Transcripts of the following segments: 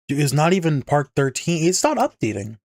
It's not even Park 13. It's not updating.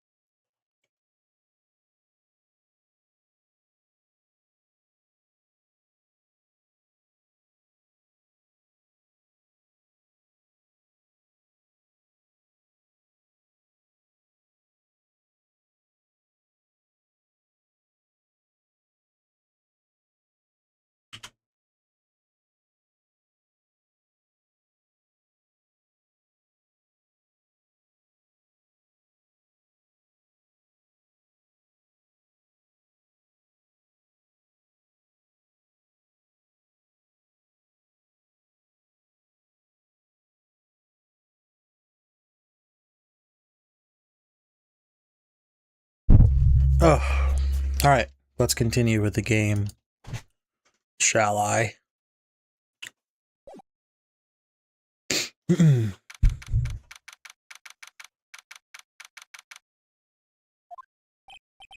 Oh, all right. Let's continue with the game. Shall I?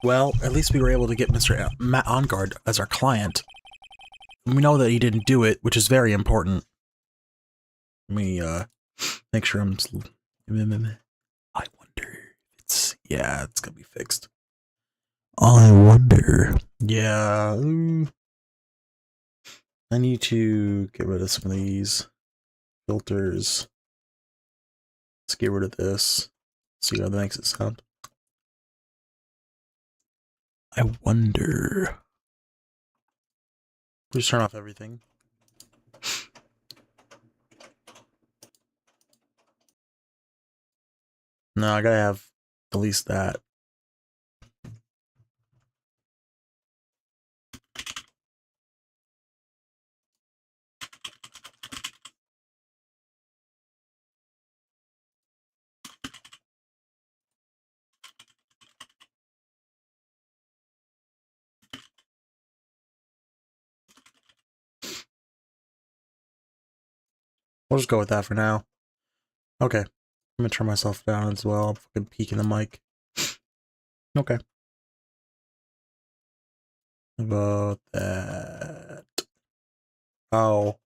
Well, at least we were able to get Mr. Matt OnGuard as our client. We know that he didn't do it, which is very important. Let me make sure I'm. I wonder. Yeah, it's gonna be fixed. I wonder. Yeah. I need to get rid of some of these filters. Let's get rid of this. See how that makes it sound. I wonder. Just turn off everything. No, I gotta have at least that. We'll just go with that for now. Okay. I'm gonna turn myself down as well. I'm fucking peeking the mic. Okay. About that. Oh.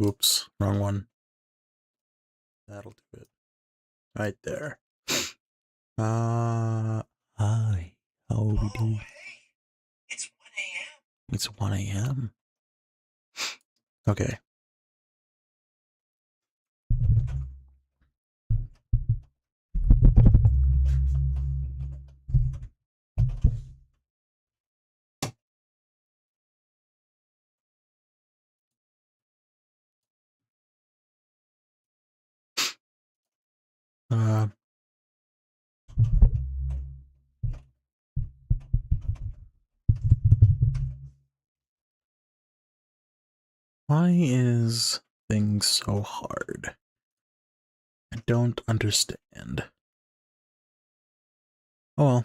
Oops. Wrong one. That'll do it. Right there. Hi. How are we doing? Hey, it's 1 a.m. It's 1 a.m. Okay. Why is things so hard? I don't understand. Oh well,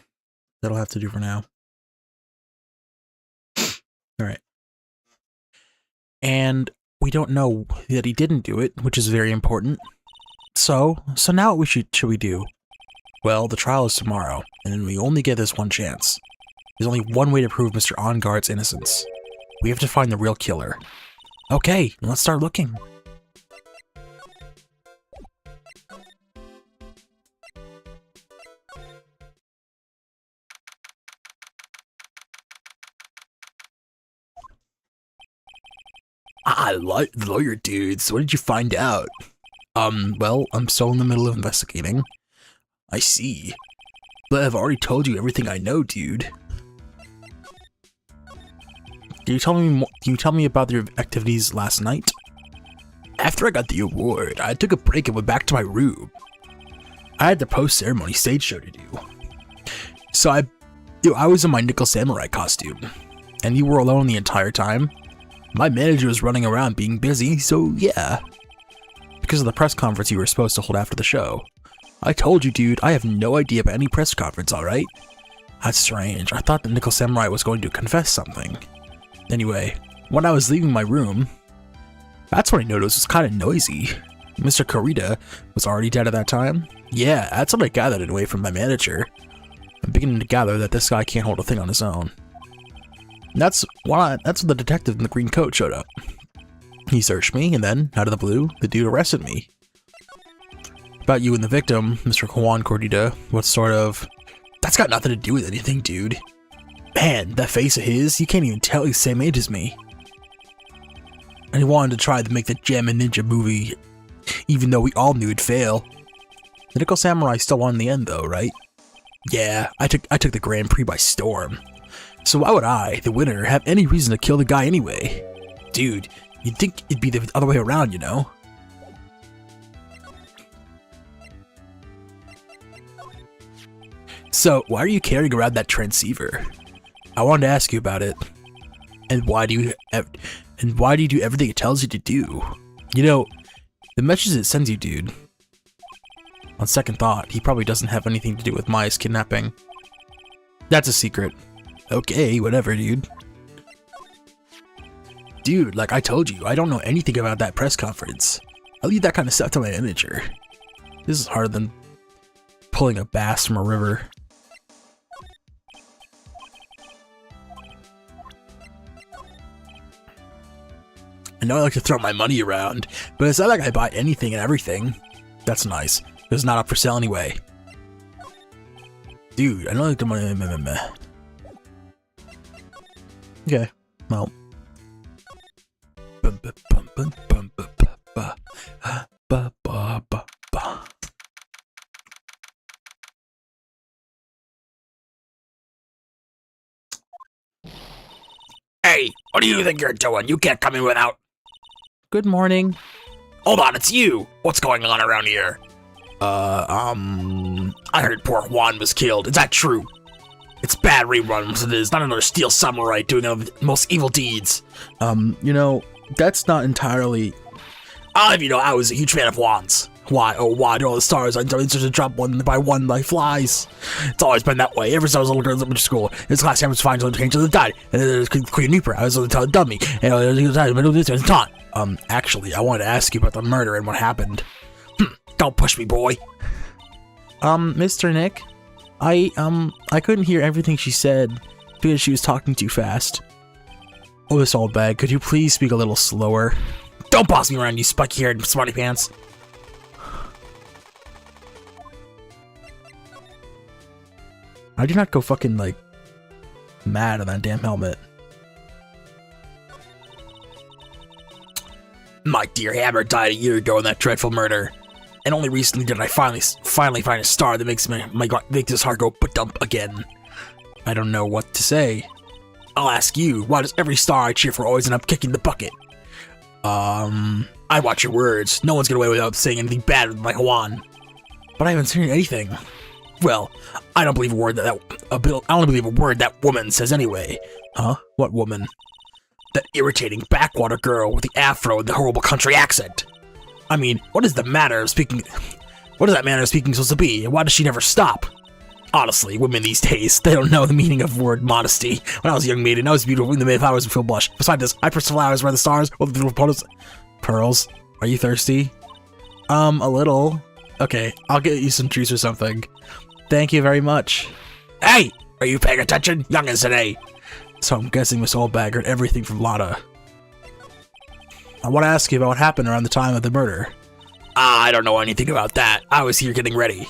that'll have to do for now. Alright. And we don't know that he didn't do it, which is very important. So now what should we do? Well, the trial is tomorrow, and we only get this one chance. There's only one way to prove Mr. OnGuard's innocence. We have to find the real killer. Okay, let's start looking. Lawyer dudes, what did you find out? Well, I'm still in the middle of investigating. I see. But I've already told you everything I know, dude. Can you tell me about your activities last night? After I got the award, I took a break and went back to my room. I had the post-ceremony stage show to do. So I was in my nickel samurai costume. And you were alone the entire time? My manager was running around being busy, so yeah. Because of the press conference you were supposed to hold after the show. I told you, dude, I have no idea about any press conference, alright? That's strange. I thought the nickel samurai was going to confess something. Anyway, when I was leaving my room, that's when I noticed it was kind of noisy. Mr. Kurita was already dead at that time? Yeah, that's what I gathered anyway from my manager. I'm beginning to gather that this guy can't hold a thing on his own. And that's when the detective in the green coat showed up. He searched me, and then, out of the blue, the dude arrested me. About you and the victim, Mr. Juan Cordita. What sort of... That's got nothing to do with anything, dude. Man, that face of his, you can't even tell he's the same age as me. And he wanted to try to make the Gem and Ninja movie, even though we all knew it'd fail. The Nickel Samurai still won in the end, though, right? Yeah, I took the Grand Prix by storm. So why would I, the winner, have any reason to kill the guy anyway? Dude, you'd think it'd be the other way around, you know? So, why are you carrying around that transceiver? I wanted to ask you about it. And why do you do everything it tells you to do? You know, the messages it sends you, dude. On second thought, he probably doesn't have anything to do with Maya's kidnapping. That's a secret. Okay, whatever, dude. Dude, like I told you, I don't know anything about that press conference. I leave that kind of stuff to my manager. This is harder than pulling a bass from a river. I know I like to throw my money around, but it's not like I buy anything and everything. That's nice. It's not up for sale anyway. Dude, I don't like the money. Okay, well. Hey, what do you think you're doing? You can't come in without... Good morning. Hold on, it's you! What's going on around here? I heard poor Juan was killed. Is that true? It's bad reruns. It is not another steel samurai doing the most evil deeds. You know, that's not entirely... I'll have you know, I was a huge fan of Juan's. Why, oh why do all the stars I just drop one by one like flies? It's always been that way, ever since I was a little girl in school. This class time was fine until the angels died. And then there's Queen Reaper, I was a dummy. And it's taunt. Actually, I wanted to ask you about the murder and what happened. Don't push me, boy. Mr. Nick, I couldn't hear everything she said because she was talking too fast. Oh, Miss Oldbag, could you please speak a little slower? Don't boss me around, you spiky-haired smarty pants. I do not go fucking, like, mad on that damn helmet. My dear Hammer died a year ago in that dreadful murder. And only recently did I finally find a star that makes make this heart go ba-dump again. I don't know what to say. I'll ask you, why does every star I cheer for always end up kicking the bucket? I watch your words. No one's get away without saying anything bad like Juan. But I haven't seen anything. Well, I don't believe a word I don't believe a word that woman says anyway. Huh? What woman? That irritating backwater girl with the afro and the horrible country accent. I mean, what is that manner of speaking supposed to be, and why does she never stop? Honestly, women these days, they don't know the meaning of the word modesty. When I was a young maiden, I was beautiful in the made flowers and feel blush. Besides this, I press flowers where the stars, or the little pearls. Are you thirsty? A little. Okay, I'll get you some juice or something. Thank you very much. Hey! Are you paying attention? Youngins today. So I'm guessing Miss Oldbag heard everything from Lotta. I want to ask you about what happened around the time of the murder. I don't know anything about that. I was here getting ready.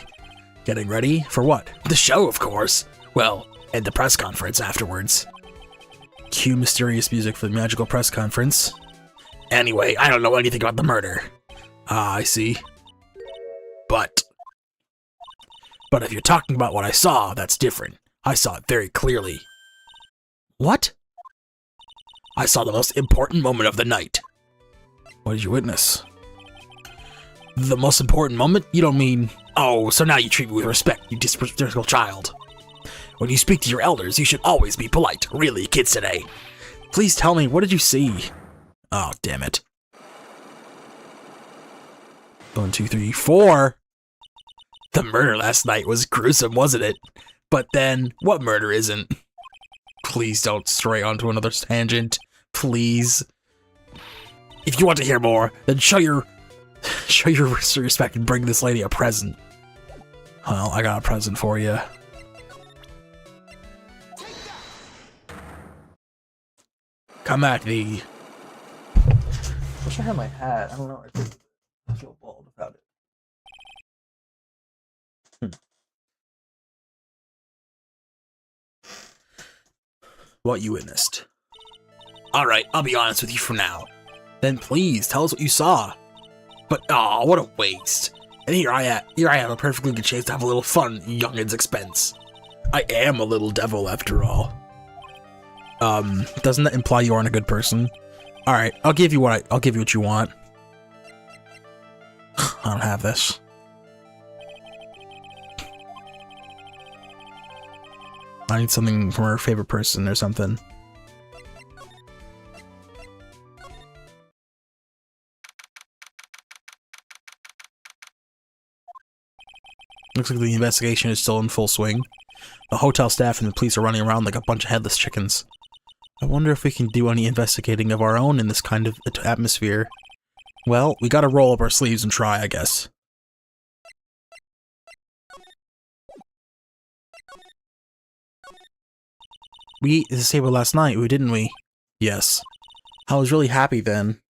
Getting ready? For what? The show, of course. Well, and the press conference afterwards. Cue mysterious music for the magical press conference. Anyway, I don't know anything about the murder. Ah, I see. But if you're talking about what I saw, that's different. I saw it very clearly. What? I saw the most important moment of the night. What did you witness? The most important moment? You don't mean... Oh, so now you treat me with respect, you disrespectful child. When you speak to your elders, you should always be polite. Really, kids today. Please tell me, what did you see? Oh, damn it. 1, 2, 3, 4! The murder last night was gruesome, wasn't it? But then, what murder isn't? Please don't stray onto another tangent. Please. If you want to hear more, then show your respect and bring this lady a present. Well, I got a present for you. Come at me. I wish I had my hat. I don't know. I feel bald without it. What you witnessed. Alright, I'll be honest with you for now. Then please, tell us what you saw. But, aw, what a waste. And here I have a perfectly good chance to have a little fun at youngin's expense. I am a little devil after all. Doesn't that imply you aren't a good person? Alright, I'll give you what you want. I don't have this. I need something from her favorite person or something. Looks like the investigation is still in full swing. The hotel staff and the police are running around like a bunch of headless chickens. I wonder if we can do any investigating of our own in this kind of atmosphere. Well, we gotta roll up our sleeves and try, I guess. We ate this table last night, didn't we? Yes. I was really happy then.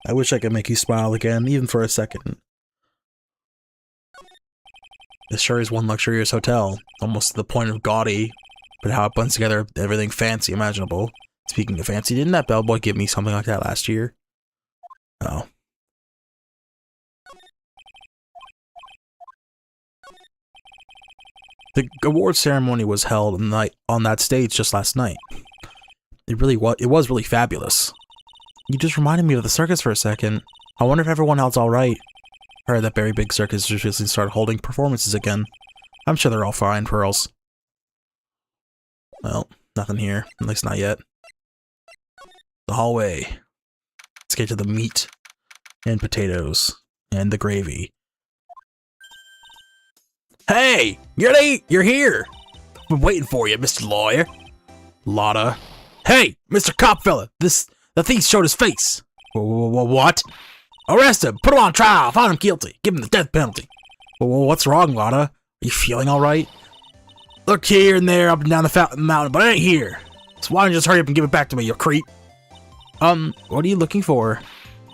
I wish I could make you smile again, even for a second. This sure is one luxurious hotel, almost to the point of gaudy, but how it blends together everything fancy imaginable. Speaking of fancy, didn't that bellboy give me something like that last year? Oh. The award ceremony was held on that stage just last night. It was really fabulous. You just reminded me of the circus for a second. I wonder if everyone else alright. I heard that very big circus just recently started holding performances again. I'm sure they're all fine, Pearls. Well, nothing here. At least not yet. The hallway. Let's get to the meat. And potatoes. And the gravy. Hey! You're here! I've been waiting for you, Mr. Lawyer. Lotta. Hey! Mr. Cop fella! The thief showed his face! What? Arrest him! Put him on trial! Find him guilty! Give him the death penalty! What's wrong, Lotta? Are you feeling alright? Look here and there, up and down the mountain, but I ain't here! So why don't you just hurry up and give it back to me, you creep? What are you looking for?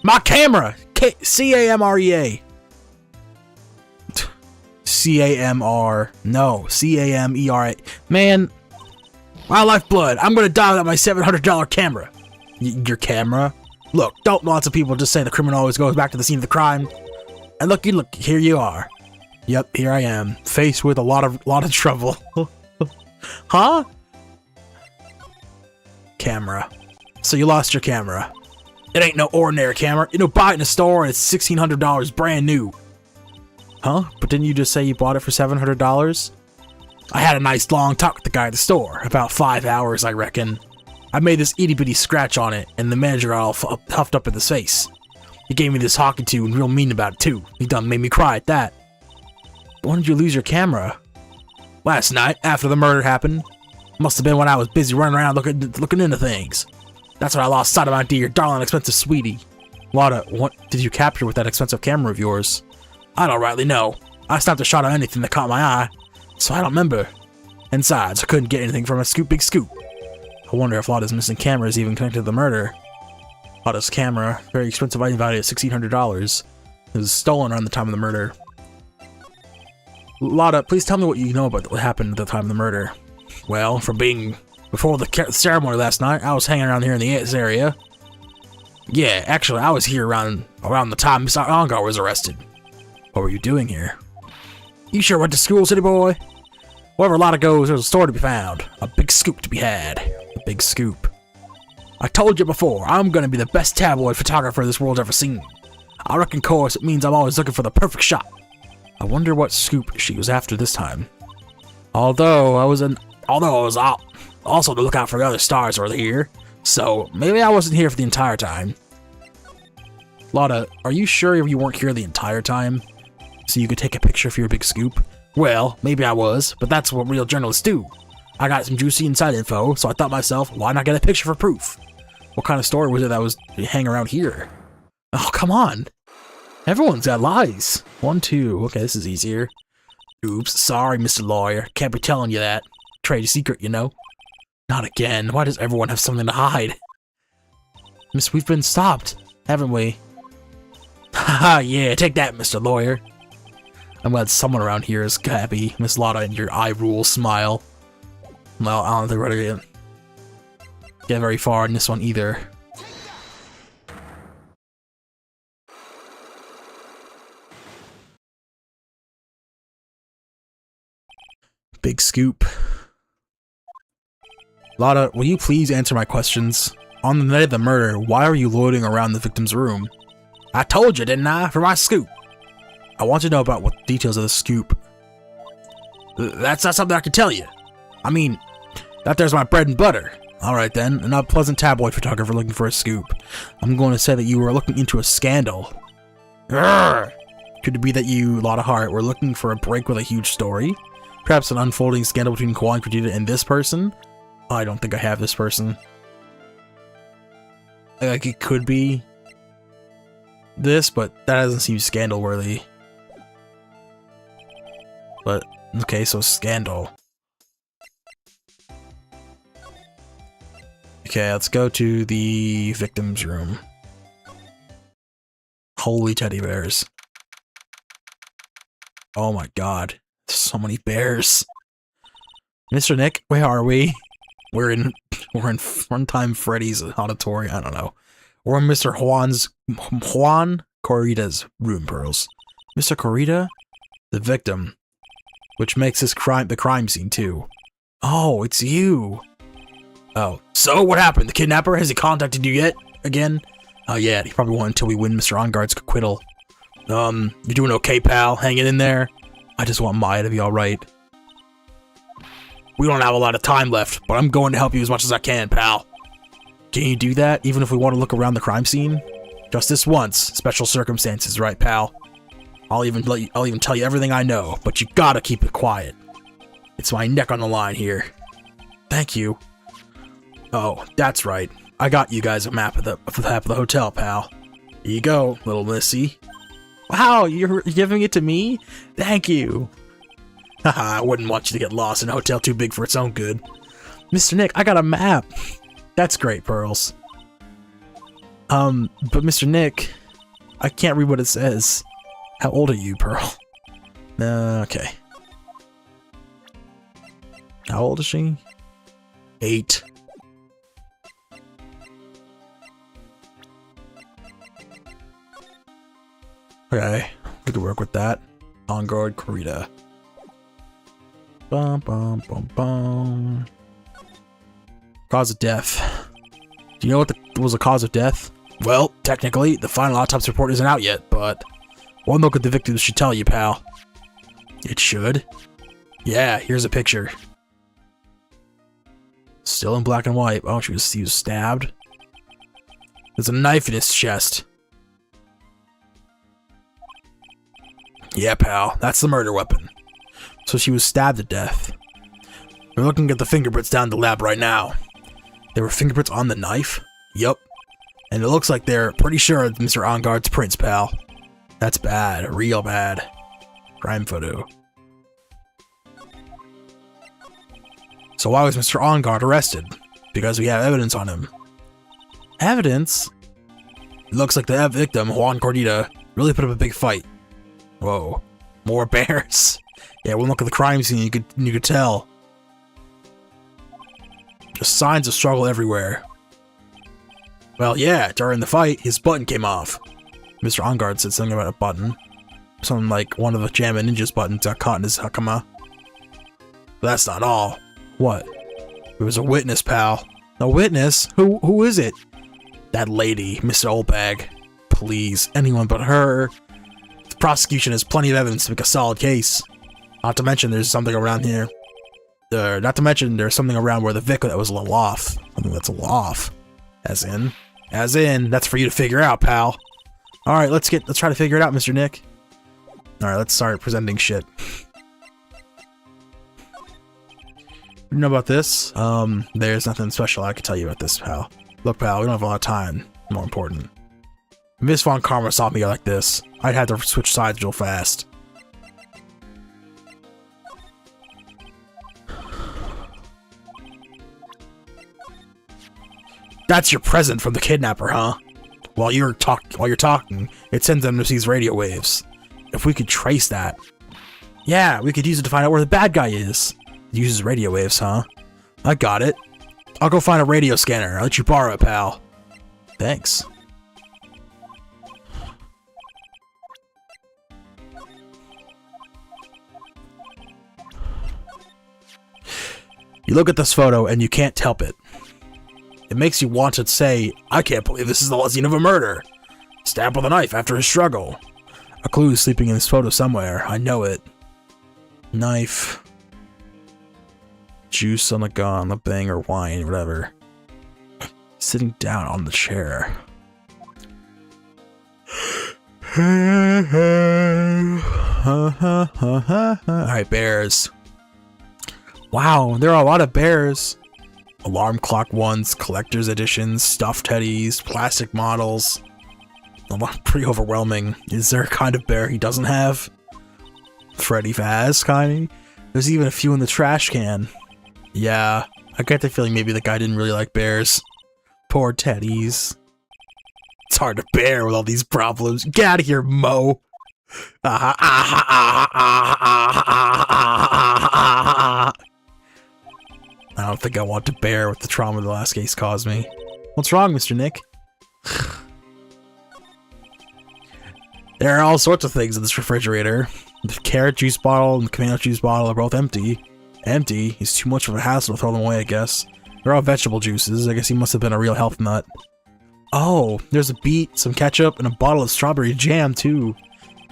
My camera! C-A-M-R-E-A! C-A-M-R. No, C-A-M-E-R-A. Man, Wildlife blood! I'm gonna die without my $700 camera! your camera? Look, don't lots of people just say the criminal always goes back to the scene of the crime? And look, here you are. Yep, here I am, faced with a lot of trouble. Huh? Camera. So you lost your camera. It ain't no ordinary camera. You know, buy it in a store and it's $1,600 brand new. Huh? But didn't you just say you bought it for $700? I had a nice long talk with the guy at the store. About 5 hours, I reckon. I made this itty-bitty scratch on it, and the manager got all huffed up in his face. He gave me this hockey tune, real mean about it too. He done made me cry at that. When did you lose your camera? Last night, after the murder happened. Must have been when I was busy running around looking into things. That's when I lost sight of my dear, darling, expensive sweetie. Lotta, what did you capture with that expensive camera of yours? I don't rightly know. I snapped a shot of anything that caught my eye, so I don't remember. And besides, I couldn't get anything from a big scoop. I wonder if Lotta's missing camera is even connected to the murder. Lotta's camera, very expensive item valued at $1,600, was stolen around the time of the murder. Lotta, please tell me what you know about what happened at the time of the murder. Well, from being before the ceremony last night, I was hanging around here in the area. Yeah, actually, I was here around the time Miss Ongar was arrested. What were you doing here? You sure went to school, city boy? Wherever Lotta goes, there's a store to be found. A big scoop to be had. A big scoop. I told you before, I'm gonna be the best tabloid photographer this world's ever seen. I reckon, of course, it means I'm always looking for the perfect shot. I wonder what scoop she was after this time. Although I was also to look out for the other stars over here, so maybe I wasn't here for the entire time. Lotta, are you sure you weren't here the entire time? So you could take a picture for your big scoop? Well, maybe I was, but that's what real journalists do. I got some juicy inside info, so I thought myself, why not get a picture for proof? What kind of story was it that was hanging around here? Oh, come on. Everyone's got lies. 1, 2. Okay, this is easier. Oops, sorry, Mr. Lawyer. Can't be telling you that. Trade secret, you know. Not again. Why does everyone have something to hide? Miss, we've been stopped, haven't we? Haha, yeah, take that, Mr. Lawyer. I'm glad someone around here is happy. Miss Lotta and your eye rule smile. Well, I don't think we're gonna get very far in this one either. Big scoop. Lotta, will you please answer my questions? On the night of the murder, why are you loitering around the victim's room? I told you, didn't I? For my scoop. I want to know about what details of the scoop. That's not something I can tell you. I mean, that there's my bread and butter. Alright then, an unpleasant tabloid photographer looking for a scoop. I'm going to say that you were looking into a scandal. Grr! Could it be that you, Lotta Hart, were looking for a break with a huge story? Perhaps an unfolding scandal between Koala and Vegeta and this person? I don't think I have this person. Like, it could be this, but that doesn't seem scandal-worthy. But, okay, so scandal. Okay, let's go to the victim's room. Holy teddy bears. Oh my god. There's so many bears. Mr. Nick, where are we? We're in Funtime Freddy's auditorium. I don't know. We're in Mr. Juan Corrida's room, Pearls. Mr. Corrida? The victim. Which makes this the crime scene, too. Oh, it's you. Oh, so what happened? The kidnapper? Has he contacted you yet? Again? Oh yeah, he probably won't until we win Mr. Onguard's acquittal. You're doing okay, pal? Hanging in there? I just want Maya to be alright. We don't have a lot of time left, but I'm going to help you as much as I can, pal. Can you do that, even if we want to look around the crime scene? Just this once. Special circumstances, right, pal? I'll even tell you everything I know, but you gotta keep it quiet. It's my neck on the line here. Thank you. Oh, that's right. I got you guys a map of the hotel, pal. Here you go, little missy. Wow, you're giving it to me? Thank you. Haha, I wouldn't want you to get lost in a hotel too big for its own good. Mr. Nick, I got a map. That's great, Pearls. But Mr. Nick, I can't read what it says. How old are you, Pearl? Okay. How old is she? 8. Okay, we could work with that. On guard, Corrida. Bum bum bum bum. Cause of death. Do you know what was the cause of death? Well, technically, the final autopsy report isn't out yet, but one look at the victims should tell you, pal. It should? Yeah, here's a picture. Still in black and white. Oh, he was stabbed. There's a knife in his chest. Yeah, pal, that's the murder weapon. So she was stabbed to death. We're looking at the fingerprints down in the lab right now. There were fingerprints on the knife? Yup. And it looks like they're pretty sure it's Mr. Onguard's prints, pal. That's bad, real bad. Crime photo. So why was Mr. Onguard arrested? Because we have evidence on him. Evidence? It looks like the victim, Juan Corrida, really put up a big fight. Whoa, more bears. Yeah, one look at the crime scene, you could tell. Just signs of struggle everywhere. Well, yeah, during the fight, his button came off. Mr. Onguard said something about a button. Something like one of the Jamma Ninja's buttons got caught in his hakama. But that's not all. What? There was a witness, pal. A witness? Who is it? That lady, Miss Oldbag. Please, anyone but her. The prosecution has plenty of evidence to make a solid case. Not to mention there's something around here. Not to mention there's something around where the Vic that was a little off. I think that's a little off. As in, that's for you to figure out, pal. Alright, let's try to figure it out, Mr. Nick. Alright, let's start presenting shit. You know about this? There's nothing special I can tell you about this, pal. Look, pal, we don't have a lot of time. More important. If Miss Von Karma saw me like this, I'd have to switch sides real fast. That's your present from the kidnapper, huh? While you're talking, it sends them to these radio waves. If we could trace that. Yeah, we could use it to find out where the bad guy is. It uses radio waves, huh? I got it. I'll go find a radio scanner. I'll let you borrow it, pal. Thanks. You look at this photo and you can't help it. It makes you want to say, I can't believe this is the scene of a murder. Stabbed with a knife after a struggle. A clue is sleeping in this photo somewhere. I know it. Knife. Juice on the gun, the bang or wine, whatever. Sitting down on the chair. Alright, bears. Wow, there are a lot of bears. Alarm clock ones, collector's editions, stuffed teddies, plastic models. Pretty overwhelming. Is there a kind of bear he doesn't have? Freddy Faz, kinda? There's even a few in the trash can. Yeah, I get the feeling maybe the guy didn't really like bears. Poor teddies. It's hard to bear with all these problems. Get out of here, Mo! I don't think I want to bear with the trauma the last case caused me. What's wrong, Mr. Nick? There are all sorts of things in this refrigerator. The carrot juice bottle and the tomato juice bottle are both empty. Empty? It's too much of a hassle to throw them away, I guess. They're all vegetable juices. I guess he must have been a real health nut. Oh, there's a beet, some ketchup, and a bottle of strawberry jam, too.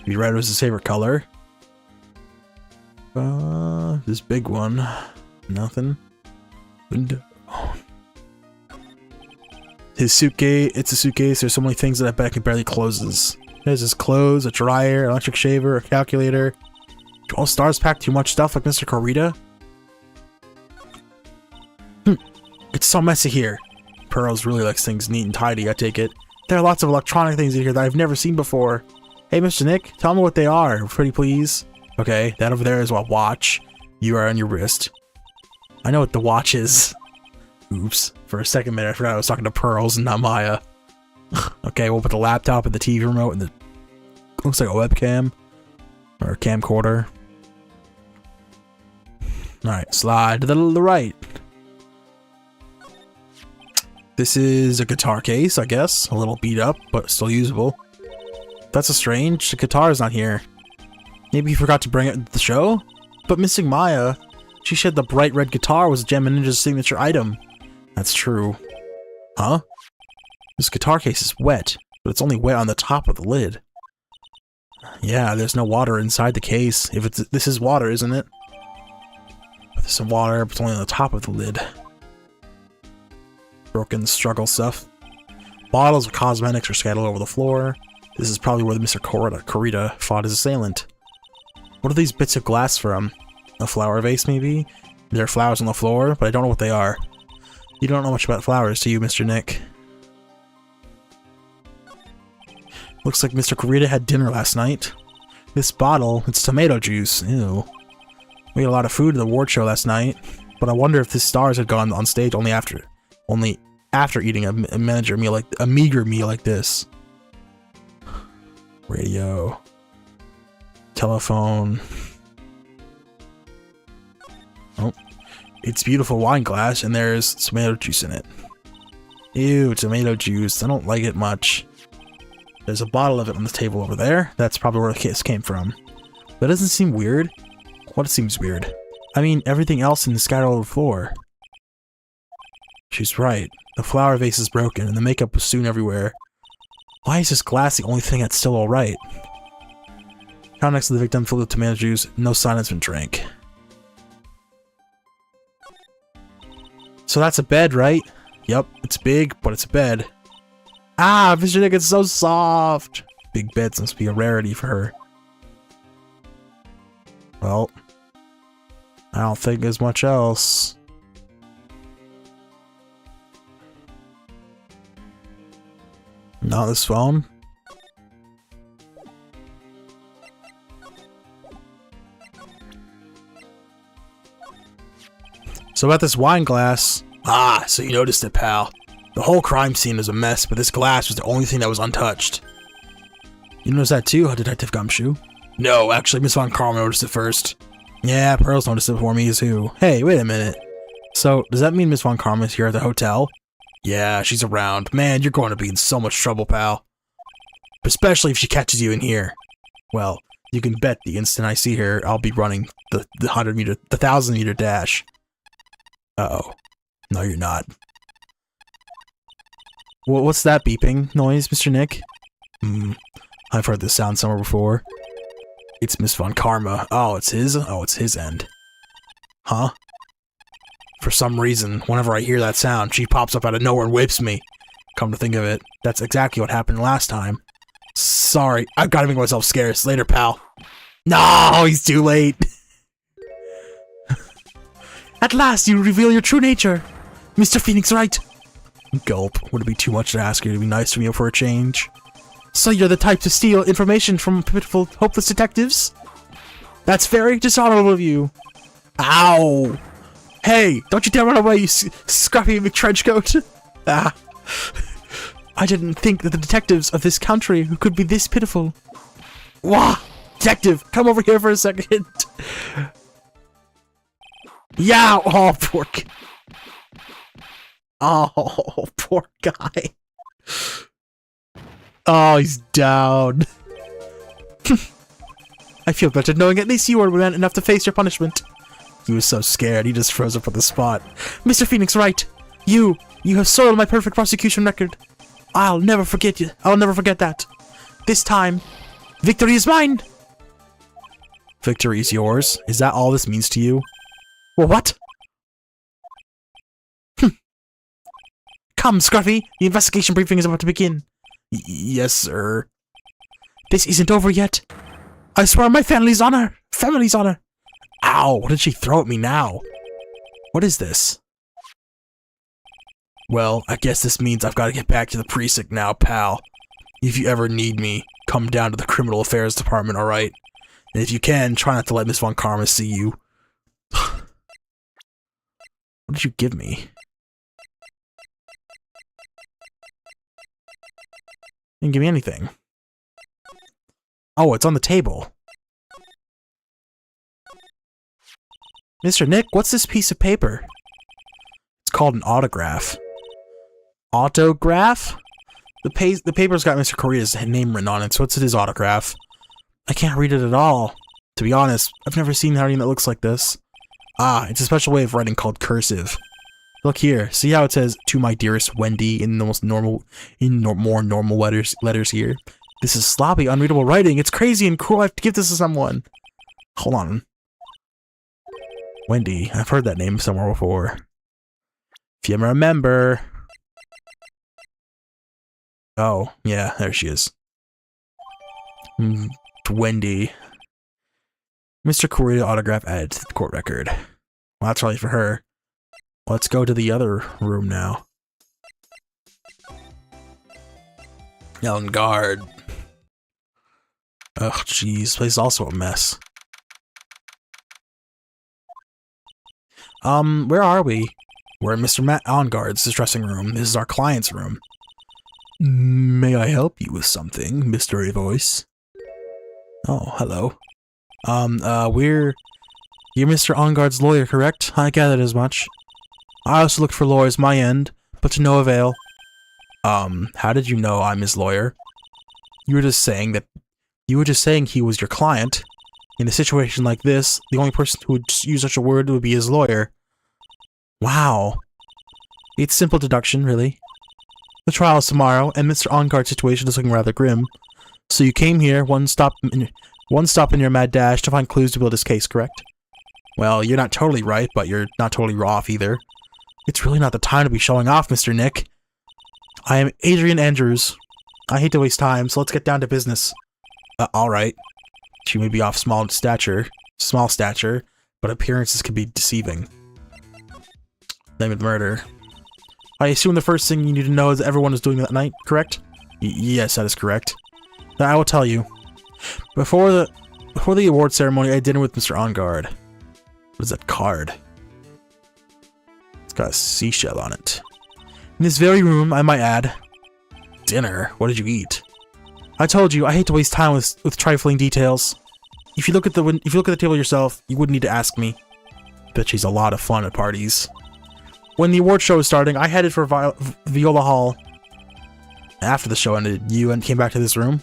Maybe red was his favorite color. This big one. Nothing. Window. His suitcase. It's a suitcase. There's so many things that I bet he barely closes. There's his clothes, a dryer, electric shaver, a calculator. Do all stars pack too much stuff like Mr. Corita? It's so messy here. Pearls really likes things neat and tidy, I take it. There are lots of electronic things in here that I've never seen before. Hey, Mr. Nick, tell me what they are, pretty please. Okay, that over there is a watch. You are on your wrist. I know what the watch is. Oops. For a second minute, I forgot I was talking to Pearls and not Maya. Okay, we'll put the laptop and the TV remote and the... looks like a webcam. Or a camcorder. Alright, slide to the right. This is a guitar case, I guess. A little beat up, but still usable. That's a strange. The guitar is not here. Maybe he forgot to bring it to the show? But missing Maya. She said the bright red guitar was Gem and Ninja's signature item. That's true. Huh? This guitar case is wet, but it's only wet on the top of the lid. Yeah, there's no water inside the case. If it's this is water, isn't it? There's some water, but it's only on the top of the lid. Broken struggle stuff. Bottles of cosmetics are scattered over the floor. This is probably where Mr. Corita fought his assailant. What are these bits of glass from? A flower vase, maybe? There are flowers on the floor, but I don't know what they are. You don't know much about flowers, do you, Mr. Nick? Looks like Mr. Corita had dinner last night. This bottle, it's tomato juice. Ew. We had a lot of food at the award show last night, but I wonder if the stars had gone on stage only after eating a meager meal like this. Radio. Telephone. Oh. It's beautiful wine glass and there's tomato juice in it. Ew, tomato juice. I don't like it much. There's a bottle of it on the table over there. That's probably where the case came from. That doesn't seem weird. What seems weird? I mean, everything else in the scattered over the floor. She's right. The flower vase is broken and the makeup was soon everywhere. Why is this glass the only thing that's still alright? Found next to the victim filled with tomato juice. No sign has been drank. So that's a bed, right? Yep, it's big, but it's a bed. Ah, Mr. Nick, it's so soft! Big beds must be a rarity for her. Well, I don't think there's much else. Not this phone. So about this wine glass. Ah, so you noticed it, pal. The whole crime scene is a mess, but this glass was the only thing that was untouched. You noticed that too, huh, Detective Gumshoe? No, actually, Miss Von Karma noticed it first. Yeah, Pearl's noticed it before me too. Hey, wait a minute. So, does that mean Miss Von Karma is here at the hotel? Yeah, she's around. Man, you're going to be in so much trouble, pal. Especially if she catches you in here. Well, you can bet the instant I see her, I'll be running the 1,000-meter dash. Uh-oh. No, you're not. What's that beeping noise, Mr. Nick? I've heard this sound somewhere before. It's Miss Von Karma. Oh, it's his? Oh, it's his end. Huh? For some reason, whenever I hear that sound, she pops up out of nowhere and whips me. Come to think of it, that's exactly what happened last time. Sorry, I've got to make myself scarce. Later, pal. No, he's too late. At last, you reveal your true nature. Mr. Phoenix, right? Gulp. Would it be too much to ask you to be nice to me for a change? So you're the type to steal information from pitiful, hopeless detectives? That's very dishonorable of you. Ow! Hey, don't you dare run away, you scruffy McTrenchcoat! Ah. I didn't think that the detectives of this country could be this pitiful. Wah! Detective, come over here for a second. Yeah! Oh, poor Oh, poor guy. Oh, he's down. I feel better knowing at least you were man enough to face your punishment. He was so scared, he just froze up on the spot. Mr. Phoenix, right. You have soiled my perfect prosecution record. I'll never forget you. I'll never forget that. This time, victory is mine. Victory is yours? Is that all this means to you? Well, what? Come, Scruffy. The investigation briefing is about to begin. Yes, sir. This isn't over yet. I swear on my family's honor. Family's honor. Ow, what did she throw at me now? What is this? Well, I guess this means I've got to get back to the precinct now, pal. If you ever need me, come down to the Criminal Affairs Department, alright? And if you can, try not to let Miss Von Karma see you. What did you give me? You didn't give me anything. Oh, it's on the table. Mr. Nick, what's this piece of paper? It's called an autograph. Autograph? The paper's got Mr. Korea's name written on it, so it's his autograph. I can't read it at all. To be honest, I've never seen writing that looks like this. Ah, it's a special way of writing called cursive. Look here, see how it says, "To my dearest Wendy" in the most normal, more normal letters here? This is sloppy, unreadable writing. It's crazy and cool. I have to give this to someone. Hold on. Wendy, I've heard that name somewhere before. If you remember. Oh, yeah, there she is. Wendy. Mr. Korea autograph added to the court record. Well, that's probably for her. Let's go to the other room now. On guard. Ugh, jeez, this place is also a mess. Where are we? We're in Mr. Matt On Guard's dressing room. This is our client's room. May I help you with something, mystery voice? Oh, hello. You're Mr. On Guard's lawyer, correct? I gathered as much. I also looked for lawyers my end, but to no avail. How did you know I'm his lawyer? You were just saying he was your client. In a situation like this, the only person who would use such a word would be his lawyer. Wow. It's simple deduction, really. The trial is tomorrow, and Mr. On Guard's situation is looking rather grim. So you came here, one stop in your mad dash to find clues to build his case, correct? Well, you're not totally right, but you're not totally off either. It's really not the time to be showing off, Mr. Nick. I am Adrian Andrews. I hate to waste time, so let's get down to business. Alright. She may be off small stature, but appearances can be deceiving. Name of the murder. I assume the first thing you need to know is everyone is doing that night, correct? Yes, that is correct. Now I will tell you. Before the award ceremony, I had dinner with Mr. On Guard. What is that card? It's got a seashell on it. In this very room, I might add. Dinner? What did you eat? I told you, I hate to waste time with trifling details. if you look at the table yourself, you wouldn't need to ask me. Bet she's a lot of fun at parties. When the award show was starting, I headed for Viola Hall. After the show ended, you came back to this room?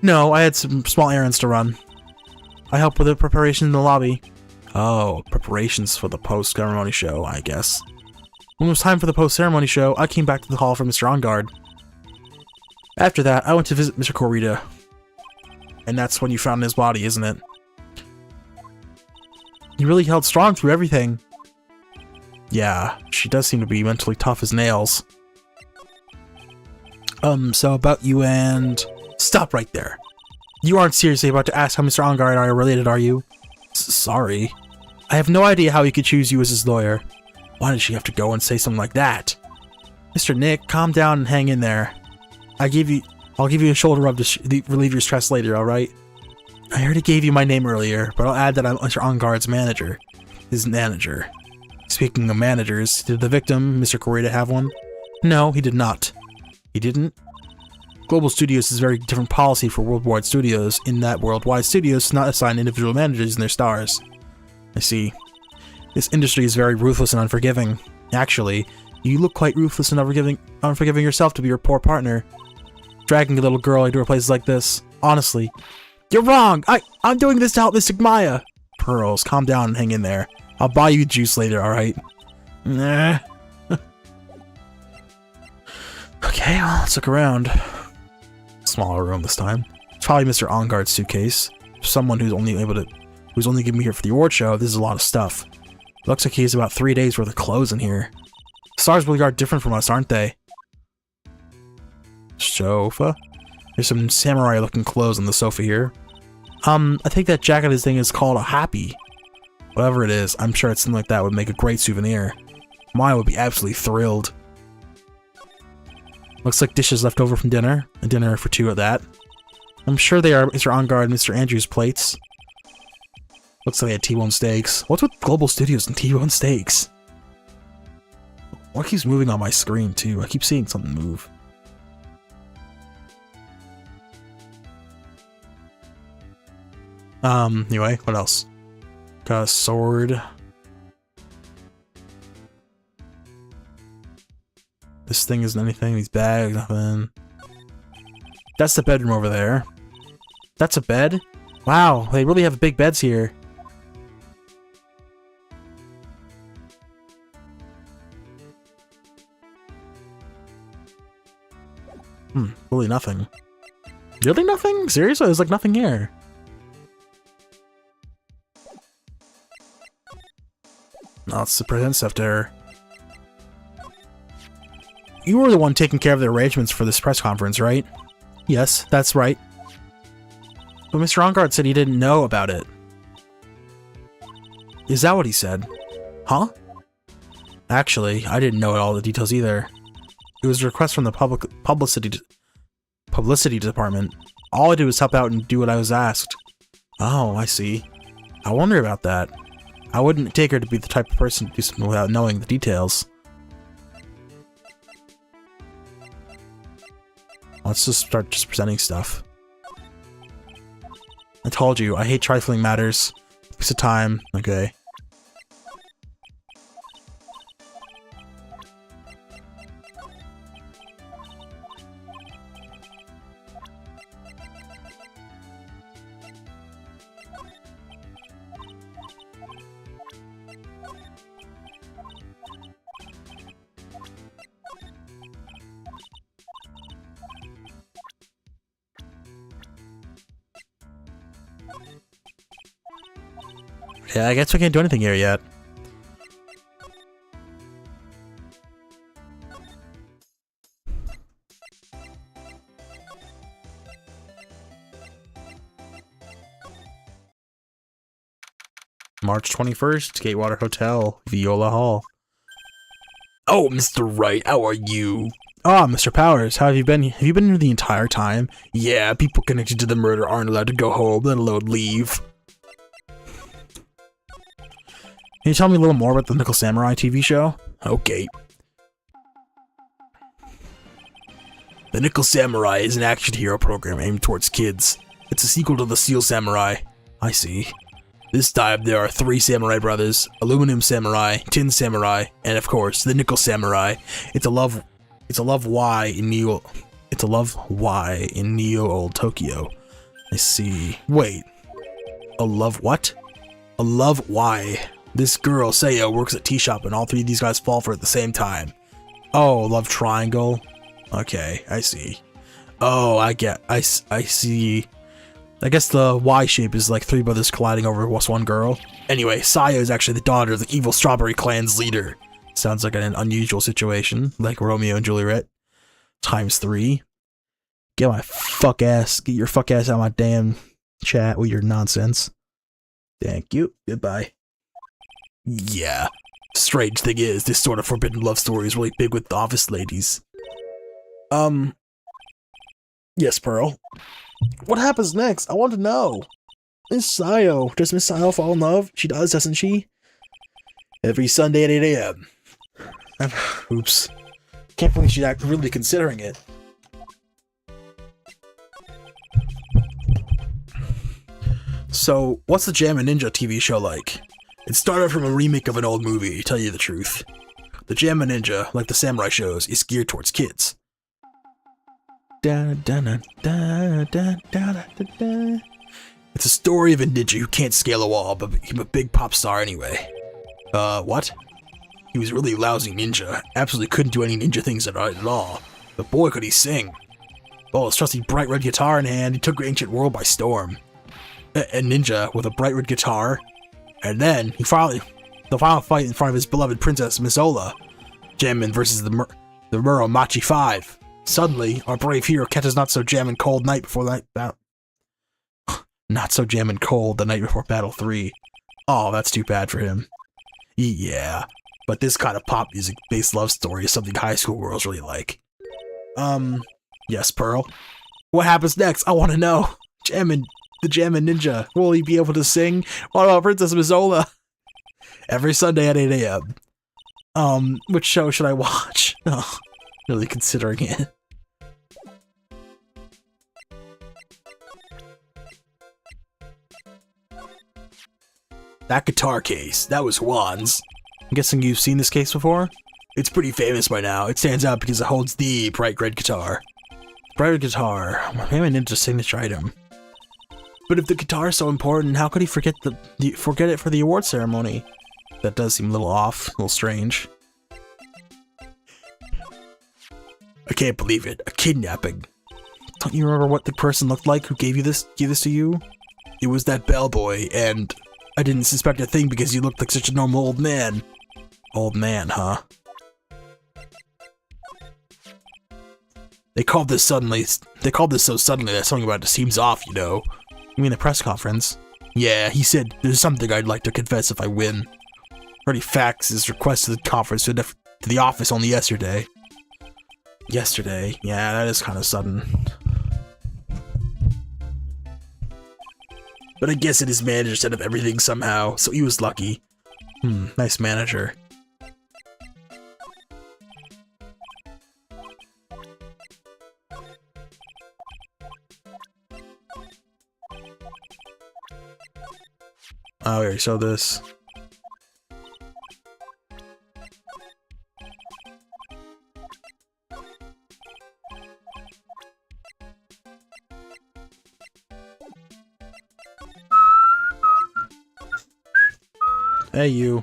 No, I had some small errands to run. I helped with the preparation in the lobby. Oh, preparations for the post-ceremony show, I guess. When it was time for the post-ceremony show, I came back to the hall for Mr. OnGuard. After that, I went to visit Mr. Corita. And that's when you found his body, isn't it? He really held strong through everything. Yeah, she does seem to be mentally tough as nails. So about you and... Stop right there. You aren't seriously about to ask how Mr. OnGuard and I are related, are you? Sorry. I have no idea how he could choose you as his lawyer. Why did she have to go and say something like that? Mr. Nick, calm down and hang in there. I'll give you a shoulder rub to relieve your stress later, alright? I already gave you my name earlier, but I'll add that I'm Mr. OnGuard's manager. His manager. Speaking of managers, did the victim, Mr. Corita, have one? No, he did not. He didn't? Global Studios is a very different policy for worldwide studios, in that worldwide studios do not assign individual managers and their stars. I see. This industry is very ruthless and unforgiving. Actually, you look quite ruthless and unforgiving yourself to be your poor partner. Dragging a little girl into a place like this. Honestly. You're wrong! I'm doing this to help Mystic Maya! Pearls, calm down and hang in there. I'll buy you juice later, alright? Nah. Okay, well, let's look around. Smaller room this time. It's probably Mr. OnGuard's suitcase. Someone who's only gonna be here for the award show. This is a lot of stuff. Looks like he has about 3 days worth of clothes in here. Stars really are different from us, aren't they? Sofa? There's some samurai-looking clothes on the sofa here. I think that jacket thing is called a happy. Whatever it is, I'm sure it's something like that would make a great souvenir. Maya would be absolutely thrilled. Looks like dishes left over from dinner. A dinner for two of that. I'm sure they are Mr. OnGuard and Mr. Andrews' plates. Looks like they had T-bone steaks. What's with Global Studios and T-bone steaks? What keeps moving on my screen, too? I keep seeing something move. Anyway, what else? Got a sword. This thing isn't anything. These bags, nothing. That's the bedroom over there. That's a bed? Wow, they really have big beds here. Really nothing. Really nothing? Seriously? There's like nothing here. No, it's the present stuff there. You were the one taking care of the arrangements for this press conference, right? Yes, that's right. But Mr. OnGuard said he didn't know about it. Is that what he said? Huh? Actually, I didn't know all the details either. It was a request from the publicity department. All I did was help out and do what I was asked. Oh, I see. I wonder about that. I wouldn't take her to be the type of person to do something without knowing the details. Let's just start presenting stuff. I told you, I hate trifling matters. Waste of time. Okay. Yeah, I guess we can't do anything here yet. March 21st, Gatewater Hotel, Viola Hall. Oh, Mr. Wright, how are you? Ah, Mr. Powers, how have you been? Have you been here the entire time? Yeah, people connected to the murder aren't allowed to go home, let alone leave. Can you tell me a little more about the Nickel Samurai TV show? Okay. The Nickel Samurai is an action hero program aimed towards kids. It's a sequel to the Steel Samurai. I see. This time there are 3 samurai brothers, Aluminum Samurai, Tin Samurai, and of course the Nickel Samurai. It's a love Y in Neo Old Tokyo. I see. Wait. A love what? A love Y. This girl, Seiyo, works at tea shop and all 3 of these guys fall for it at the same time. Oh, love triangle. Okay, I see. Oh, I see. I guess the Y shape is like 3 brothers colliding over one girl. Anyway, Saya is actually the daughter of the evil Strawberry Clan's leader. Sounds like an unusual situation, like Romeo and Juliet. ×3. Get your fuck ass out of my damn chat with your nonsense. Thank you. Goodbye. Yeah. Strange thing is, this sort of forbidden love story is really big with office ladies. Yes, Pearl. What happens next? I want to know. Miss Sayo. Does Miss Sayo fall in love? She does, doesn't she? Every Sunday at 8 a.m. Oops. Can't believe she's really considering it. So, what's the Jammin' Ninja TV show like? It started from a remake of an old movie, to tell you the truth. The Jammin' Ninja, like the samurai shows, is geared towards kids. It's a story of a ninja who can't scale a wall, but became a big pop star anyway. What? He was a really lousy ninja, absolutely couldn't do any ninja things at all, but boy could he sing. Oh, his trusty bright red guitar in hand, he took the ancient world by storm. A ninja with a bright red guitar, and then the final fight in front of his beloved princess Misola, Jammin versus the Muromachi 5. Suddenly, our brave hero catches not so jammin' cold night before the battle. Not so jammin' cold the night before Battle 3. Oh, that's too bad for him. Yeah, but this kind of pop music-based love story is something high school girls really like. Yes, Pearl. What happens next? I want to know. The Jammin' Ninja. Will he be able to sing? What about Princess Misola? Every Sunday at 8 a.m. Which show should I watch? Oh, really considering it. That guitar case, that was Juan's. I'm guessing you've seen this case before? It's pretty famous by now. It stands out because it holds the bright red guitar. Bright red guitar, maybe an ninja signature item. But if the guitar is so important, how could he forget it for the award ceremony? That does seem a little off, a little strange. I can't believe it, a kidnapping. Don't you remember what the person looked like who gave this to you? It was that bellboy, and I didn't suspect a thing because you looked like such a normal old man. Old man, huh? They called this so suddenly that something about it seems off, you know. You mean the press conference? Yeah, he said, there's something I'd like to confess if I win. Already faxed his request to the conference to the office only yesterday. Yesterday? Yeah, that is kind of sudden. But I guess his manager set up everything somehow, so he was lucky. Nice manager. Oh, we already saw this. Hey, you.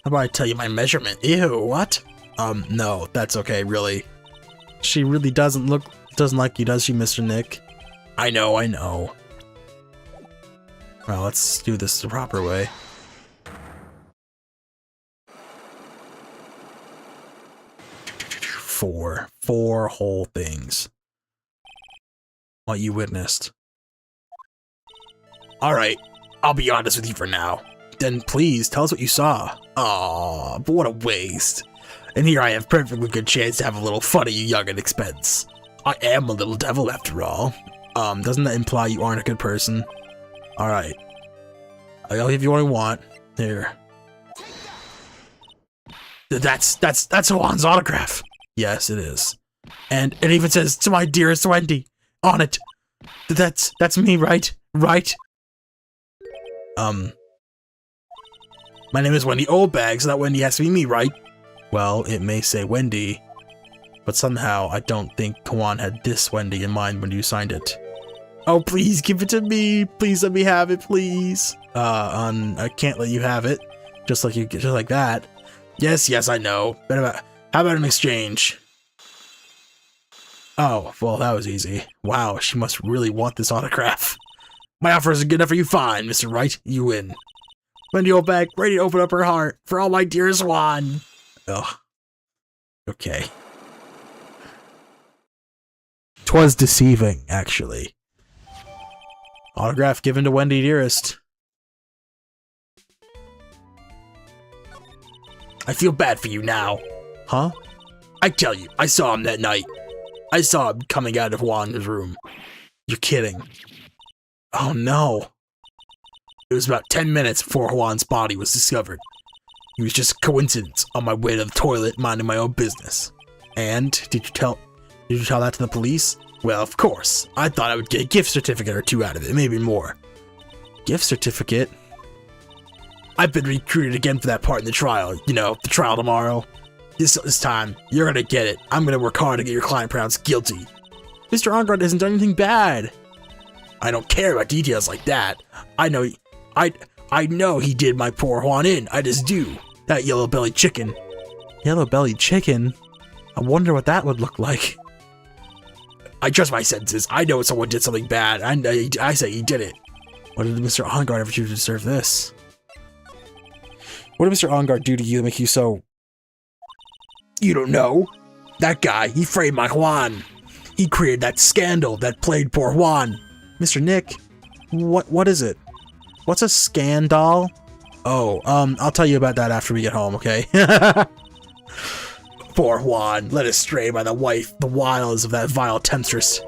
How about I tell you my measurement? Ew, what? No, that's okay, really. She really doesn't like you, does she, Mr. Nick? I know. Well, let's do this the proper way. Four whole things. What you witnessed. Alright, I'll be honest with you for now. Then please, tell us what you saw. Aw, but what a waste. And here I have perfectly good chance to have a little fun at you young and expense. I am a little devil after all. Doesn't that imply you aren't a good person? Alright, I'll give you what I want. Here. That's Juan's autograph. Yes, it is. And it even says, "To my dearest Wendy," on it. That's me, right? Right? My name is Wendy Oldbag, so that Wendy has to be me, right? Well, it may say Wendy, but somehow I don't think Juan had this Wendy in mind when you signed it. Oh, please give it to me. Please let me have it, please. I can't let you have it. Just like that. Yes, I know. How about an exchange? Oh, well, that was easy. Wow, she must really want this autograph. My offer isn't good enough for you, fine, Mr. Wright. You win. Wendy Oldbag, ready to open up her heart for all my dearest Juan. Ugh. Okay. 'Twas deceiving, actually. Autograph given to Wendy Dearest. I feel bad for you now. Huh? I tell you, I saw him that night. I saw him coming out of Juan's room. You're kidding. Oh no. It was about 10 minutes before Juan's body was discovered. He was just a coincidence on my way to the toilet minding my own business. And did you tell that to the police? Well, of course. I thought I would get a gift certificate or two out of it, maybe more. Gift certificate? I've been recruited again for that part in the trial. You know, the trial tomorrow. This time, you're gonna get it. I'm gonna work hard to get your client pronounced guilty. Mr. Ongard hasn't done anything bad. I don't care about details like that. I know he did my poor Juan in. I just do. That yellow-bellied chicken. Yellow-bellied chicken? I wonder what that would look like. I trust my senses. I know someone did something bad. I say he did it. What did Mr. Ongard ever do to deserve this? What did Mr. Ongard do to you to make you so... You don't know? That guy, he framed my Juan. He created that scandal that plagued poor Juan. Mr. Nick, what is it? What's a scandal? Oh, I'll tell you about that after we get home, okay? Poor Juan, led astray by the wiles of that vile temptress.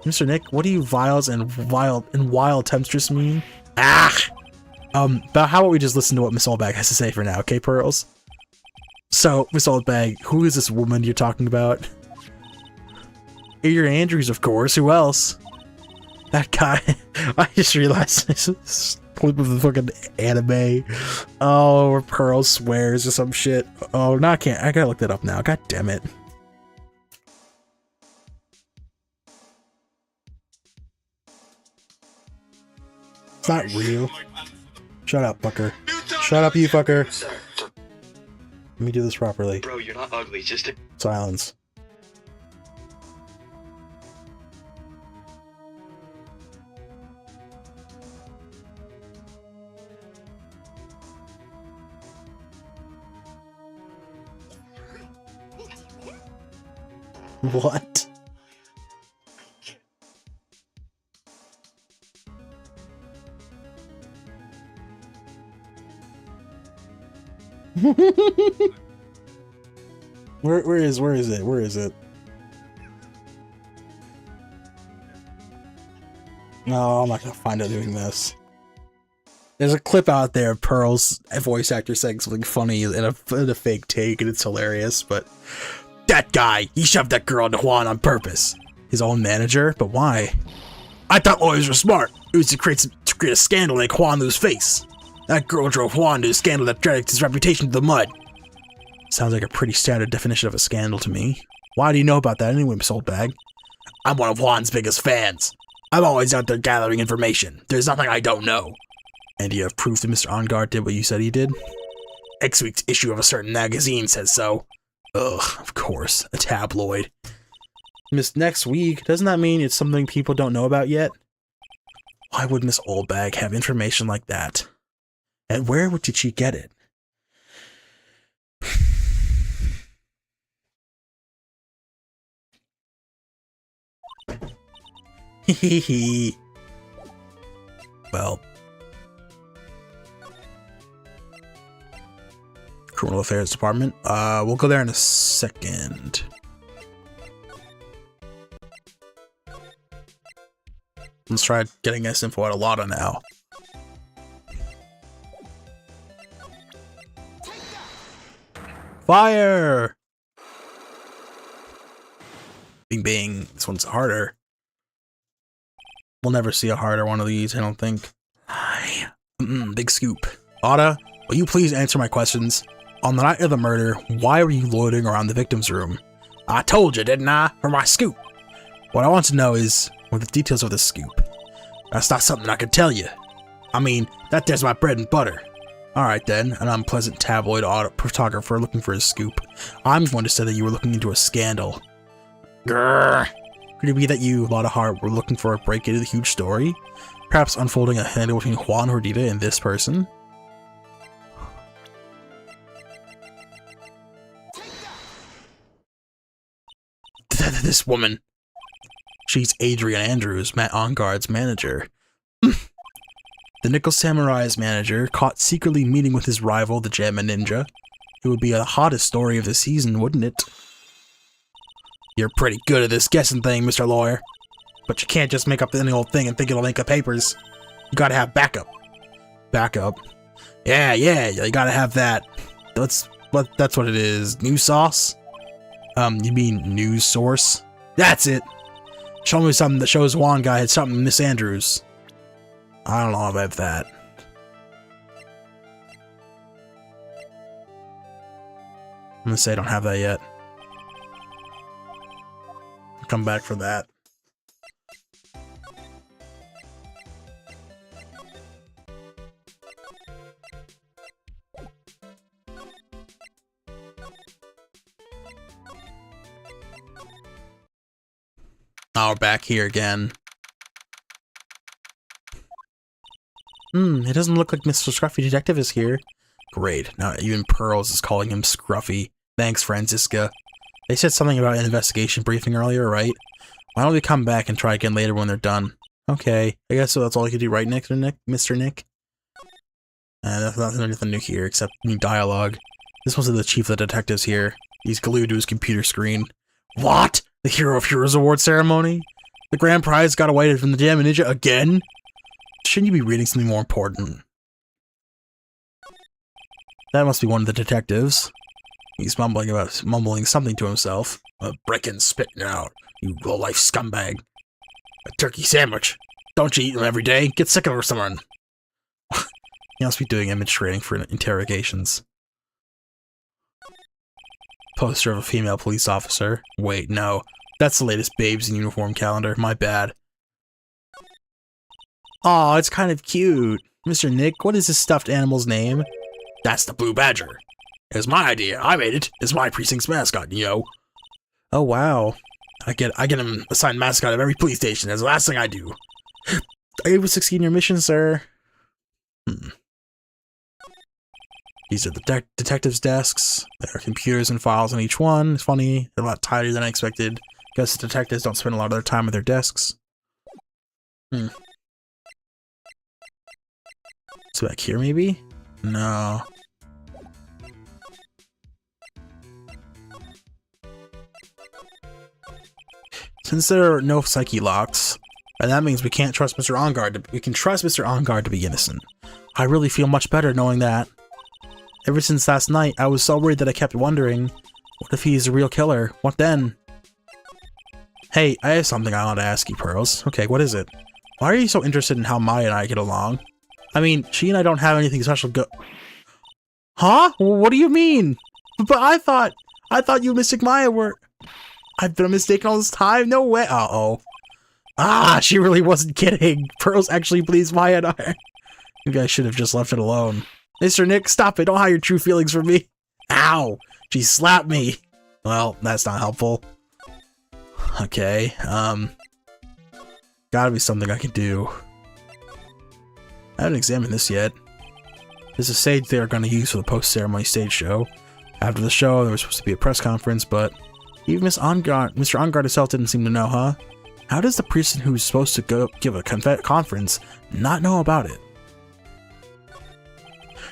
Mr. Nick, what do you viles and wild temptress mean? Ah! But how about we just listen to what Miss Oldbag has to say for now, okay, Pearls? So, Miss Oldbag, who is this woman you're talking about? Adrian Andrews, of course. Who else? That guy. I just realized this clip of the fucking anime. Oh, where Pearl swears or some shit. Oh, no, I can't. I gotta look that up now. God damn it. It's not real. Shut up, fucker. Shut up, you fucker. Let me do this properly. Bro, you're not ugly, just a... Silence. What? Where is it? No, I'm not gonna find out doing this. There's a clip out there of Pearl's voice actor saying something funny in a fake take, and it's hilarious, but that guy, he shoved that girl into Juan on purpose. His own manager? But why? I thought lawyers were smart. It was to create a scandal and make Juan lose face. That girl drove Juan to a scandal that dragged his reputation to the mud. Sounds like a pretty standard definition of a scandal to me. Why do you know about that anyway, Miss Oldbag? I'm one of Juan's biggest fans. I'm always out there gathering information. There's nothing I don't know. And do you have proof that Mr. Ongard did what you said he did? Next week's issue of a certain magazine says so. Ugh, of course, a tabloid. Miss next week, doesn't that mean it's something people don't know about yet? Why would Miss Oldbag have information like that? And where did she get it? Hehehe. Well. Criminal Affairs Department. We'll go there in a second. Let's try getting this info out of Lotta now. Fire! Bing bing. This one's harder. We'll never see a harder one of these, I don't think. Big scoop. Ada, will you please answer my questions? On the night of the murder, why were you loitering around the victim's room? I told you, didn't I? For my scoop. What I want to know is, what are the details of this scoop? That's not something I could tell you. I mean, that there's my bread and butter. Alright then, an unpleasant tabloid photographer looking for his scoop. I'm going to say that you were looking into a scandal. Grrr. Could it be that you, Lotta Hart, were looking for a break into the huge story? Perhaps unfolding a handle between Juan Hordita and this person? This woman. She's Adrian Andrews, Matt Onguard's manager. The Nickel Samurai's manager, caught secretly meeting with his rival, the Jamma Ninja. It would be the hottest story of the season, wouldn't it? You're pretty good at this guessing thing, Mr. Lawyer. But you can't just make up any old thing and think it'll make the papers. You gotta have backup. Backup? Yeah, you gotta have that. That's what it is. News sauce? You mean news source? That's it! Show me something that shows Juan guy had something with Miss Andrews. I don't know about that. I'm gonna say I don't have that yet. I'll come back for that. Now we're back here again. It doesn't look like Mr. Scruffy Detective is here. Great, now even Pearls is calling him Scruffy. Thanks, Franziska. They said something about an investigation briefing earlier, right? Why don't we come back and try again later when they're done? Okay, I guess so that's all you can do, right, Mr. Nick? That's nothing new here, except new dialogue. This wasn't the chief of the detectives here. He's glued to his computer screen. What? The Hero of Heroes Award ceremony? The grand prize got away from the Jamma Ninja again? Shouldn't you be reading something more important? That must be one of the detectives. He's mumbling something to himself. Break and spit now, you low-life scumbag. A turkey sandwich. Don't you eat them every day? Get sick of her someone. He must be doing image training for interrogations. Poster of a female police officer. Wait, no. That's the latest Babes in Uniform calendar. My bad. Aw, it's kind of cute. Mr. Nick, what is this stuffed animal's name? That's the Blue Badger. It was my idea. I made it. It's my precinct's mascot, you know. Oh, wow. I get him assigned mascot of every police station. That's the last thing I do. Are you able to succeed in your mission, sir? These are the detectives' desks. There are computers and files on each one. It's funny. They're a lot tighter than I expected. Guess the detectives don't spend a lot of their time at their desks. So back here, maybe? No. Since there are no psyche locks, and that means we can't trust Mr. Onguard. We can trust Mr. Onguard to be innocent. I really feel much better knowing that. Ever since last night, I was so worried that I kept wondering, what if he's a real killer? What then? Hey, I have something I want to ask you, Pearls. Okay, what is it? Why are you so interested in how Maya and I get along? I mean, she and I don't have anything special Huh? What do you mean? But I thought you and Mystic Maya were... I've been mistaken all this time? No way. Uh-oh. Ah, she really wasn't kidding. Pearls actually believes Maya and I. You guys should have just left it alone. Mr. Nick, stop it. Don't hide your true feelings from me. Ow. She slapped me. Well, that's not helpful. Okay, gotta be something I can do. I haven't examined this yet. There's a stage they are going to use for the post-ceremony stage show. After the show, there was supposed to be a press conference, but even Mr. Onguard himself didn't seem to know, huh? How does the person who's supposed to go give a conference not know about it?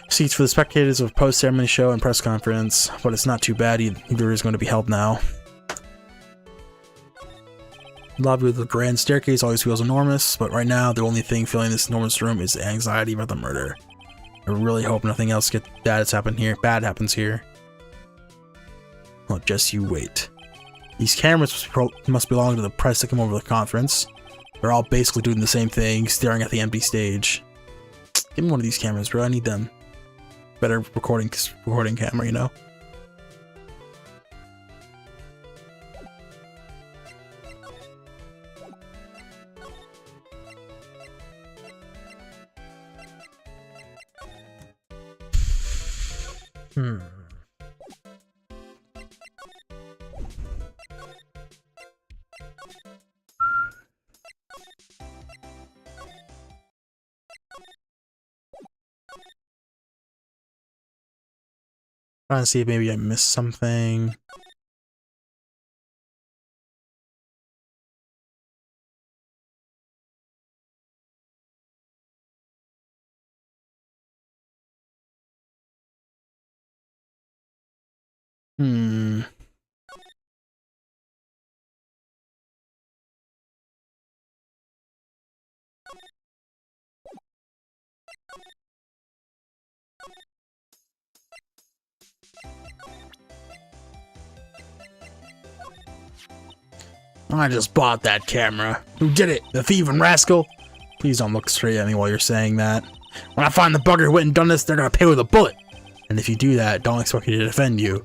Seats for the spectators of post-ceremony show and press conference, but it's not too bad. Either is going to be held now. The lobby with the grand staircase always feels enormous, but right now the only thing filling this enormous room is the anxiety about the murder. I really hope nothing else bad happens here. Well, just you wait. These cameras must belong to the press that come over the conference. They're all basically doing the same thing, staring at the empty stage. Give me one of these cameras, bro. I need them. Better recording camera, you know? Trying to see if maybe I missed something. I just bought that camera. Who did it? The thieving rascal? Please don't look straight at me while you're saying that. When I find the bugger who went and done this, they're gonna pay with a bullet. And if you do that, don't expect me to defend you.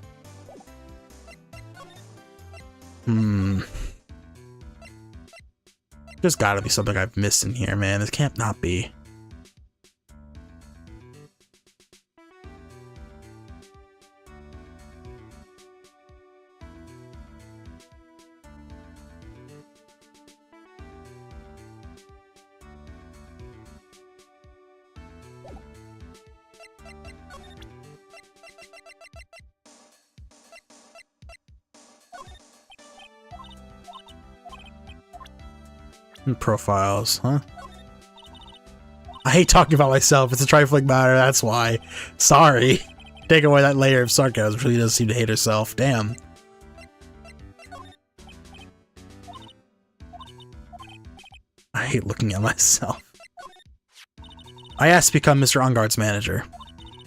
There's gotta be something I've missed in here, man. This can't not be. Profiles, huh? I hate talking about myself. It's a trifling matter, that's why. Sorry. Take away that layer of sarcasm. Really does seem to hate herself. Damn. I hate looking at myself. I asked to become Mr. Ungard's manager.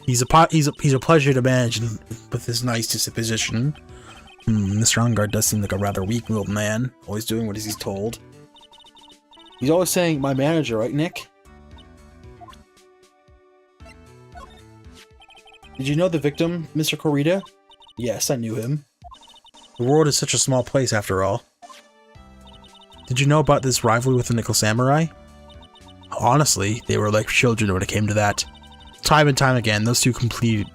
He's a pleasure to manage with his nice disposition. Mr. Ungard does seem like a rather weak-willed man, always doing what he's told. He's always saying, my manager, right, Nick? Did you know the victim, Mr. Corrida? Yes, I knew him. The world is such a small place, after all. Did you know about this rivalry with the Nickel Samurai? Honestly, they were like children when it came to that. Time and time again, those two competed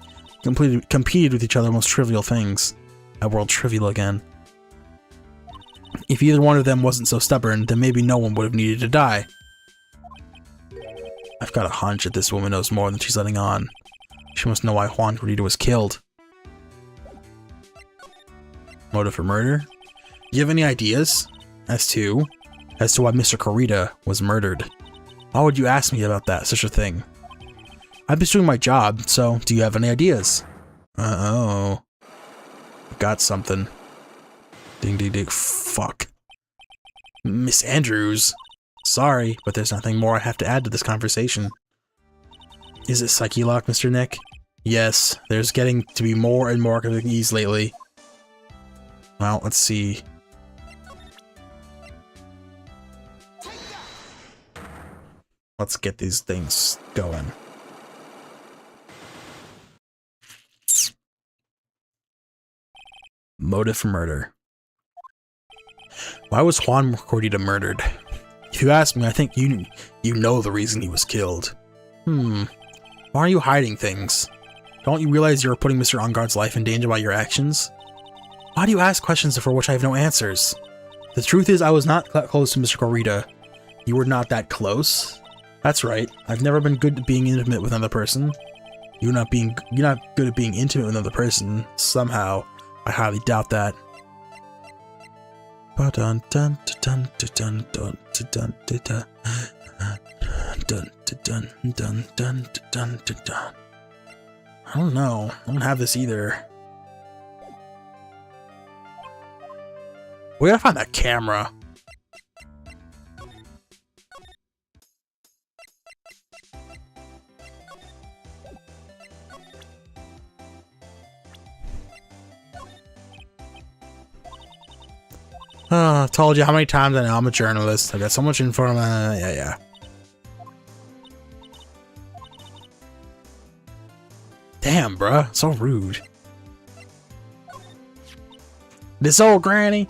with each other on most trivial things. That world trivial again. If either one of them wasn't so stubborn, then maybe no one would have needed to die. I've got a hunch that this woman knows more than she's letting on. She must know why Juan Corrida was killed. Motive for murder? Do you have any ideas? As to why Mr. Corrida was murdered? Why would you ask me about that, such a thing? I'm just doing my job, so do you have any ideas? Uh-oh. Got something. Ding ding ding. Fuck. Miss Andrews. Sorry, but there's nothing more I have to add to this conversation. Is it Psyche Lock, Mr. Nick? Yes, there's getting to be more and more of these lately. Well, let's see. Let's get these things going. Motive for murder. Why was Juan Corrida murdered? If you ask me, I think you know the reason he was killed. Why are you hiding things? Don't you realize you're putting Mr. Ungard's life in danger by your actions? Why do you ask questions for which I have no answers? The truth is I was not that close to Mr. Corrida. You were not that close? That's right. I've never been good at being intimate with another person. You're not good at being intimate with another person. Somehow. I highly doubt that. I don't know. I don't have this either. We gotta find that camera. I've told you how many times I know I'm a journalist. I got so much info. Yeah. Damn, bruh. So rude. This old granny.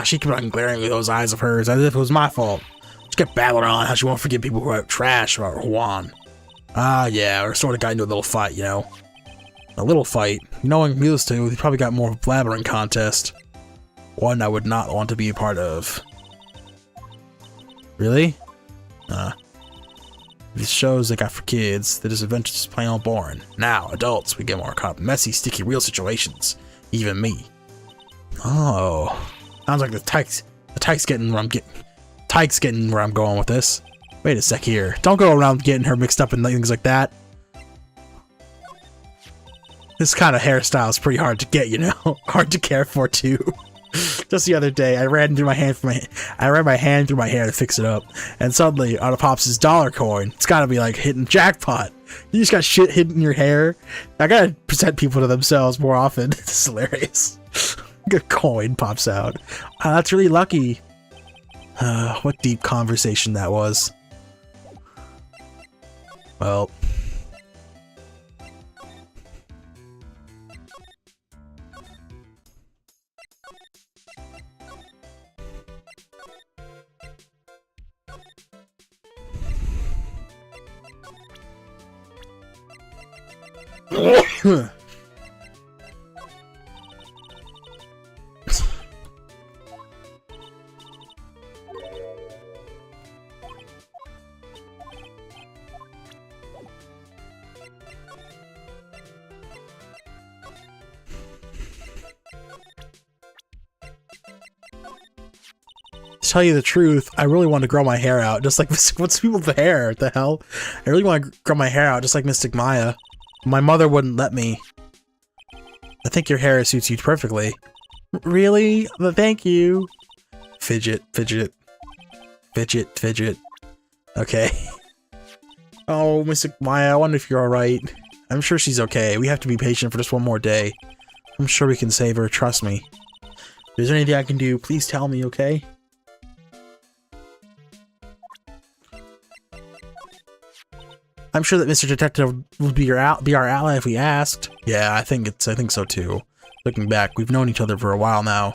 She kept on glaring with those eyes of hers as if it was my fault. She kept babbling on how she won't forgive people who are trash about Juan. Yeah, we sort of got into a little fight, you know. A little fight. Knowing those two, they probably got more of a blabbering contest. One I would not want to be a part of. Really? These shows they got for kids, the disadventures is plain old boring. Now, adults, we get more caught up in messy, sticky, real situations. Even me. Oh. Sounds like the tyke's getting where I'm going with this. Wait a sec here. Don't go around getting her mixed up in things like that. This kind of hairstyle is pretty hard to get, you know? Hard to care for, too. Just the other day, I ran my hand through my hair to fix it up, and suddenly, out of pops this dollar coin. It's gotta be like hitting jackpot. You just got shit hidden in your hair. I gotta present people to themselves more often. It's hilarious. A coin pops out. That's really lucky. What deep conversation that was. Well. To tell you the truth, I really want to grow my hair out, just like what's people with the hair? What the hell? I really want to grow my hair out, just like Mystic Maya. My mother wouldn't let me. I think your hair suits you perfectly. Really? Thank you. Fidget. Okay. Oh, Mystic Maya, I wonder if you're alright. I'm sure she's okay. We have to be patient for just one more day. I'm sure we can save her, trust me. If there's anything I can do, please tell me, okay? I'm sure that Mr. Detective would be our ally if we asked. Yeah, I think so too. Looking back, we've known each other for a while now.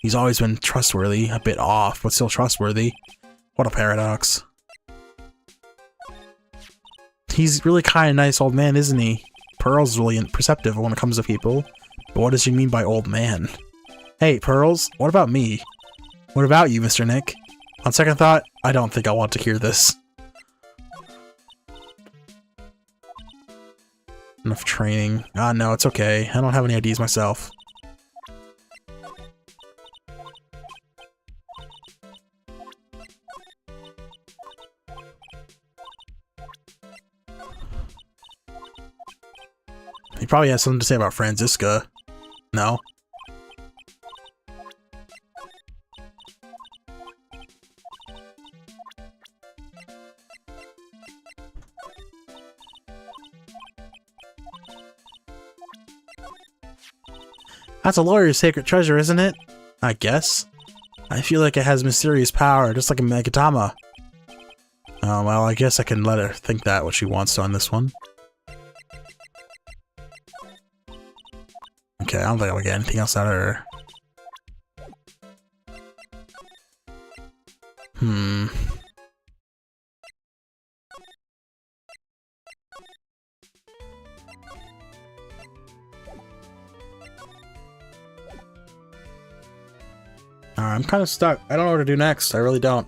He's always been trustworthy, a bit off, but still trustworthy. What a paradox. He's really kind of nice old man, isn't he? Pearl's really perceptive when it comes to people. But what does she mean by old man? Hey, Pearls, what about me? What about you, Mr. Nick? On second thought, I don't think I want to hear this. Enough training. No, it's okay. I don't have any ideas myself. He probably has something to say about Franziska. No? That's a lawyer's sacred treasure, isn't it? I guess. I feel like it has mysterious power, just like a Megatama. Oh, well, I guess I can let her think that what she wants to on this one. Okay, I don't think I'll get anything else out of her. I'm kind of stuck. I don't know what to do next. I really don't.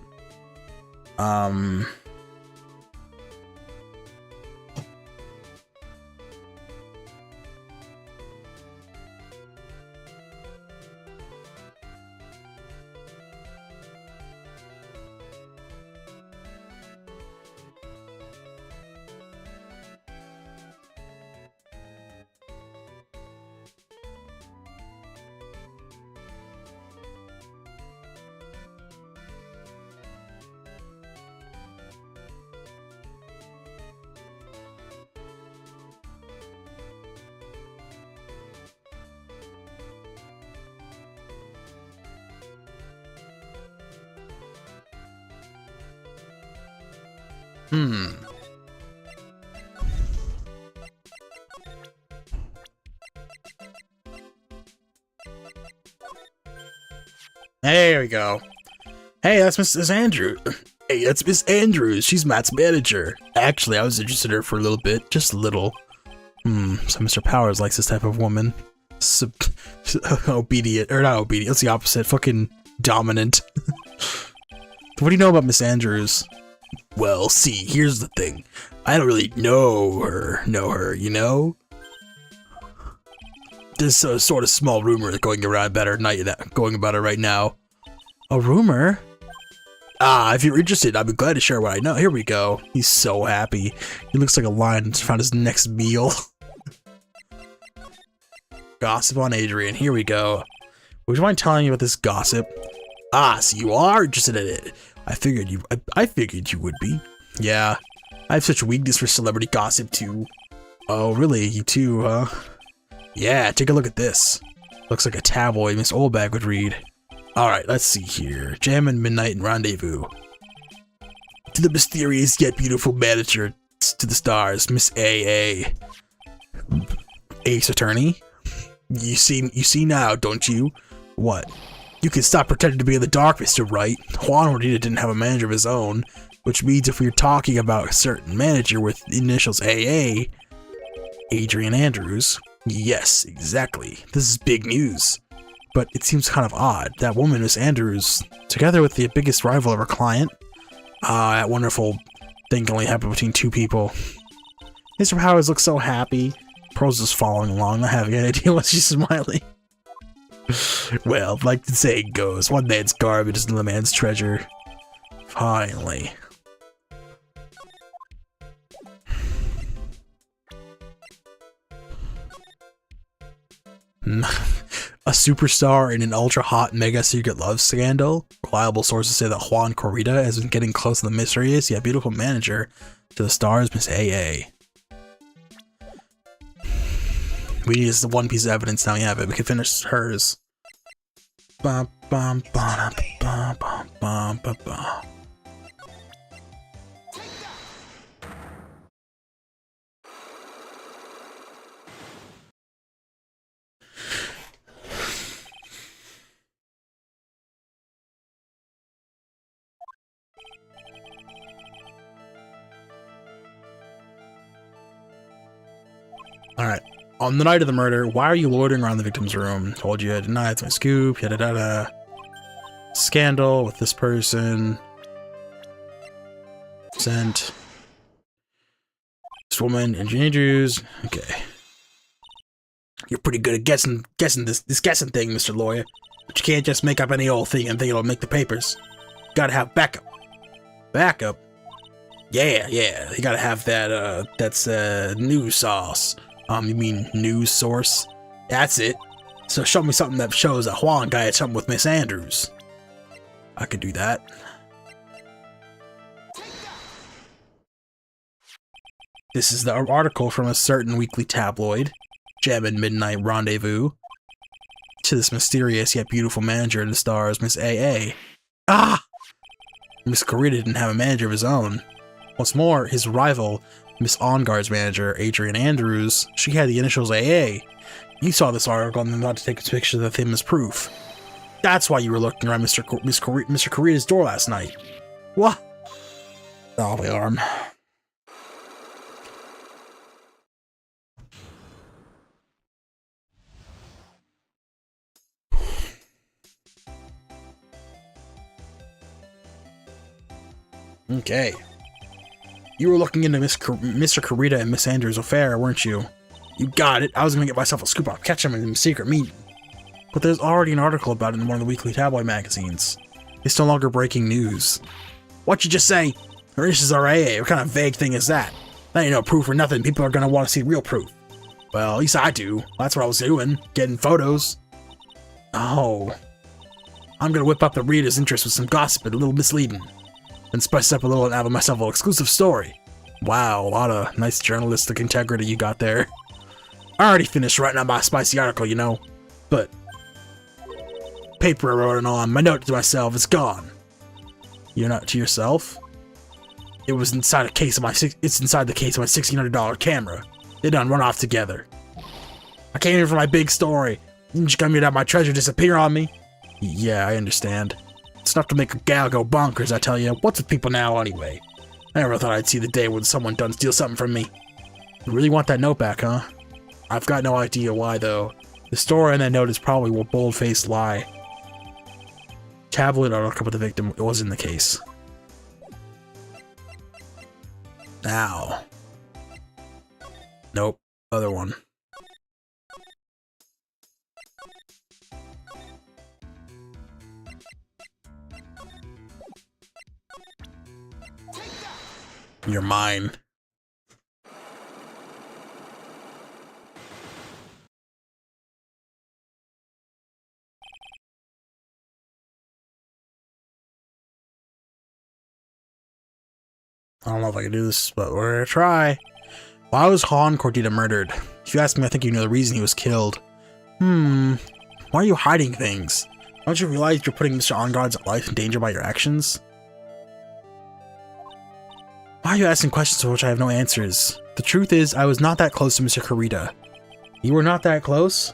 There we go. Hey, that's Mrs. Andrews. Hey, that's Miss Andrews. She's Matt's manager. Actually, I was interested in her for a little bit. Just a little. So Mr. Powers likes this type of woman. Obedient. Or not obedient. It's the opposite. Fucking dominant. What do you know about Miss Andrews? Well, see, here's the thing. I don't really know her, you know? There's a sort of small rumor going around about her right now. A rumor? Ah, if you're interested, I'd be glad to share what I know. Here we go. He's so happy. He looks like a lion that's found his next meal. Gossip on Adrian. Here we go. Would you mind telling me about this gossip? Ah, so you are interested in it. I figured you would be. Yeah. I have such a weakness for celebrity gossip too. Oh, really? You too, huh? Yeah, take a look at this. Looks like a tabloid Miss Oldbag would read. Alright, let's see here. Jam and Midnight and Rendezvous. To the mysterious yet beautiful manager to the stars, Miss A.A. Ace Attorney? You see now, don't you? What? You can stop pretending to be in the dark, Mr. Wright. Juan Rodita didn't have a manager of his own, which means if we're talking about a certain manager with the initials AA, Adrian Andrews. Yes, exactly. This is big news. But it seems kind of odd. That woman, Miss Andrews, together with the biggest rival of her client. That wonderful thing can only happen between two people. Mr. Powers looks so happy. Pearl's just following along, not having any idea why she's smiling. Well, like the saying goes, one man's garbage is another man's treasure. Finally. A superstar in an ultra-hot mega secret love scandal? Reliable sources say that Juan Corrida has been getting close to the mysterious yet beautiful manager to the stars, Miss A.A. We need just one piece of evidence, now we have it. We can finish hers. Bum, bum, bum, bum, bum, bum, bum, bum. Alright. On the night of the murder, why are you loitering around the victim's room? Told you I denied, it's my scoop, yada yada. Scandal with this person. Sent. This woman, Andrews. Okay. You're pretty good at guessing this guessing thing, Mr. Lawyer. But you can't just make up any old thing and think it'll make the papers. Gotta have backup. Backup? Yeah. You gotta have that, that's, news sauce. You mean news source? That's it. So show me something that shows that Juan guy had something with Miss Andrews. I could do that. This is the article from a certain weekly tabloid, Gem and Midnight Rendezvous. To this mysterious yet beautiful manager in the stars, Miss A.A. Ah! Miss Corrida didn't have a manager of his own. What's more, his rival, Miss OnGuard's manager, Adrian Andrews, she had the initials AA. You saw this article and then thought to take a picture of him as proof. That's why you were looking around Mr. Corrida's door last night. What? Oh, the alarm. Okay. You were looking into Mr. Corrida and Miss Andrews' affair, weren't you? You got it. I was gonna get myself a scoop. I'll catch him in a secret meeting. But there's already an article about it in one of the weekly tabloid magazines. It's no longer breaking news. What'd you just say? Her initials are AA. What kind of vague thing is that? That ain't no proof or nothing. People are gonna want to see real proof. Well, at least I do. That's what I was doing. Getting photos. Oh. I'm gonna whip up the reader's interest with some gossip and a little misleading. And spice it up a little and have myself an exclusive story. Wow, a lot of nice journalistic integrity you got there. I already finished writing out my spicy article, you know. But paper I wrote it on, my note to myself is gone. You're not to yourself? It was inside a case of my it's inside the case of my $1,600 camera. They done run off together. I came here for my big story. Didn't you come here to have my treasure disappear on me? Yeah, I understand. It's enough to make a gal go bonkers, I tell you. What's with people now, anyway? I never thought I'd see the day when someone done steal something from me. You really want that note back, huh? I've got no idea why, though. The story in that note is probably a bold-faced lie. Tablet article with the victim, it wasn't the case. Now. Nope. Other one. You're mine. I don't know if I can do this, but we're gonna try. Why was Han Cordita murdered? If you ask me, I think you know the reason he was killed. Why are you hiding things? Don't you realize you're putting Mr. Enguarde's life in danger by your actions? Why are you asking questions for which I have no answers? The truth is, I was not that close to Mr. Kurita. You were not that close?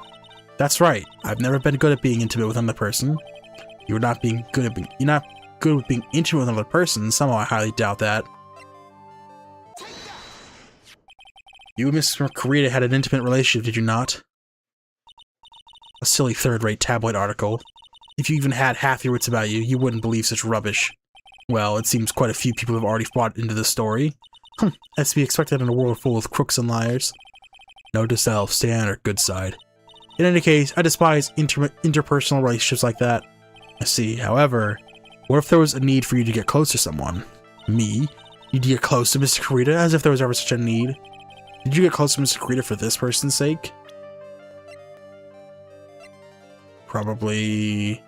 That's right. I've never been good at being intimate with another person. You're not good with being intimate with another person. Somehow I highly doubt that. You and Mr. Kurita had an intimate relationship, did you not? A silly third-rate tabloid article. If you even had half your wits about you, you wouldn't believe such rubbish. Well, it seems quite a few people have already bought into the story. As to be expected in a world full of crooks and liars. Note to self, stay on our good side. In any case, I despise interpersonal relationships like that. I see, however, what if there was a need for you to get close to someone? Me? You'd get close to Mr. Kurita, as if there was ever such a need? Did you get close to Mr. Kurita for this person's sake? Probably...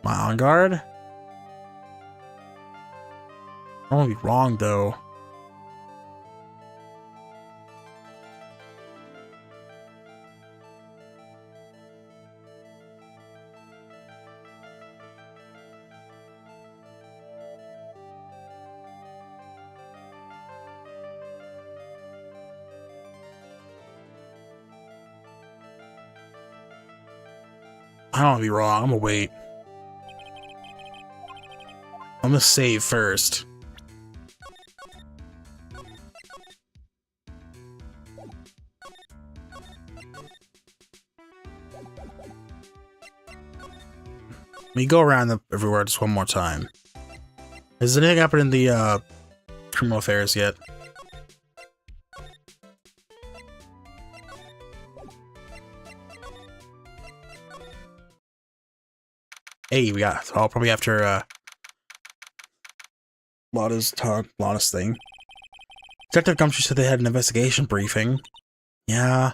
my on guard? I don't want to be wrong, though. I don't want to be wrong. I'm gonna wait. I'm gonna save first. Let me go around everywhere just one more time. Has anything happened in the criminal affairs yet? Hey, we got probably after Lana's thing. Detective Gumshoe said they had an investigation briefing. Yeah.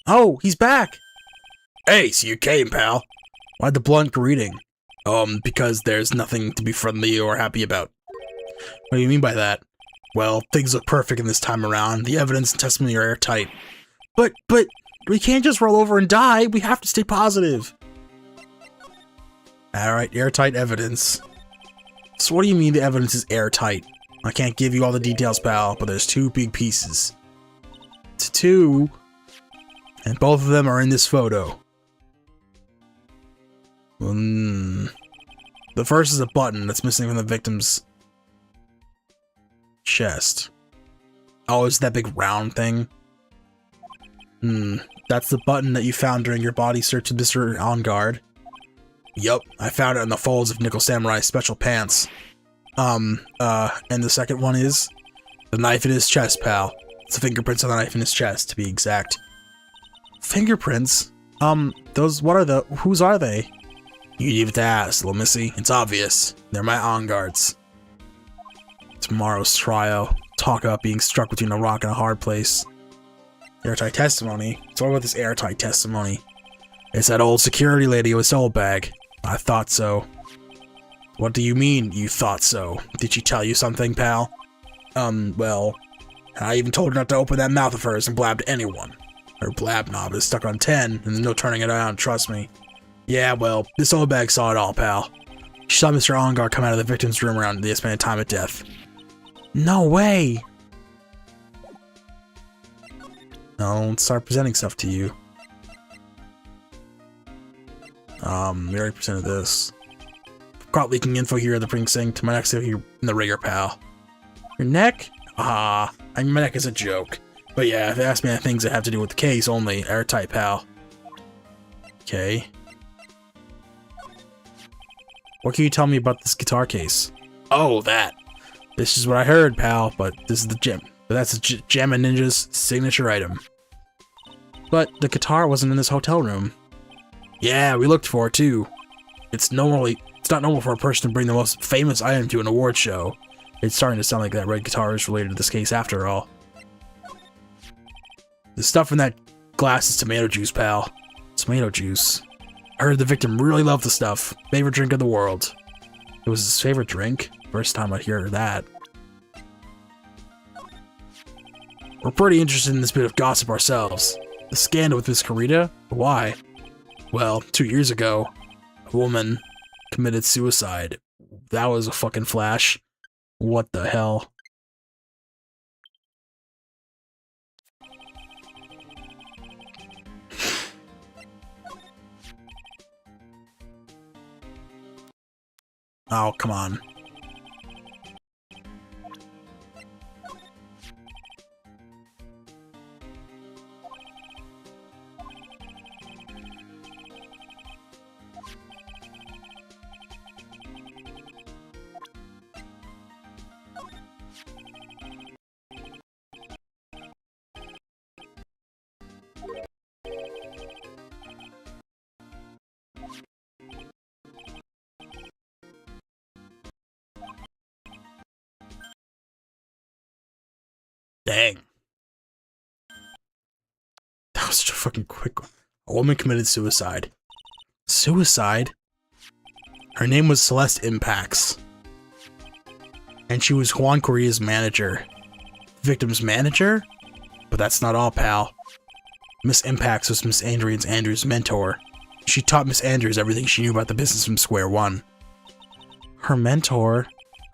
Oh, he's back! Hey, so you came, pal. Why'd the blunt greeting? Because there's nothing to be friendly or happy about. What do you mean by that? Well, things look perfect in this time around. The evidence and testimony are airtight. But, we can't just roll over and die. We have to stay positive. Alright, airtight evidence. So what do you mean the evidence is airtight? I can't give you all the details, pal, but there's two big pieces. It's two. And both of them are in this photo. The first is a button that's missing from the victim's chest. Oh, is that big round thing? That's the button that you found during your body search of Mr. Enguarde. Yup, I found it in the folds of Nickel Samurai's special pants. And the second one is the knife in his chest, pal. It's the fingerprints on the knife in his chest, to be exact. Fingerprints? Whose are they? You need to ask, little missy. It's obvious. They're my Enguarde's. Tomorrow's trial. Talk about being struck between a rock and a hard place. Airtight testimony? So what about this airtight testimony? It's that old security lady with soul bag. I thought so. What do you mean, you thought so? Did she tell you something, pal? Well, I even told her not to open that mouth of hers and blab to anyone. Her blab knob is stuck on 10, and there's no turning it around, trust me. Yeah, well, this old bag saw it all, pal. She saw Mr. Ongar come out of the victim's room around the estimated time of death. No way! I'll start presenting stuff to you. We already presented this. Caught leaking info here at the precinct. My neck's here in the rigger, pal. Your neck? My neck is a joke. But yeah, if they ask me things that have to do with the case only, airtight, pal. Okay. What can you tell me about this guitar case? Oh, that. This is what I heard, pal, but this is the gem. But that's Jammin' Ninja's signature item. But the guitar wasn't in this hotel room. Yeah, we looked for it too. It's not normal for a person to bring the most famous item to an award show. It's starting to sound like that red guitar is related to this case after all. The stuff in that glass is tomato juice, pal. Tomato juice. I heard the victim really loved the stuff. Favorite drink in the world. It was his favorite drink? First time I hear that. We're pretty interested in this bit of gossip ourselves. The scandal with Miss Karita? Why? Well, 2 years ago, a woman committed suicide. That was a fucking flash. What the hell? Oh, come on. Dang. That was such a fucking quick one. A woman committed suicide. Suicide? Her name was Celeste Impacts. And she was Juan Correa's manager. Victim's manager? But that's not all, pal. Miss Impacts was Miss Andrews' mentor. She taught Miss Andrews everything she knew about the business from square one. Her mentor?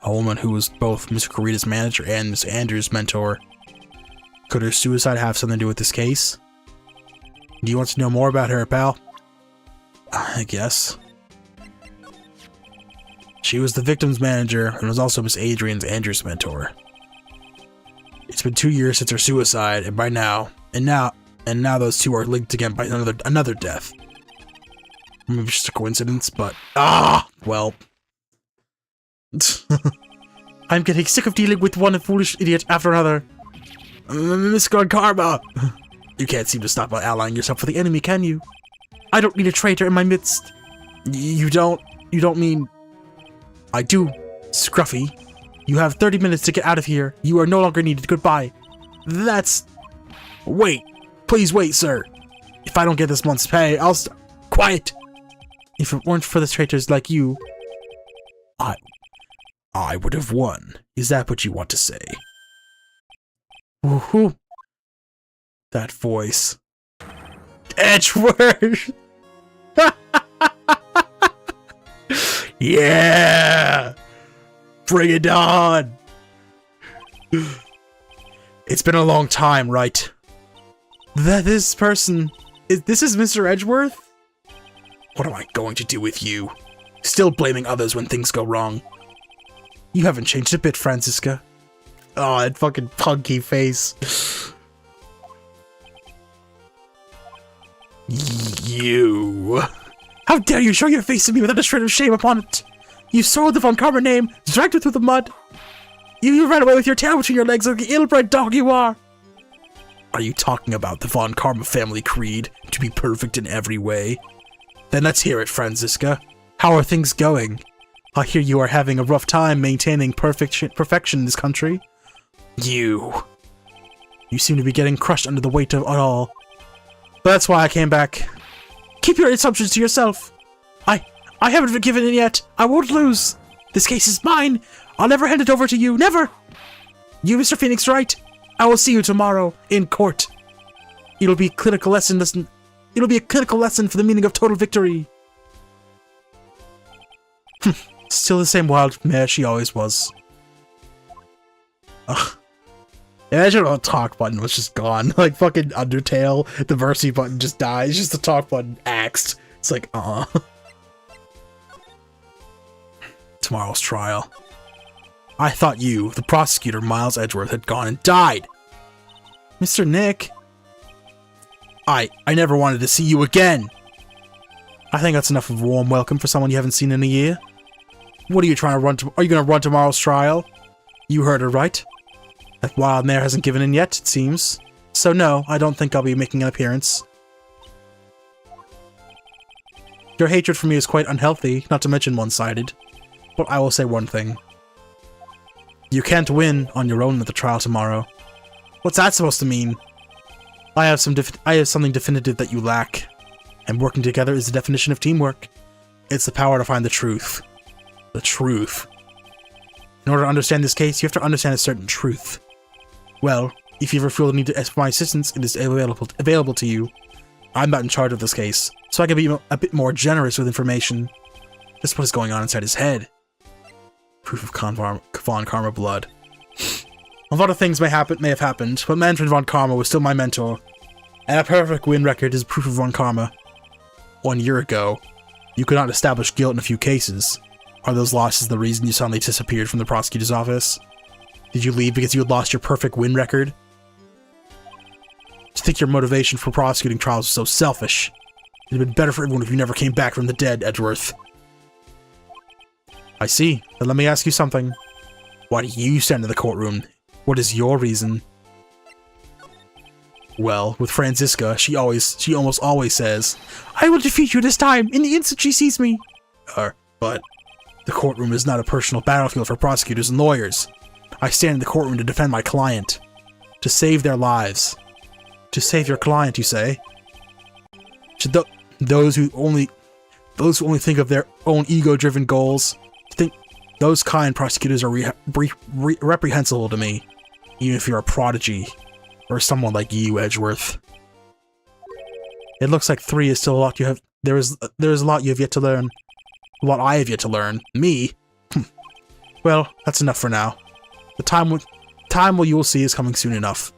A woman who was both Miss Correa's manager and Miss Andrews' mentor. Could her suicide have something to do with this case? Do you want to know more about her, pal? I guess. She was the victim's manager and was also Miss Andrews' mentor. It's been 2 years since her suicide, and now those two are linked again by another death. Maybe it's just a coincidence, but well. I'm getting sick of dealing with one foolish idiot after another. Miss Karma! You can't seem to stop allying yourself with the enemy, can you? I don't need a traitor in my midst. You don't mean... I do, Scruffy. You have 30 minutes to get out of here. You are no longer needed. Goodbye. That's... Wait. Please wait, sir. If I don't get this month's pay, I'll Quiet! If it weren't for the traitors like you... I would have won. Is that what you want to say? Woohoo! That voice. Edgeworth! Yeah! Bring it on! It's been a long time, right? This person... This is Mr. Edgeworth? What am I going to do with you? Still blaming others when things go wrong. You haven't changed a bit, Franziska. Oh, that fucking punky face. You. How dare you show your face to me without a shred of shame upon it? You soiled the Von Karma name, dragged it through the mud. You ran away with your tail between your legs like the ill-bred dog you are. Are you talking about the Von Karma family creed, to be perfect in every way? Then let's hear it, Franziska. How are things going? I hear you are having a rough time maintaining perfection in this country. You seem to be getting crushed under the weight of it all. But that's why I came back. Keep your assumptions to yourself. I haven't been given in yet. I won't lose. This case is mine. I'll never hand it over to you. Never. You, Mr. Phoenix, right? I will see you tomorrow in court. It'll be a clinical lesson. It'll be a clinical lesson for the meaning of total victory. Still the same wild mare she always was. Ugh. Imagine if the talk button was just gone. Like fucking Undertale, the mercy button just dies. Just the talk button axed. It's like, Tomorrow's trial. I thought you, the prosecutor, Miles Edgeworth, had gone and died. Mr. Nick. I never wanted to see you again. I think that's enough of a warm welcome for someone you haven't seen in a year. What are you trying to run to? Are you going to run tomorrow's trial? You heard her right. That wild mare hasn't given in yet, it seems. So no, I don't think I'll be making an appearance. Your hatred for me is quite unhealthy, not to mention one-sided. But I will say one thing. You can't win on your own at the trial tomorrow. What's that supposed to mean? I have something definitive that you lack. And working together is the definition of teamwork. It's the power to find the truth. The truth. In order to understand this case, you have to understand a certain truth. Well, if you ever feel the need to ask for my assistance, it is available to you. I'm not in charge of this case, so I can be a bit more generous with information. This is what is going on inside his head. Proof of Von Karma blood. A lot of things may have happened, but Manfred Von Karma was still my mentor. And a perfect win record is proof of Von Karma. 1 year ago, you could not establish guilt in a few cases. Are those losses the reason you suddenly disappeared from the prosecutor's office? Did you leave because you had lost your perfect win record? To think your motivation for prosecuting trials was so selfish. It would have been better for everyone if you never came back from the dead, Edgeworth. I see. Then let me ask you something. Why do you stand in the courtroom? What is your reason? Well, with Franziska, she almost always says, I will defeat you this time, in the instant she sees me. But the courtroom is not a personal battlefield for prosecutors and lawyers. I stand in the courtroom to defend my client. To save their lives. To save your client, you say? To those who only think of their own ego-driven goals. Think those kind prosecutors are reprehensible to me, even if you're a prodigy, or someone like you, Edgeworth. It looks like 3 is still a lot you have. There is a lot you have yet to learn. A lot I have yet to learn. Me? Well, that's enough for now. The time you will see is coming soon enough.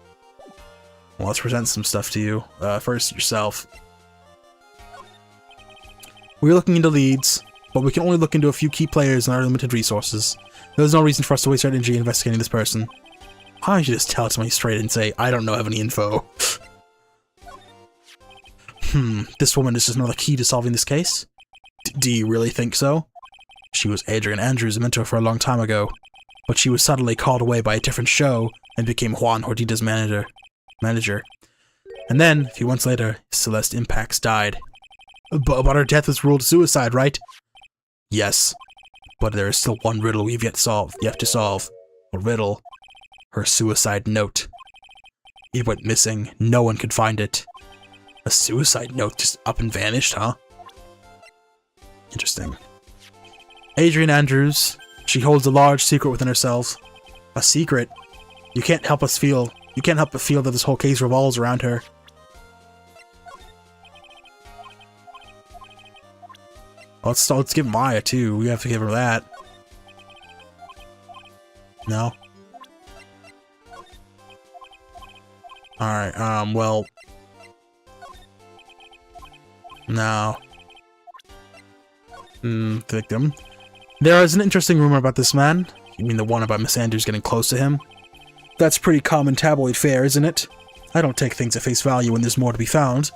Well, let's present some stuff to you. First, yourself. We're looking into leads, but we can only look into a few key players and our limited resources. There's no reason for us to waste our energy investigating this person. Why don't you just tell it to me straight and say, I don't know have any info. This woman is just another key to solving this case? Do you really think so? She was Adrian Andrews' mentor for a long time ago, but she was suddenly called away by a different show and became Juan Hordita's manager. And then, a few months later, Celeste Impax died. But her death was ruled suicide, right? Yes. But there is still one riddle we've yet to solve. A riddle. Her suicide note. It went missing. No one could find it. A suicide note just up and vanished, huh? Interesting. Adrian Andrews. She holds a large secret within herself. A secret? You can't help but feel that this whole case revolves around her. Let's give Maya too. We have to give her that. No? Alright, well... No. Victim. There is an interesting rumor about this man. You mean the one about Miss Andrews getting close to him? That's pretty common tabloid fare, isn't it? I don't take things at face value when there's more to be found.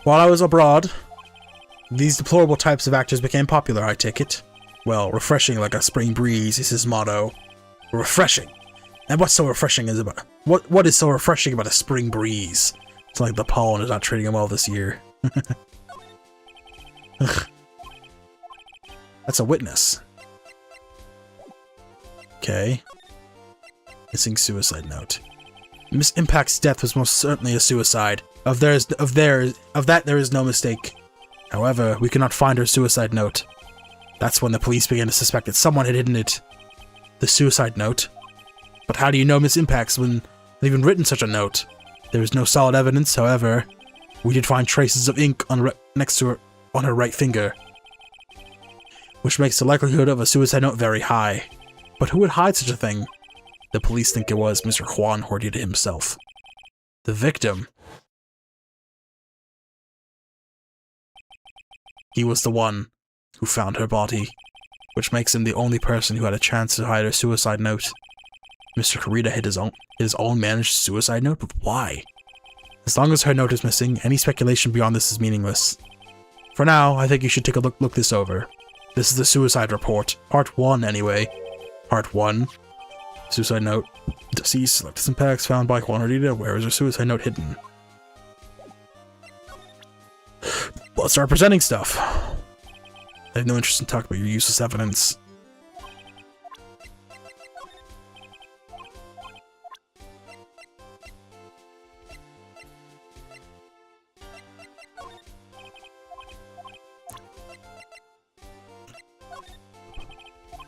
While I was abroad, these deplorable types of actors became popular, I take it. Well, refreshing like a spring breeze is his motto. Refreshing. And what's so refreshing is about what is so refreshing about a spring breeze? It's like the pollen is not treating him well this year. That's a witness. Okay. Missing suicide note. Miss Impact's death was most certainly a suicide. Of that there is no mistake. However, we could not find her suicide note. That's when the police began to suspect that someone had hidden it. The suicide note? But how do you know Miss Impact's when they've even written such a note? There is no solid evidence, however. We did find traces of ink next to her on her right finger. which makes the likelihood of a suicide note very high. But who would hide such a thing? The police think it was Mr. Juan Hordita himself. The victim. He was the one who found her body, which makes him the only person who had a chance to hide her suicide note. Mr. Kurita hid his own managed suicide note, but why? As long as her note is missing, any speculation beyond this is meaningless. For now, I think you should take a look this over. This is the suicide report. Part 1, anyway. Part 1. Suicide note. Deceased. Selected impacts found by Juan Hordita. Where is her suicide note hidden? Let's start presenting stuff. I have no interest in talking about your useless evidence.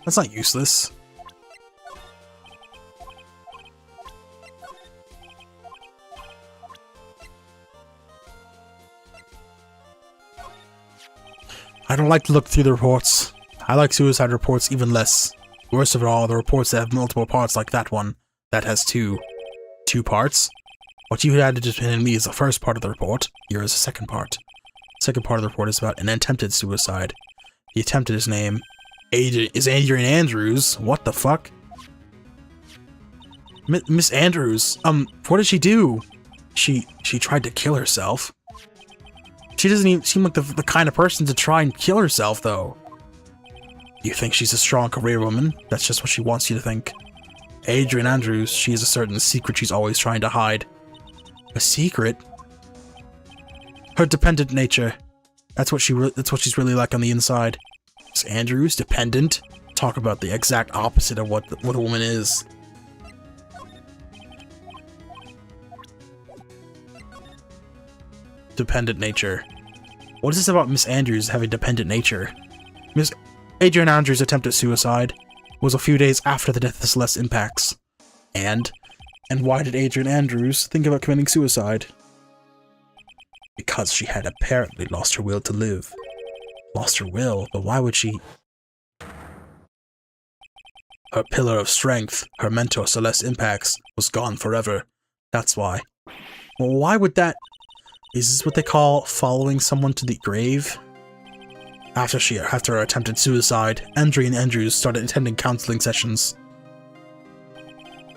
That's not useless. I don't like to look through the reports. I like suicide reports even less. Worst of all, the reports that have multiple parts like that one. That has two parts. What you had to defend me is the first part of the report. Here is the second part. The second part of the report is about an attempted suicide. The attempted is named Adrian Andrews. What the fuck? Miss Andrews. What did she do? She tried to kill herself. She doesn't even seem like the kind of person to try and kill herself, though. You think she's a strong career woman? That's just what she wants you to think. Adrian Andrews, she has a certain secret she's always trying to hide. A secret? Her dependent nature. That's what she's really like on the inside. Miss Andrews, dependent? Talk about the exact opposite of what a woman is. Dependent nature. What is this about Miss Andrews having dependent nature? Miss Adrian Andrews' attempt at suicide was a few days after the death of Celeste Impacts. And why did Adrian Andrews think about committing suicide? Because she had apparently lost her will to live. Lost her will? But why would she? Her pillar of strength, her mentor Celeste Impacts, was gone forever. That's why. Well, why would that? Is this what they call following someone to the grave? After her attempted suicide, Adrian Andrews started attending counseling sessions.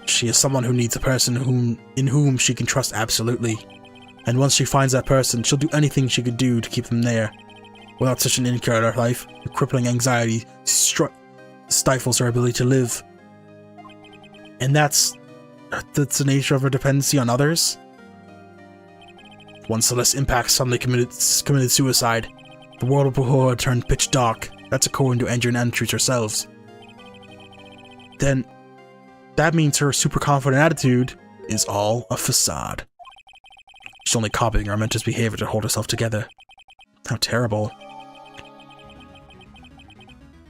She is someone who needs a person in whom she can trust absolutely. And once she finds that person, she'll do anything she could do to keep them there. Without such an anchor in her life, her crippling anxiety stifles her ability to live. And that's the nature of her dependency on others? Once Celeste Impact suddenly committed suicide, the world before her turned pitch dark. That's according to Adrian Andrews herself. Then, that means her super confident attitude is all a facade. She's only copying her mentor's behavior to hold herself together. How terrible.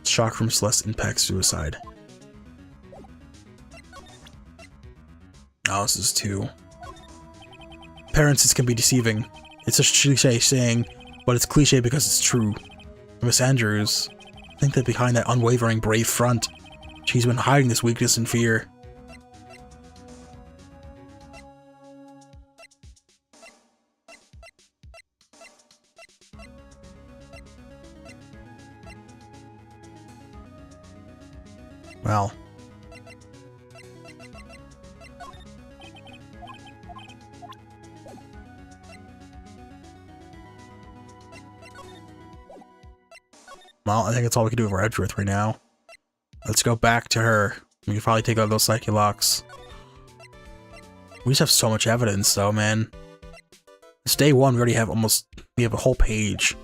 Shock from Celeste Impact's suicide. Oh, this is 2. Appearances can be deceiving. It's a cliche saying, but it's cliche because it's true. Miss Andrews, I think that behind that unwavering brave front, she's been hiding this weakness and fear. Well. Well, I think that's all we can do for Edgeworth right now. Let's go back to her. We can probably take out those psyche locks. We just have so much evidence though, man. It's day 1, we already have we have a whole page.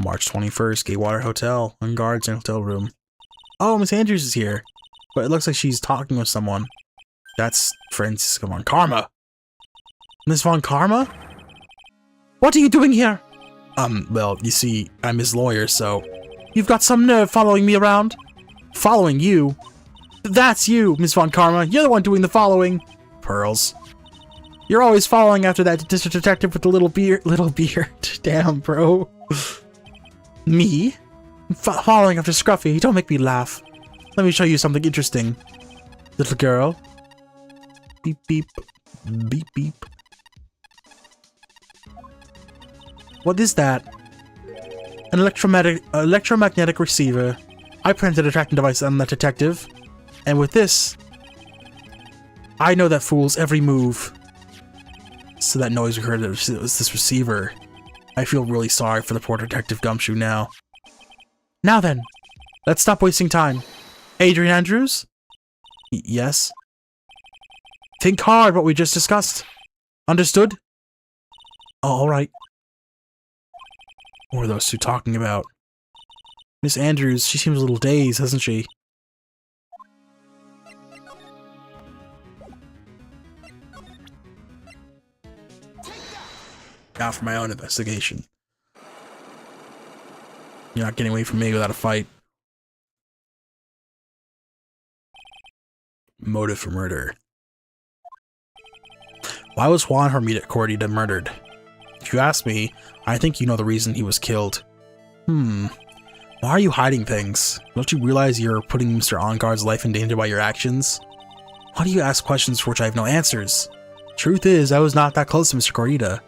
March 21st, Gatewater Hotel. On guards in hotel room. Oh, Miss Andrews is here. But it looks like she's talking with someone. That's Francisca Von Karma. Miss Von Karma? What are you doing here? Well, you see, I'm his lawyer, so... You've got some nerve following me around? Following you? That's you, Miss Von Karma. You're the one doing the following. Pearls. You're always following after that detective with the little beard. Damn, bro. Me? Following after Scruffy. Don't make me laugh. Let me show you something interesting. Little girl. Beep, beep. Beep, beep. What is that? An electromagnetic receiver. I planted a tracking device on that detective. And with this, I know that fool's every move. So that noise we heard, it was this receiver. I feel really sorry for the poor Detective Gumshoe now. Now then, let's stop wasting time. Adrian Andrews? Yes? Think hard what we just discussed. Understood? Oh, alright. What are those two talking about? Miss Andrews, she seems a little dazed, doesn't she? Out for my own investigation. You're not getting away from me without a fight. Motive for murder. Why was Juan Henecology murdered? If you ask me, I think you know the reason he was killed. Why are you hiding things? Don't you realize you're putting Mr. Onguard's life in danger by your actions? Why do you ask questions for which I have no answers? Truth is, I was not that close to Mr. Corita.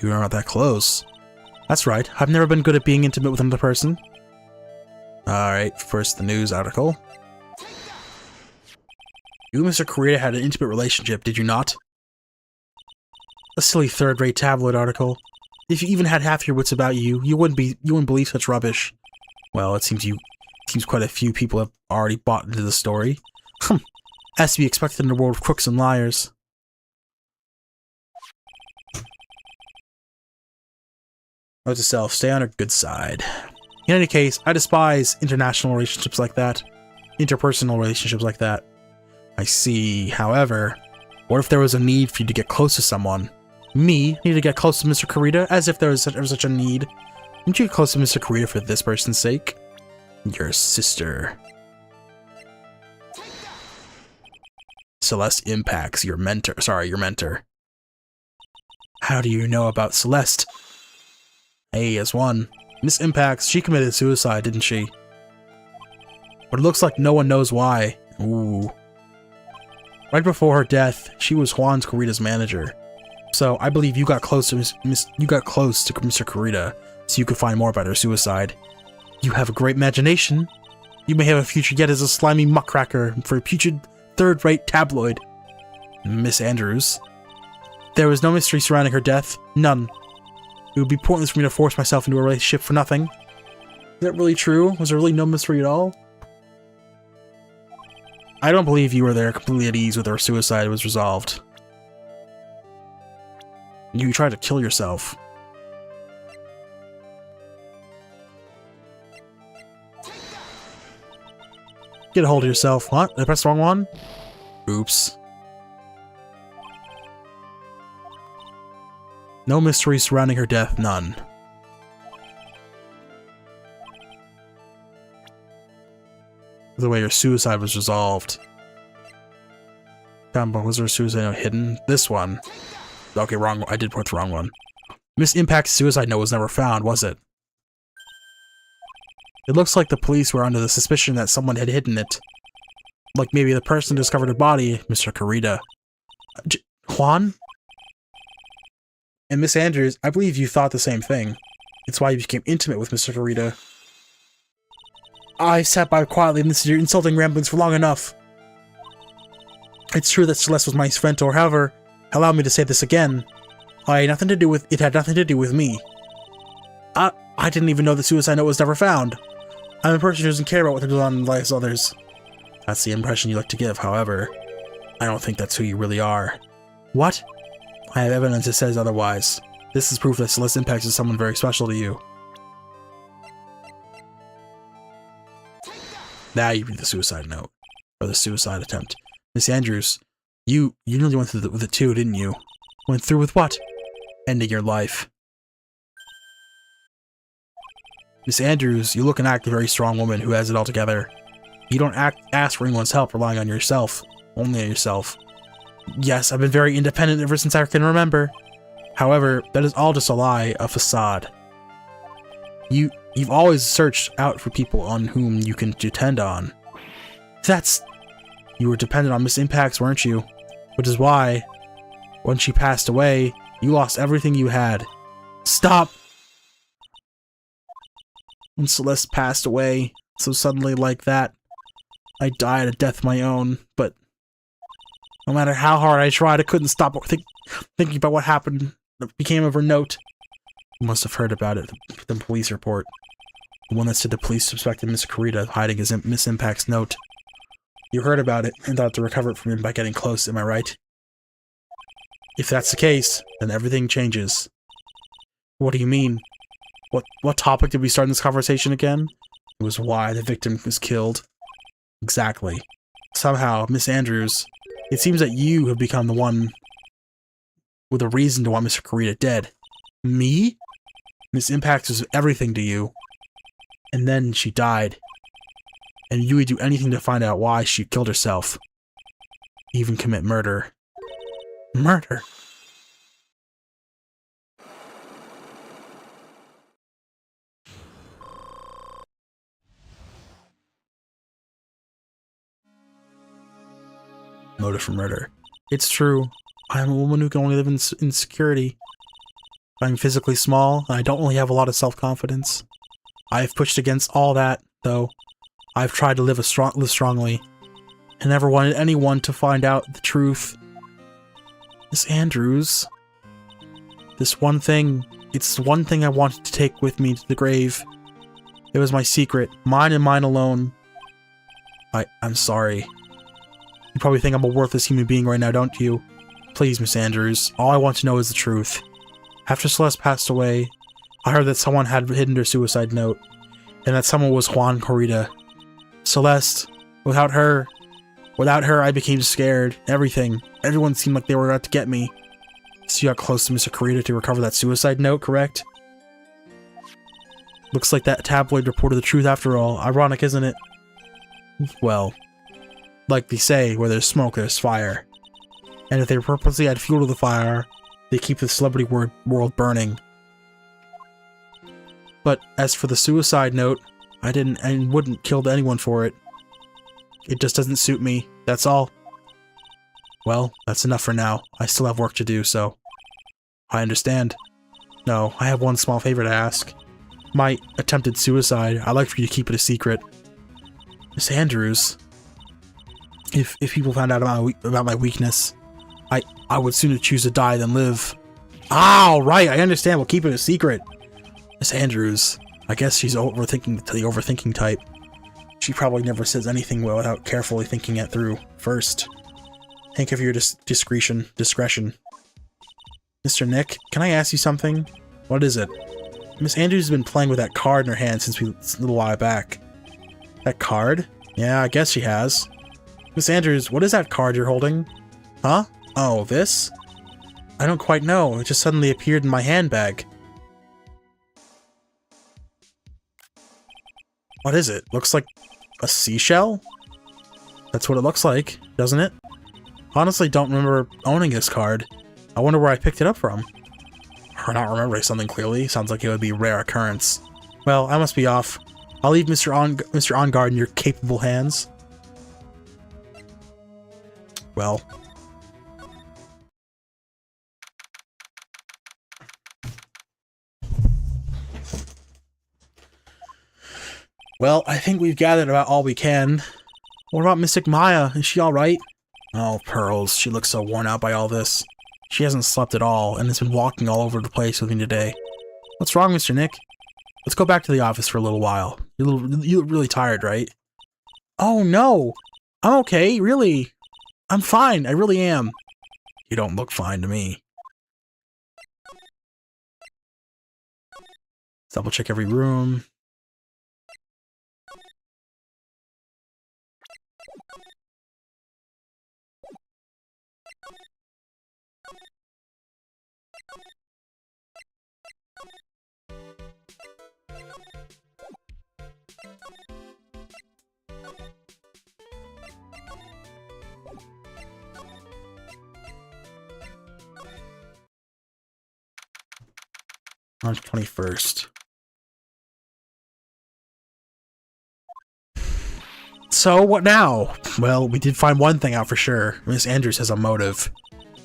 You are not that close. That's right, I've never been good at being intimate with another person. Alright, first the news article. You and Mr. Corita had an intimate relationship, did you not? A silly third-rate tabloid article. If you even had half your wits about you, you wouldn't believe such rubbish. Well, it seems quite a few people have already bought into the story. As to be expected in a world of crooks and liars. Note to self, stay on her good side. In any case, I despise international relationships like that. Interpersonal relationships like that. I see, however, what if there was a need for you to get close to someone? Me need to get close to Mr. Corita, as if there was such a need. Wouldn't you get close to Mr. Corita for this person's sake? Your sister. Celeste impacts your mentor. Sorry, your mentor. How do you know about Celeste? A as one. Miss Impacts, she committed suicide, didn't she? But it looks like no one knows why. Ooh. Right before her death, she was Juan Corita's manager. So I believe you got close to Mr. Corita, so you could find more about her suicide. You have a great imagination. You may have a future yet as a slimy muckraker for a future third-rate tabloid. Miss Andrews. There was no mystery surrounding her death. None. It would be pointless for me to force myself into a relationship for nothing. Is that really true? Was there really no mystery at all? I don't believe you were there completely at ease with her suicide was resolved. You tried to kill yourself. Get a hold of yourself. What? Did I press the wrong one? Oops. No mystery surrounding her death, none. The way her suicide was resolved. Was there a suicide note hidden? This one. Okay, wrong. I did put the wrong one. Miss Impact's suicide note was never found, was it? It looks like the police were under the suspicion that someone had hidden it. Like maybe the person who discovered the body, Mr. Corita. Juan? And Miss Andrews, I believe you thought the same thing. It's why you became intimate with Mr. Corita. I sat by quietly and listened to your insulting ramblings for long enough. It's true that Celeste was my mentor, however, allow me to say this again. It had nothing to do with me. I didn't even know the suicide note was never found. I'm a person who doesn't care about what goes on in the lives of others. That's the impression you like to give, however. I don't think that's who you really are. What? I have evidence that says otherwise. This is proof that Celeste Impacts is someone very special to you. Now you read the suicide note. Or the suicide attempt. Miss Andrews, you nearly went through with it too, didn't you? Went through with what? Ending your life. Miss Andrews, you look and act a very strong woman who has it all together. You don't ask for anyone's help relying on yourself. Only on yourself. Yes, I've been very independent ever since I can remember. However, that is all just a lie, a facade. You've always searched out for people on whom you can depend on. You were dependent on Miss Impacts, weren't you? Which is why, when she passed away, you lost everything you had. Stop! When Celeste passed away, so suddenly like that, I died a death of my own, but no matter how hard I tried, I couldn't stop thinking about what happened, that became of her note. You must have heard about it, the police report. The one that said the police suspected Miss Kurita of hiding his Miss Impact's note. You heard about it and thought to recover it from him by getting close, am I right? If that's the case, then everything changes. What do you mean? What topic did we start in this conversation again? It was why the victim was killed. Exactly. Somehow, Miss Andrews, it seems that you have become the one with a reason to want Mr. Kurita dead. Me? Miss Impact was everything to you. And then she died. And you would do anything to find out why she killed herself. Even commit murder. Murder? Motive for murder. It's true. I am a woman who can only live in insecurity. I'm physically small, and I don't really have a lot of self-confidence. I have pushed against all that, though. I've tried to live strongly. I never wanted anyone to find out the truth. Miss Andrews. It's the one thing I wanted to take with me to the grave. It was my secret, mine and mine alone. I'm sorry. You probably think I'm a worthless human being right now, don't you? Please, Miss Andrews, all I want to know is the truth. After Celeste passed away, I heard that someone had hidden her suicide note, and that someone was Juan Corrida. Celeste, without her, I became scared. Everyone seemed like they were out to get me. So you got close to Mr. Corrida to recover that suicide note, correct? Looks like that tabloid reported the truth after all. Ironic, isn't it? Well, like they say, where there's smoke, there's fire. And if they purposely add fuel to the fire, they keep the celebrity world burning. But as for the suicide note, I wouldn't kill anyone for it. It just doesn't suit me, that's all. Well, that's enough for now. I still have work to do, so... I understand. No, I have one small favor to ask. My attempted suicide, I'd like for you to keep it a secret. Miss Andrews... If people found out about my weakness, I would sooner choose to die than live. Oh, right, I understand. We'll keep it a secret. Miss Andrews, I guess she's the overthinking type. She probably never says anything without carefully thinking it through first. Think of your discretion. Mr. Nick, can I ask you something? What is it? Miss Andrews has been playing with that card in her hand since a little while back. That card? Yeah, I guess she has. Miss Andrews, what is that card you're holding? Huh? Oh, this? I don't quite know. It just suddenly appeared in my handbag. What is it? Looks like a seashell? That's what it looks like, doesn't it? Honestly, don't remember owning this card. I wonder where I picked it up from. Or not remembering something clearly. Sounds like it would be a rare occurrence. Well, I must be off. I'll leave Mr. OnGuard in your capable hands. Well. Well, I think we've gathered about all we can. What about Mystic Maya? Is she alright? Oh, Pearls. She looks so worn out by all this. She hasn't slept at all, and has been walking all over the place with me today. What's wrong, Mr. Nick? Let's go back to the office for a little while. You look really tired, right? Oh, no! I'm okay, really. I'm fine, I really am. You don't look fine to me. Double check every room. March 21st. So, what now? Well, we did find one thing out for sure. Miss Andrews has a motive.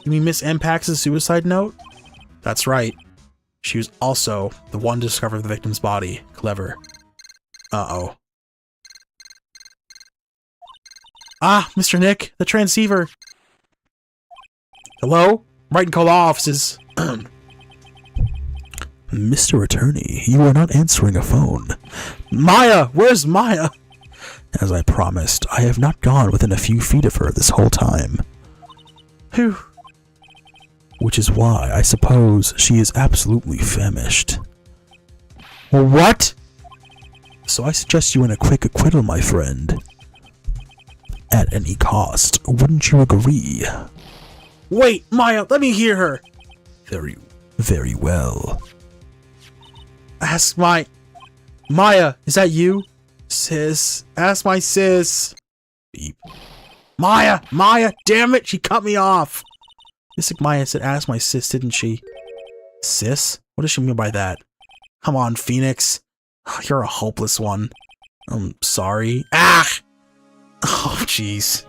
You mean Miss Impax's suicide note? That's right. She was also the one to discover the victim's body. Clever. Uh-oh. Ah, Mr. Nick, the transceiver. Hello? Right in call offices. Mr. Attorney, you are not answering a phone. Maya! Where's Maya? As I promised, I have not gone within a few feet of her this whole time. Whew. Which is why I suppose she is absolutely famished. What? So I suggest you win a quick acquittal, my friend. At any cost, wouldn't you agree? Wait, Maya, let me hear her. Very, very well. Ask my... Maya, is that you? Sis, ask my sis. Beep. Maya, damn it, she cut me off. Mystic Maya said ask my sis, didn't she? Sis? What does she mean by that? Come on, Phoenix. You're a hopeless one. I'm sorry. Ah! Oh, jeez.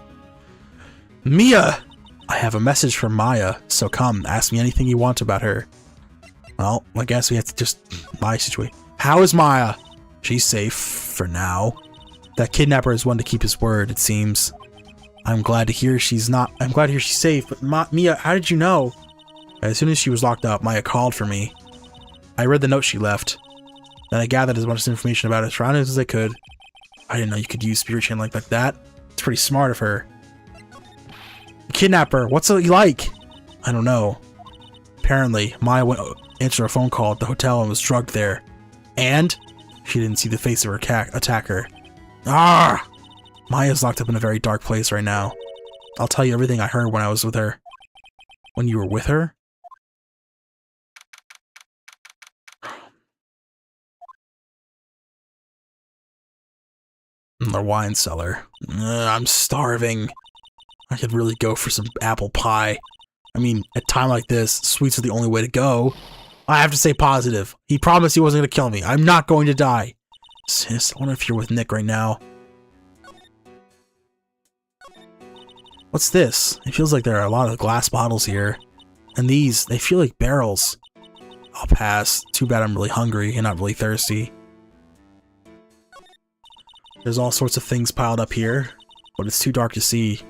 Mia! I have a message from Maya, so come, ask me anything you want about her. Well, I guess we have to just... my situation. How is Maya? She's safe, for now. That kidnapper is one to keep his word, it seems. I'm glad to hear she's safe, but Mia, how did you know? As soon as she was locked up, Maya called for me. I read the note she left. Then I gathered as much information about it as I could. I didn't know you could use spirit chain like that. It's pretty smart of her. Kidnapper, what's it like? I don't know. Apparently, Maya went answered a phone call at the hotel and was drugged there. And she didn't see the face of her attacker. Ah! Maya's locked up in a very dark place right now. I'll tell you everything I heard when I was with her. When you were with her? In the wine cellar. I'm starving. I could really go for some apple pie. I mean, at a time like this, sweets are the only way to go. I have to stay positive. He promised he wasn't going to kill me. I'm not going to die. Sis, I wonder if you're with Nick right now. What's this? It feels like there are a lot of glass bottles here. And these, they feel like barrels. I'll pass. Too bad I'm really hungry and not really thirsty. There's all sorts of things piled up here, but it's too dark to see.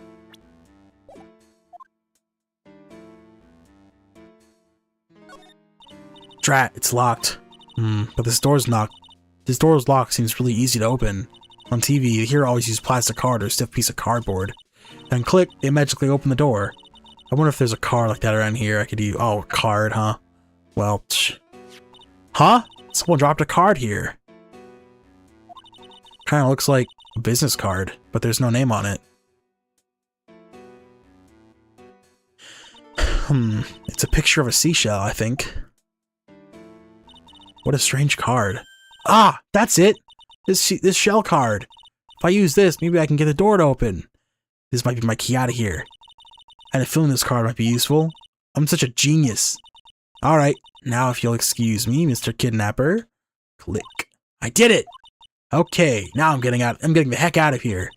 Drat, it's locked. But this door's locked. This door's locked seems really easy to open. On TV, you hear always use plastic card or a stiff piece of cardboard. Then click, they magically open the door. I wonder if there's a card like that around here I could use. Oh, a card, huh? Well, huh? Someone dropped a card here. Kinda looks like a business card, but there's no name on it. It's a picture of a seashell, I think. What a strange card. Ah, that's it! This shell card. If I use this, maybe I can get the door to open. This might be my key out of here. And a filling this card might be useful. I'm such a genius. Alright, now if you'll excuse me, Mr. Kidnapper. Click. I did it! Okay, now I'm getting the heck out of here.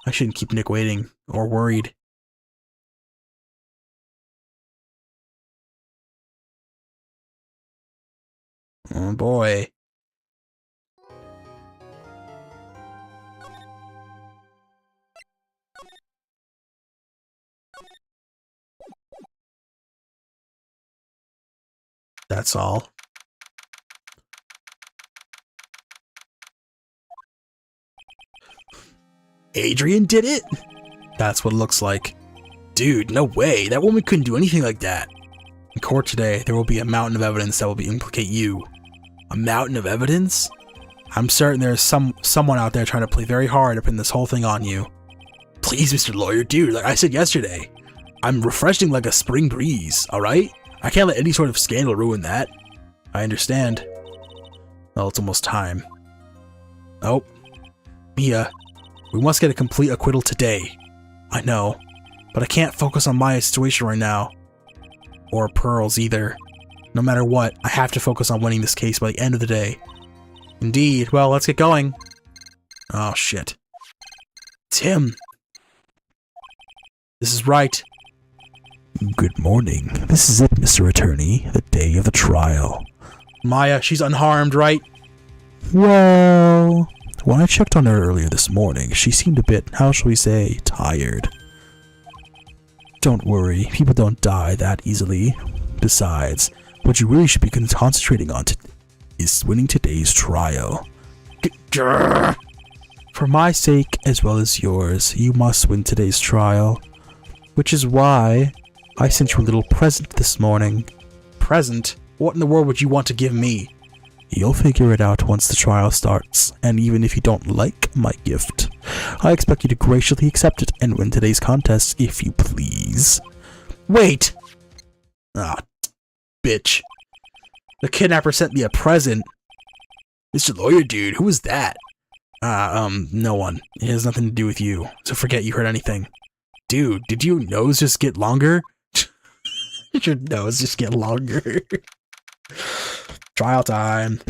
I shouldn't keep Nick waiting, or worried. Oh boy. That's all. Adrian did it? That's what it looks like. Dude, no way. That woman couldn't do anything like that. In court today, there will be a mountain of evidence that will implicate you. A mountain of evidence? I'm certain there's someone out there trying to play very hard to pin this whole thing on you. Please, Mr. Lawyer, dude, like I said yesterday, I'm refreshing like a spring breeze, alright? I can't let any sort of scandal ruin that. I understand. Well, it's almost time. Oh. Mia, we must get a complete acquittal today. I know, but I can't focus on Maya's situation right now. Or Pearl's either. No matter what, I have to focus on winning this case by the end of the day. Indeed. Well, let's get going. Oh, shit. It's him. This is right. Good morning. This is it, Mr. Attorney. The day of the trial. Maya, she's unharmed, right? Well, when I checked on her earlier this morning, she seemed a bit, how shall we say, tired. Don't worry, people don't die that easily. Besides, what you really should be concentrating on is winning today's trial. For my sake, as well as yours, you must win today's trial. Which is why I sent you a little present this morning. Present? What in the world would you want to give me? You'll figure it out once the trial starts, and even if you don't like my gift, I expect you to graciously accept it and win today's contest, if you please. Wait! Ah, bitch. The kidnapper sent me a present. Mr. Lawyer Dude, who was that? No one. It has nothing to do with you, so forget you heard anything. Dude, did your nose just get longer? Did your nose just get longer? Trial time.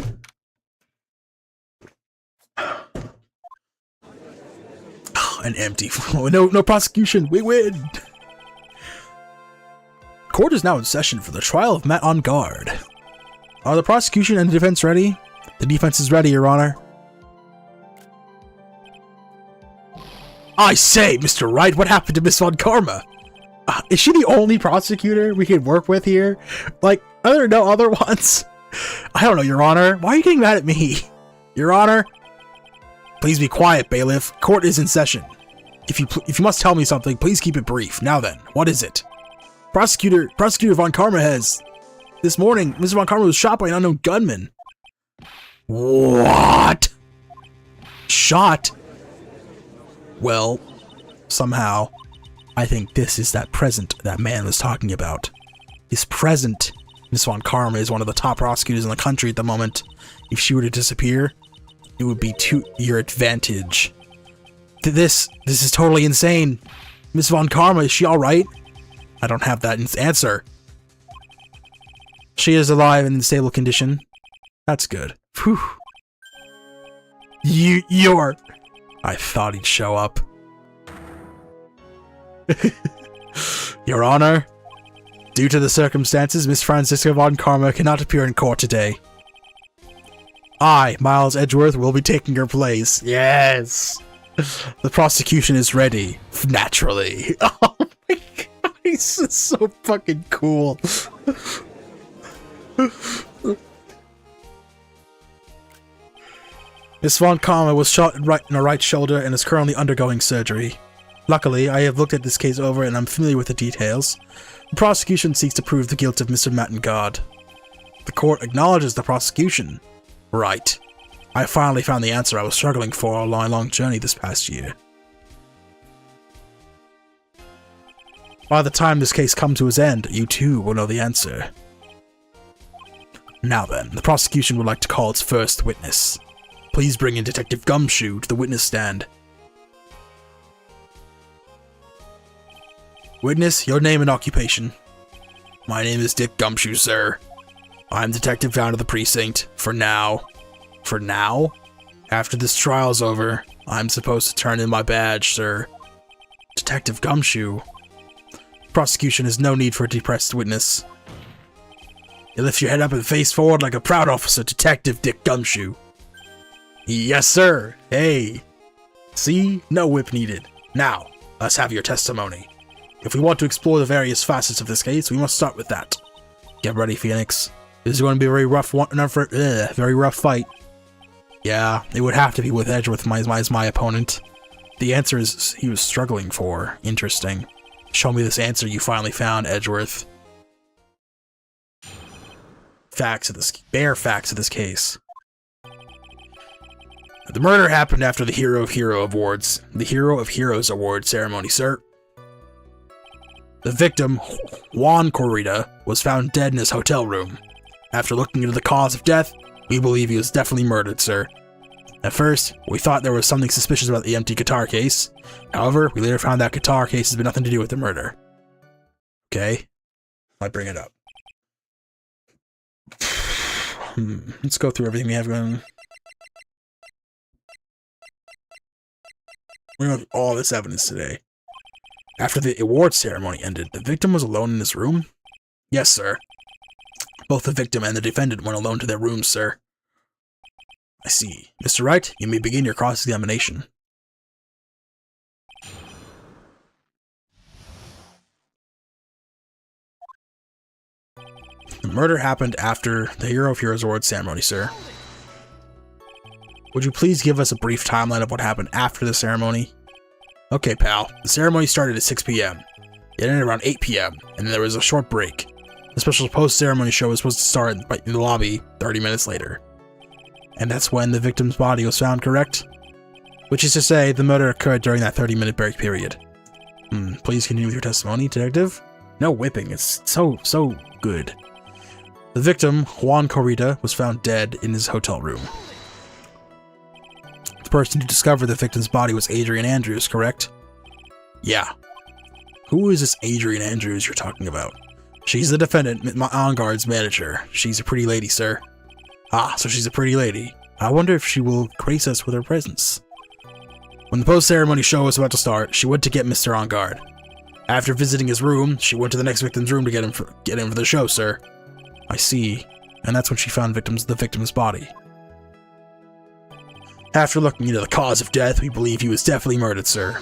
An empty. No prosecution. We win. Court is now in session for the trial of Matt on guard. Are the prosecution and the defense ready? The defense is ready, Your Honor. I say, Mr. Wright, what happened to Miss Von Karma? Is she the only prosecutor we can work with here? Like, are there no other ones? I don't know, Your Honor. Why are you getting mad at me? Your Honor? Please be quiet, bailiff. Court is in session. If you must tell me something, please keep it brief. Now then, what is it? Prosecutor Von Karma has... This morning, Mr. Von Karma was shot by an unknown gunman. What? Shot? Well, somehow, I think this is that present that man was talking about. This present, Miss Von Karma is one of the top prosecutors in the country at the moment. If she were to disappear, it would be to your advantage. This is totally insane. Miss Von Karma, is she alright? I don't have that answer. She is alive and in stable condition. That's good. Whew. You're... I thought he'd show up. Your Honor, due to the circumstances, Miss Francisca Von Karma cannot appear in court today. I, Miles Edgeworth, will be taking her place. Yes! The prosecution is ready. Naturally. Oh my god, he's so fucking cool. Miss Von Karma was shot in her right shoulder and is currently undergoing surgery. Luckily, I have looked at this case over and I'm familiar with the details. The prosecution seeks to prove the guilt of Mr. Mattengard. The court acknowledges the prosecution. Right. I finally found the answer I was struggling for on a long journey this past year. By the time this case comes to its end, you too will know the answer. Now then, the prosecution would like to call its first witness. Please bring in Detective Gumshoe to the witness stand. Witness, your name and occupation. My name is Dick Gumshoe, sir. I'm detective down to the precinct, for now. For now? After this trial's over, I'm supposed to turn in my badge, sir. Detective Gumshoe. Prosecution has no need for a depressed witness. You lift your head up and face forward like a proud officer, Detective Dick Gumshoe. Yes, sir. Hey. See? No whip needed. Now, let's have your testimony. If we want to explore the various facets of this case, we must start with that. Get ready, Phoenix. This is going to be a very rough very rough fight. Yeah, it would have to be with Edgeworth as my opponent. The answer is he was struggling for. Interesting. Show me this answer you finally found, Edgeworth. Bare facts of this case. The murder happened after the Hero of Heroes Award ceremony, sir. The victim, Juan Corrida, was found dead in his hotel room. After looking into the cause of death, we believe he was definitely murdered, sir. At first, we thought there was something suspicious about the empty guitar case. However, we later found that guitar case has been nothing to do with the murder. Okay? I bring it up. Let's go through everything we have going. We're going to all this evidence today. After the award ceremony ended, the victim was alone in his room? Yes, sir. Both the victim and the defendant went alone to their rooms, sir. I see. Mr. Wright, you may begin your cross-examination. The murder happened after the Hero of Heroes Award ceremony, sir. Would you please give us a brief timeline of what happened after the ceremony? Okay, pal. The ceremony started at 6 p.m. It ended around 8 p.m., and then there was a short break. The special post-ceremony show was supposed to start in the lobby 30 minutes later. And that's when the victim's body was found, correct? Which is to say, the murder occurred during that 30-minute break period. Please continue with your testimony, detective. No whipping, it's so good. The victim, Juan Corrida, was found dead in his hotel room. The person who discovered the victim's body was Adrian Andrews, correct? Yeah. Who is this Adrian Andrews you're talking about? She's the defendant, my on-guard's manager. She's a pretty lady, sir. Ah, so she's a pretty lady. I wonder if she will grace us with her presence. When the post-ceremony show was about to start, she went to get Mr. On-Guard. After visiting his room, she went to the next victim's room to get him for the show, sir. I see. And that's when she found the victim's body. After looking into the cause of death, we believe he was definitely murdered, sir.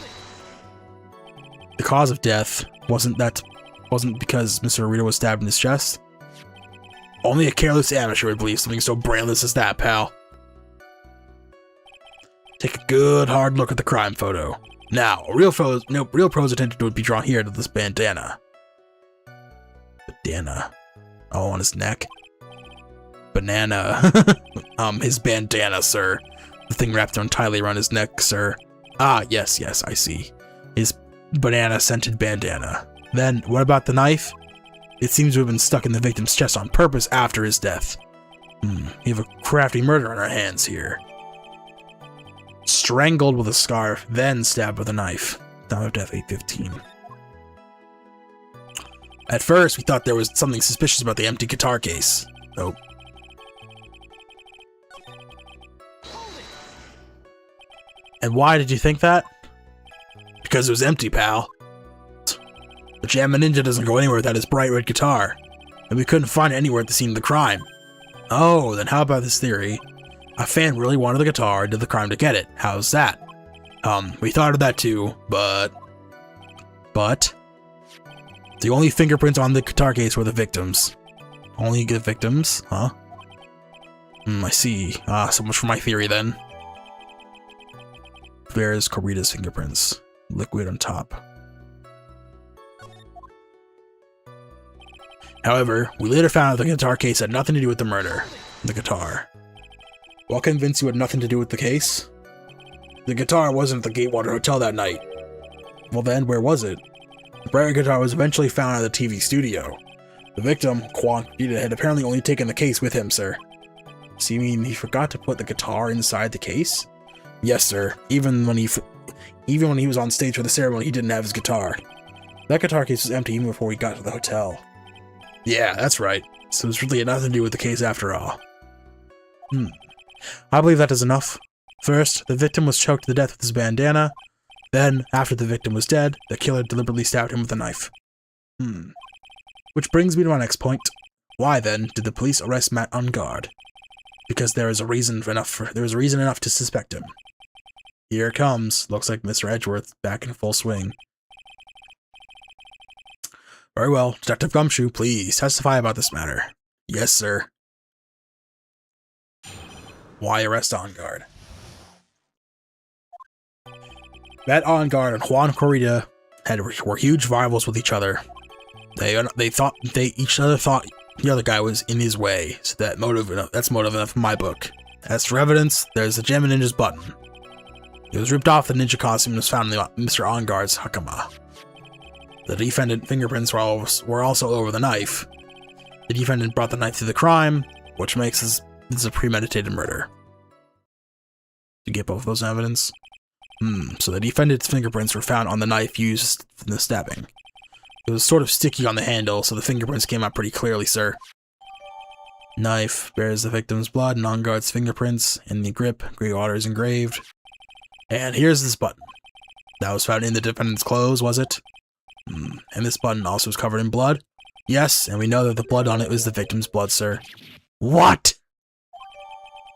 The cause of death wasn't because Mr. Arita was stabbed in his chest? Only a careless amateur would believe something so brainless as that, pal. Take a good hard look at the crime photo. Now, real pros attention would be drawn here to this bandana. Bandana. Oh, on his neck. Banana. His bandana, sir. The thing wrapped entirely around his neck, sir. Ah, yes, I see. His banana-scented bandana. Then, what about the knife? It seems to have been stuck in the victim's chest on purpose after his death. We have a crafty murder on our hands here. Strangled with a scarf, then stabbed with a knife. Time of death 8:15. At first, we thought there was something suspicious about the empty guitar case. Nope. And why did you think that? Because it was empty, pal. The Jamma Ninja doesn't go anywhere without his bright red guitar, and we couldn't find it anywhere at the scene of the crime. Oh, then how about this theory? A fan really wanted the guitar and did the crime to get it. How's that? We thought of that too, but... The only fingerprints on the guitar case were the victims. Only the victims? Huh? I see. So much for my theory then. There's Corrida's fingerprints. Liquid on top. However, we later found out the guitar case had nothing to do with the murder. The guitar. What convinced you had nothing to do with the case? The guitar wasn't at the Gatewater Hotel that night. Well then, where was it? The bright guitar was eventually found at the TV studio. The victim, Juan Corrida, had apparently only taken the case with him, sir. So you mean he forgot to put the guitar inside the case? Yes, sir. Even when he was on stage for the ceremony, he didn't have his guitar. That guitar case was empty even before we got to the hotel. Yeah, that's right. So it's really had nothing to do with the case after all. I believe that is enough. First, the victim was choked to death with his bandana. Then, after the victim was dead, the killer deliberately stabbed him with a knife. Which brings me to my next point. Why, then, did the police arrest Matt Ungard? Because there was a reason enough to suspect him. Here it comes. Looks like Mr. Edgeworth back in full swing. Very well. Detective Gumshoe, please testify about this matter. Yes, sir. Why arrest Ungard? Matt Ungard and Juan Corrida were huge rivals with each other. Each other thought the other guy was in his way, so that's motive enough in my book. As for evidence, there's the Jamma Ninja's button. It was ripped off the ninja costume and was found in Mr. Ungard's hakama. The defendant fingerprints were also over the knife. The defendant brought the knife to the crime, which makes this a premeditated murder. You get both of those evidence? So the defendant's fingerprints were found on the knife used in the stabbing. It was sort of sticky on the handle, so the fingerprints came out pretty clearly, sir. Knife bears the victim's blood and on-guard's fingerprints. In the grip, Greywater is engraved. And here's this button. That was found in the defendant's clothes, was it? And this button also was covered in blood? Yes, and we know that the blood on it was the victim's blood, sir. What?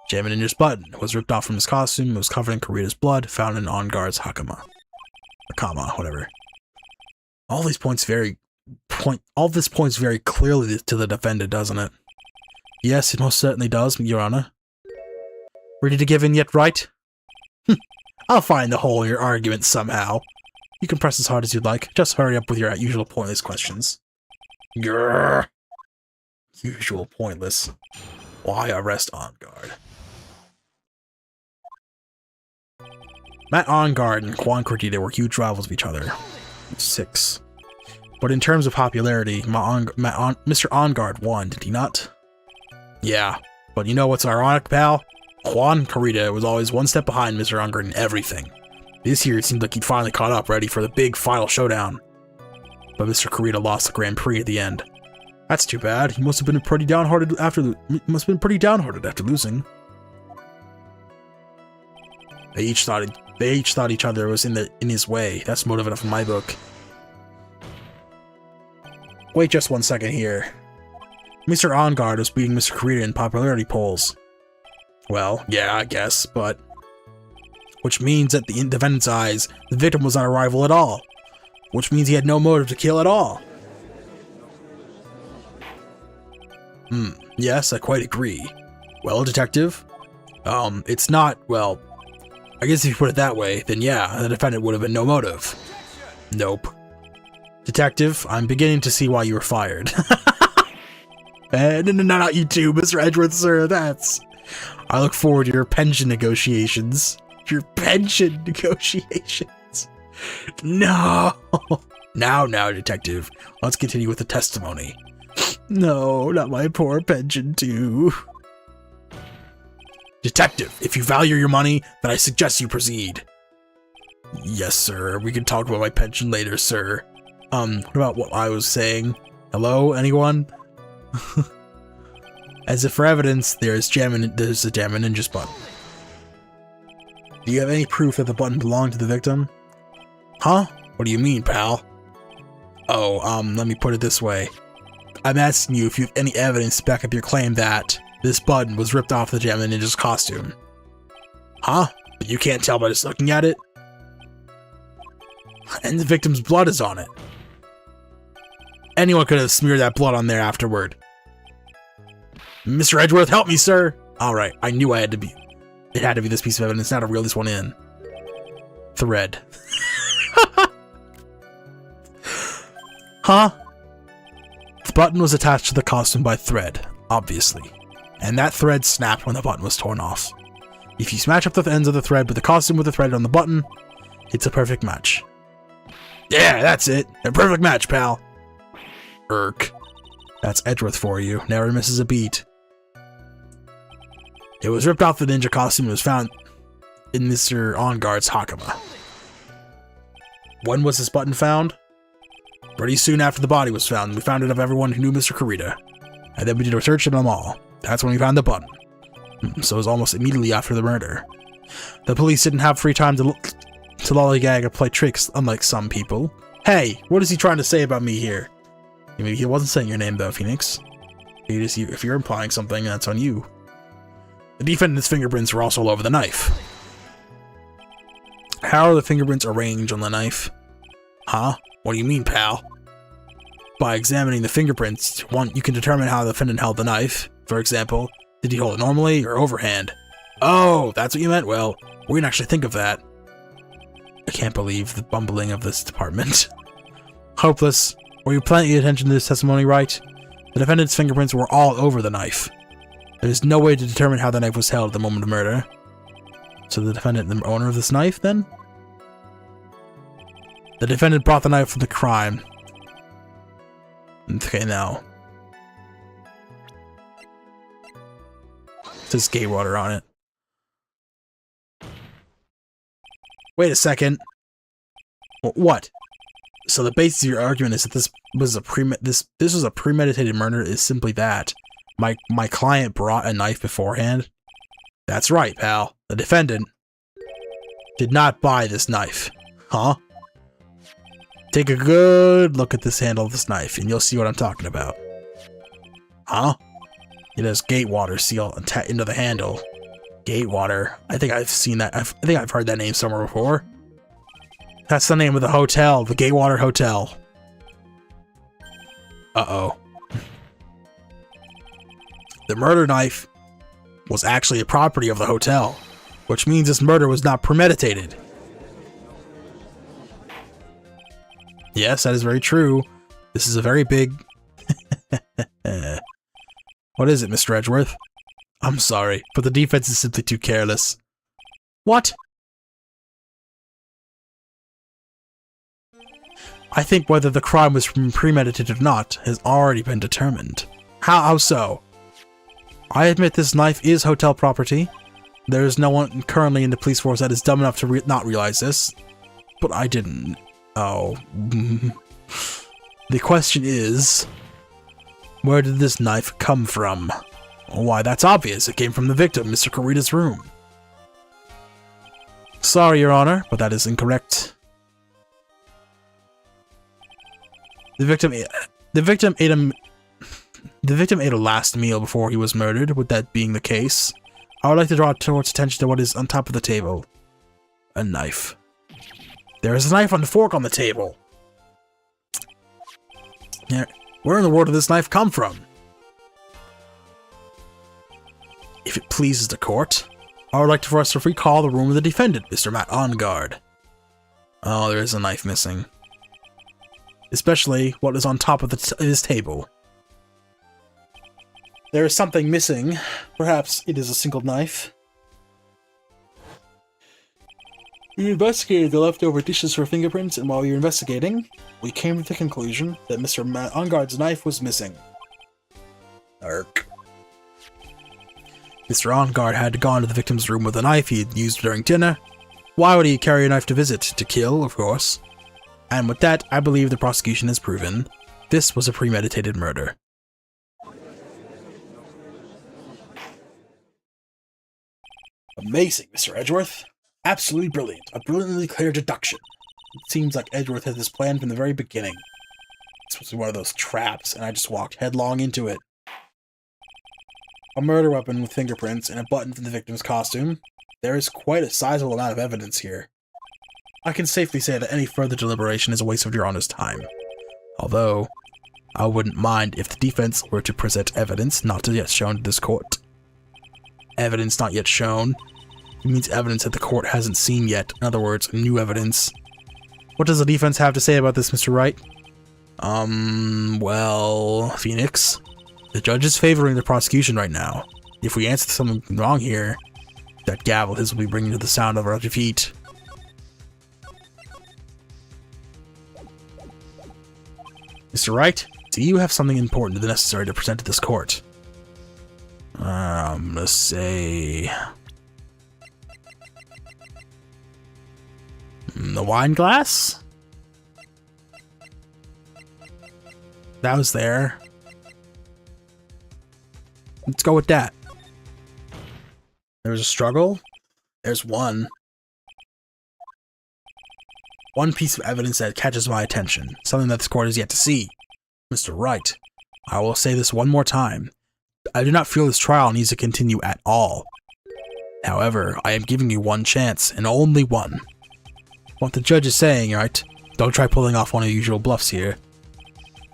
Jammin Ninja's button was ripped off from his costume. It was covered in Kurita's blood, found in on-guard's hakama. Hakama, whatever. All this points very clearly to the defendant, doesn't it? Yes, it most certainly does, Your Honor. Ready to give in yet, right? I'll find the hole in your argument somehow. You can press as hard as you'd like. Just hurry up with your usual pointless questions. Grrr. Usual pointless. Why arrest on guard? Matt On Guard and Quan Cortita were huge rivals of each other. 6. But in terms of popularity, Mr. On Guard won, did he not? Yeah, but you know what's ironic, pal? Quan Cortita was always one step behind Mr. On Guard in everything. This year it seemed like he'd finally caught up, ready for the big final showdown. But Mr. Cortita lost the Grand Prix at the end. That's too bad. He must have been pretty downhearted after losing. They each thought each other was in his way. That's motive enough in my book. Wait just 1 second here. Mr. On Guard was beating Mr. Cortita in popularity polls. Well, yeah, I guess, but... Which means that in the defendant's eyes, the victim was not a rival at all. Which means he had no motive to kill at all. Yes, I quite agree. Well, detective? It's not, well... I guess if you put it that way, then yeah, the defendant would have been no motive. Nope. Detective, I'm beginning to see why you were fired. No, not you too, Mr. Edgeworth, sir, that's... I look forward to your pension negotiations. Your pension negotiations. No! Now, detective, let's continue with the testimony. No, not my poor pension too. Detective, if you value your money, then I suggest you proceed. Yes, sir. We can talk about my pension later, sir. What about what I was saying? Hello, anyone? As if for evidence, there's a Jammin Ninja's button. Do you have any proof that the button belonged to the victim? Huh? What do you mean, pal? Oh, let me put it this way. I'm asking you if you have any evidence to back up your claim that this button was ripped off the Jammin Ninja's costume. Huh? But you can't tell by just looking at it? And the victim's blood is on it. Anyone could have smeared that blood on there afterward. Mr. Edgeworth, help me, sir! Alright, I knew it had to be this piece of evidence, now to reel this one in. Thread. Huh? The button was attached to the costume by thread, obviously. And that thread snapped when the button was torn off. If you smash up the ends of the thread with the costume with the thread on the button, it's a perfect match. Yeah, that's it. A perfect match, pal. Irk. That's Edgeworth for you. Never misses a beat. It was ripped off the ninja costume and was found in Mr. On Guard's hakama. When was this button found? Pretty soon after the body was found. We found it of everyone who knew Mr. Cortita. And then we did a search of them all. That's when we found the button. So it was almost immediately after the murder. The police didn't have free time to lollygag or play tricks, unlike some people. Hey, what is he trying to say about me here? Maybe he wasn't saying your name though, Phoenix. If you're implying something, that's on you. The defendant's fingerprints were also all over the knife. How are the fingerprints arranged on the knife? Huh? What do you mean, pal? By examining the fingerprints, you can determine how the defendant held the knife. For example, did he hold it normally or overhand? Oh, that's what you meant? Well, we didn't actually think of that. I can't believe the bumbling of this department. Hopeless. Were you paying attention to this testimony right? The defendant's fingerprints were all over the knife. There is no way to determine how the knife was held at the moment of murder. So the defendant, the owner of this knife, then? The defendant brought the knife from the crime. Okay, now. It says Greywater on it. Wait a second. What? So the basis of your argument is that this was a premeditated murder is simply that. My client brought a knife beforehand? That's right, pal. The defendant did not buy this knife. Huh? Take a good look at this handle of this knife, and you'll see what I'm talking about. Huh? It has Gatewater seal into the handle. Gatewater. I think I've seen that. I think I've heard that name somewhere before. That's the name of the hotel, the Gatewater Hotel. Uh-oh. The murder knife was actually a property of the hotel, which means this murder was not premeditated. Yes, that is very true. This is a very big... What is it, Mr. Edgeworth? I'm sorry, but the defense is simply too careless. What? I think whether the crime was premeditated or not has already been determined. How so? I admit this knife is hotel property. There is no one currently in the police force that is dumb enough to not realize this. But I didn't. Oh. The question is, where did this knife come from? Why, that's obvious. It came from the victim, Mr. Kurita's room. Sorry, Your Honor, but that is incorrect. The victim ate a last meal before he was murdered. With that being the case, I would like to draw towards attention to what is on top of the table. A knife. There is a knife and a fork on the table. Where in the world did this knife come from? If it pleases the court, I would like for us to recall the room of the defendant, Mr. Matt on guard. Oh, there is a knife missing. Especially what is on top of his table. There is something missing. Perhaps it is a single knife. We investigated the leftover dishes for fingerprints, and while we were investigating, we came to the conclusion that Mr. Matt Onguard's knife was missing. Ark. Mr. Onguard had gone to the victim's room with a knife he had used during dinner. Why would he carry a knife to visit? To kill, of course. And with that, I believe the prosecution has proven this was a premeditated murder. Amazing, Mr. Edgeworth. Absolutely brilliant. A brilliantly clear deduction. It seems like Edgeworth had this plan from the very beginning. This was one of those traps, and I just walked headlong into it. A murder weapon with fingerprints and a button from the victim's costume. There is quite a sizable amount of evidence here. I can safely say that any further deliberation is a waste of Your Honor's time. Although, I wouldn't mind if the defense were to present evidence not yet shown to this court. Evidence not yet shown? It means evidence that the court hasn't seen yet. In other words, new evidence. What does the defense have to say about this, Mr. Wright? Well, Phoenix, the judge is favoring the prosecution right now. If we answer something wrong here, that gavel his will be bringing to the sound of our defeat. Mr. Wright, do you have something important and necessary to present to this court? I'm gonna say... the wine glass? That was there. Let's go with that. There was a struggle. There's one. One piece of evidence that catches my attention. Something that this court has yet to see. Mr. Wright, I will say this one more time. I do not feel this trial needs to continue at all. However, I am giving you one chance, and only one. What the judge is saying, right? Don't try pulling off one of your usual bluffs here.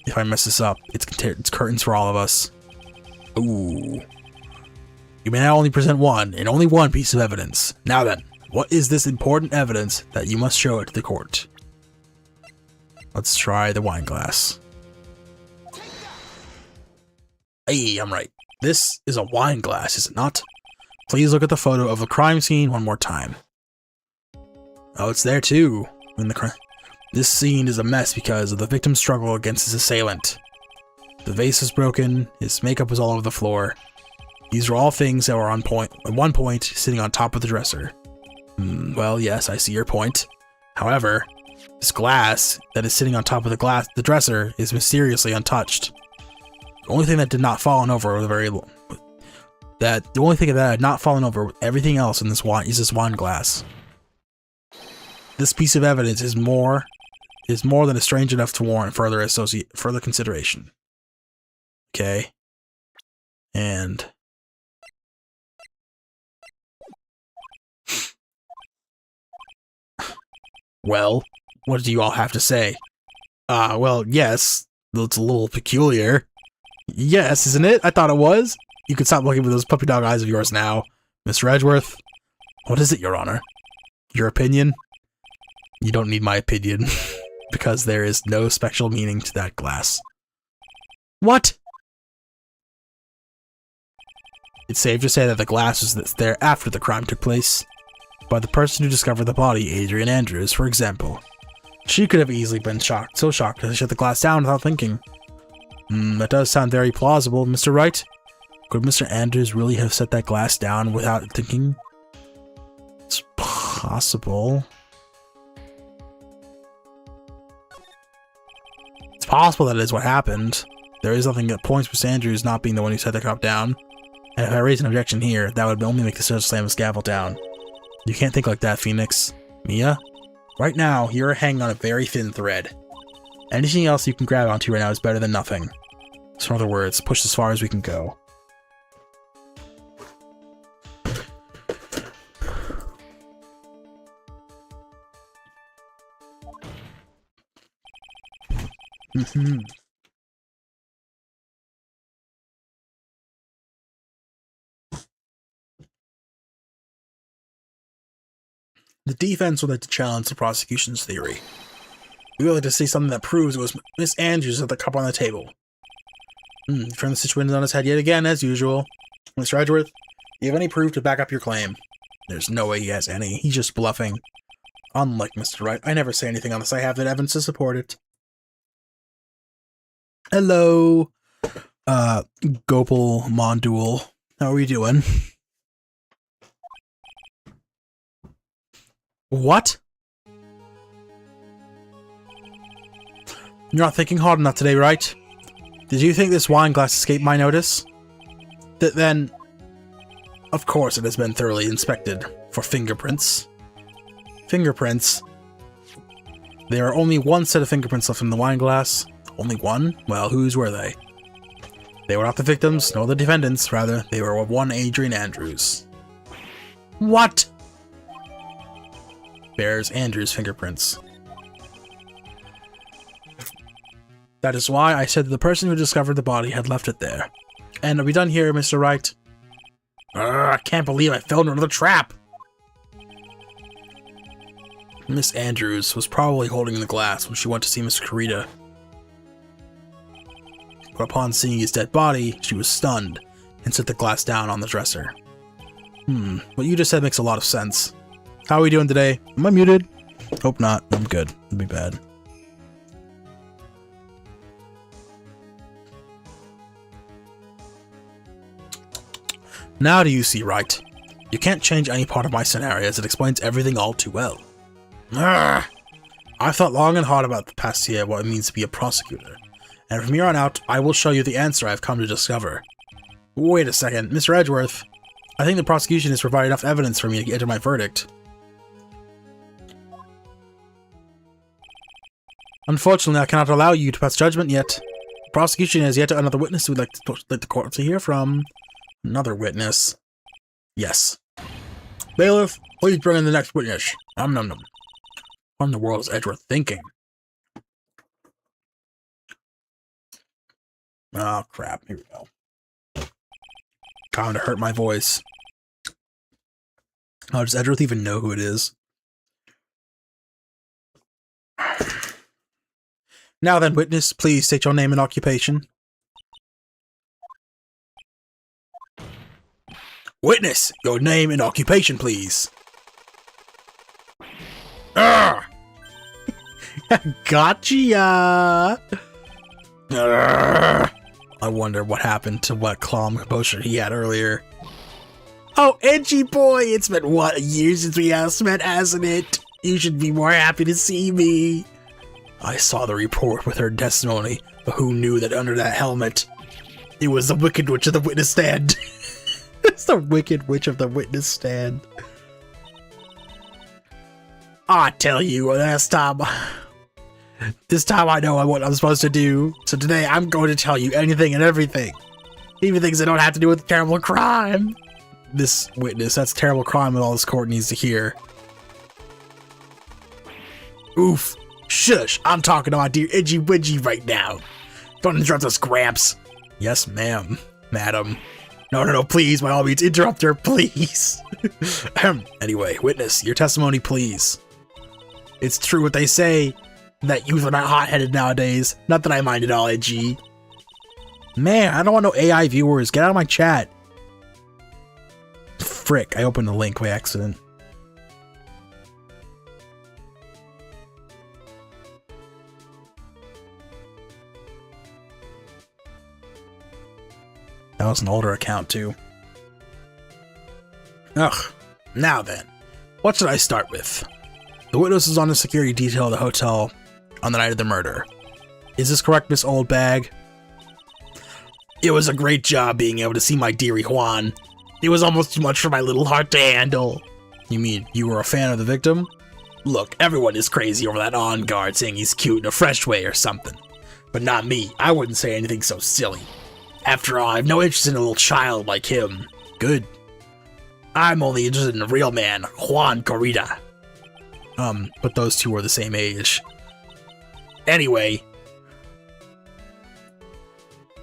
If I mess this up, it's curtains for all of us. Ooh. You may now only present one, and only one piece of evidence. Now then, what is this important evidence that you must show it to the court? Let's try the wine glass. Hey, I'm right. This is a wine glass, is it not? Please look at the photo of the crime scene one more time. Oh, it's there too. This scene is a mess because of the victim's struggle against his assailant. The vase was broken, his makeup was all over the floor. These are all things that were on point, at one point sitting on top of the dresser. Well, yes, I see your point. However, this glass that is sitting on top of the dresser is mysteriously untouched. The only thing that did not fallen over the only thing that had not fallen over everything else in this wine is this wine glass. This piece of evidence is more than strange enough to warrant further consideration. Okay. And well, what do you all have to say? Well, yes, it's a little peculiar. Yes, isn't it? I thought it was. You can stop looking with those puppy dog eyes of yours now. Mr. Edgeworth, what is it, Your Honor? Your opinion? You don't need my opinion, because there is no special meaning to that glass. What? It's safe to say that the glass was there after the crime took place. By the person who discovered the body, Adrian Andrews, for example. She could have easily been so shocked that she shut the glass down without thinking. That does sound very plausible, Mr. Wright. Could Mr. Andrews really have set that glass down without thinking? It's possible. It's possible that is what happened. There is nothing that points to Mr. Andrews not being the one who set the cup down. And if I raise an objection here, that would only make the judge slam his gavel down. You can't think like that, Phoenix. Mia? Right now, you're hanging on a very thin thread. Anything else you can grab onto right now is better than nothing. So in other words, push as far as we can go. The defense would like to challenge the prosecution's theory. We would like to see something that proves it was Miss Andrews at the cup on the table. Turn the situation on his head yet again, as usual. Mr. Edgeworth, do you have any proof to back up your claim? There's no way he has any. He's just bluffing. Unlike Mr. Wright, I never say anything unless I have the evidence to support it. Hello, Gopal Mondul. How are we doing? What? You're not thinking hard enough today, right? Did you think this wine glass escaped my notice? Then, of course it has been thoroughly inspected for fingerprints. Fingerprints? There are only one set of fingerprints left in the wine glass. Only one? Well, whose were they? They were not the victims, nor the defendants. Rather, they were one Adrian Andrews. What? Bears Andrews' fingerprints. That is why I said that the person who discovered the body had left it there. And are we done here, Mr. Wright? I can't believe I fell into another trap! Miss Andrews was probably holding the glass when she went to see Miss Carita. But upon seeing his dead body, she was stunned and set the glass down on the dresser. What you just said makes a lot of sense. How are we doing today? Am I muted? Hope not. I'm good. It'd be bad. Now do you see right? You can't change any part of my scenario as it explains everything all too well. I've thought long and hard about the past year what it means to be a prosecutor. And from here on out, I will show you the answer I've come to discover. Wait a second, Mr. Edgeworth. I think the prosecution has provided enough evidence for me to enter my verdict. Unfortunately, I cannot allow you to pass judgment yet. The prosecution has yet another witness who would like the court to hear from. Another witness. Yes. Bailiff, please bring in the next witness. What in the world is Edgeworth thinking? Oh, crap. Here we go. Kind of hurt my voice. Oh, does Edgeworth even know who it is? Now then, witness, please state your name and occupation. Witness, your name and occupation, please. Gotcha! I wonder what happened to what calm composure he had earlier. Oh, Edgy boy, it's been what, a year since we last met, hasn't it? You should be more happy to see me. I saw the report with her testimony, but who knew that under that helmet? It was the Wicked Witch of the witness stand. It's the Wicked Witch of the witness stand. I tell you, this time I know what I'm supposed to do. So today I'm going to tell you anything and everything. Even things that don't have to do with terrible crime. This witness, that's terrible crime that all this court needs to hear. Oof. Shush, I'm talking to my dear Edgy Widgy right now. Don't interrupt us, Gramps. Yes, ma'am, madam. No, please, by all means, interrupt her, please. Anyway, witness, your testimony, please. It's true what they say, that youth are not hot-headed nowadays. Not that I mind at all, Edgy. Man, I don't want no AI viewers. Get out of my chat. Frick, I opened the link by accident. That was an older account, too. Ugh. Now then, what should I start with? The witness was on the security detail of the hotel on the night of the murder. Is this correct, Miss Oldbag? It was a great job being able to see my dearie Juan. It was almost too much for my little heart to handle. You mean you were a fan of the victim? Look, everyone is crazy over that on guard saying he's cute in a fresh way or something. But not me. I wouldn't say anything so silly. After all, I have no interest in a little child like him. Good. I'm only interested in a real man, Juan Corrida. But those two are the same age. Anyway,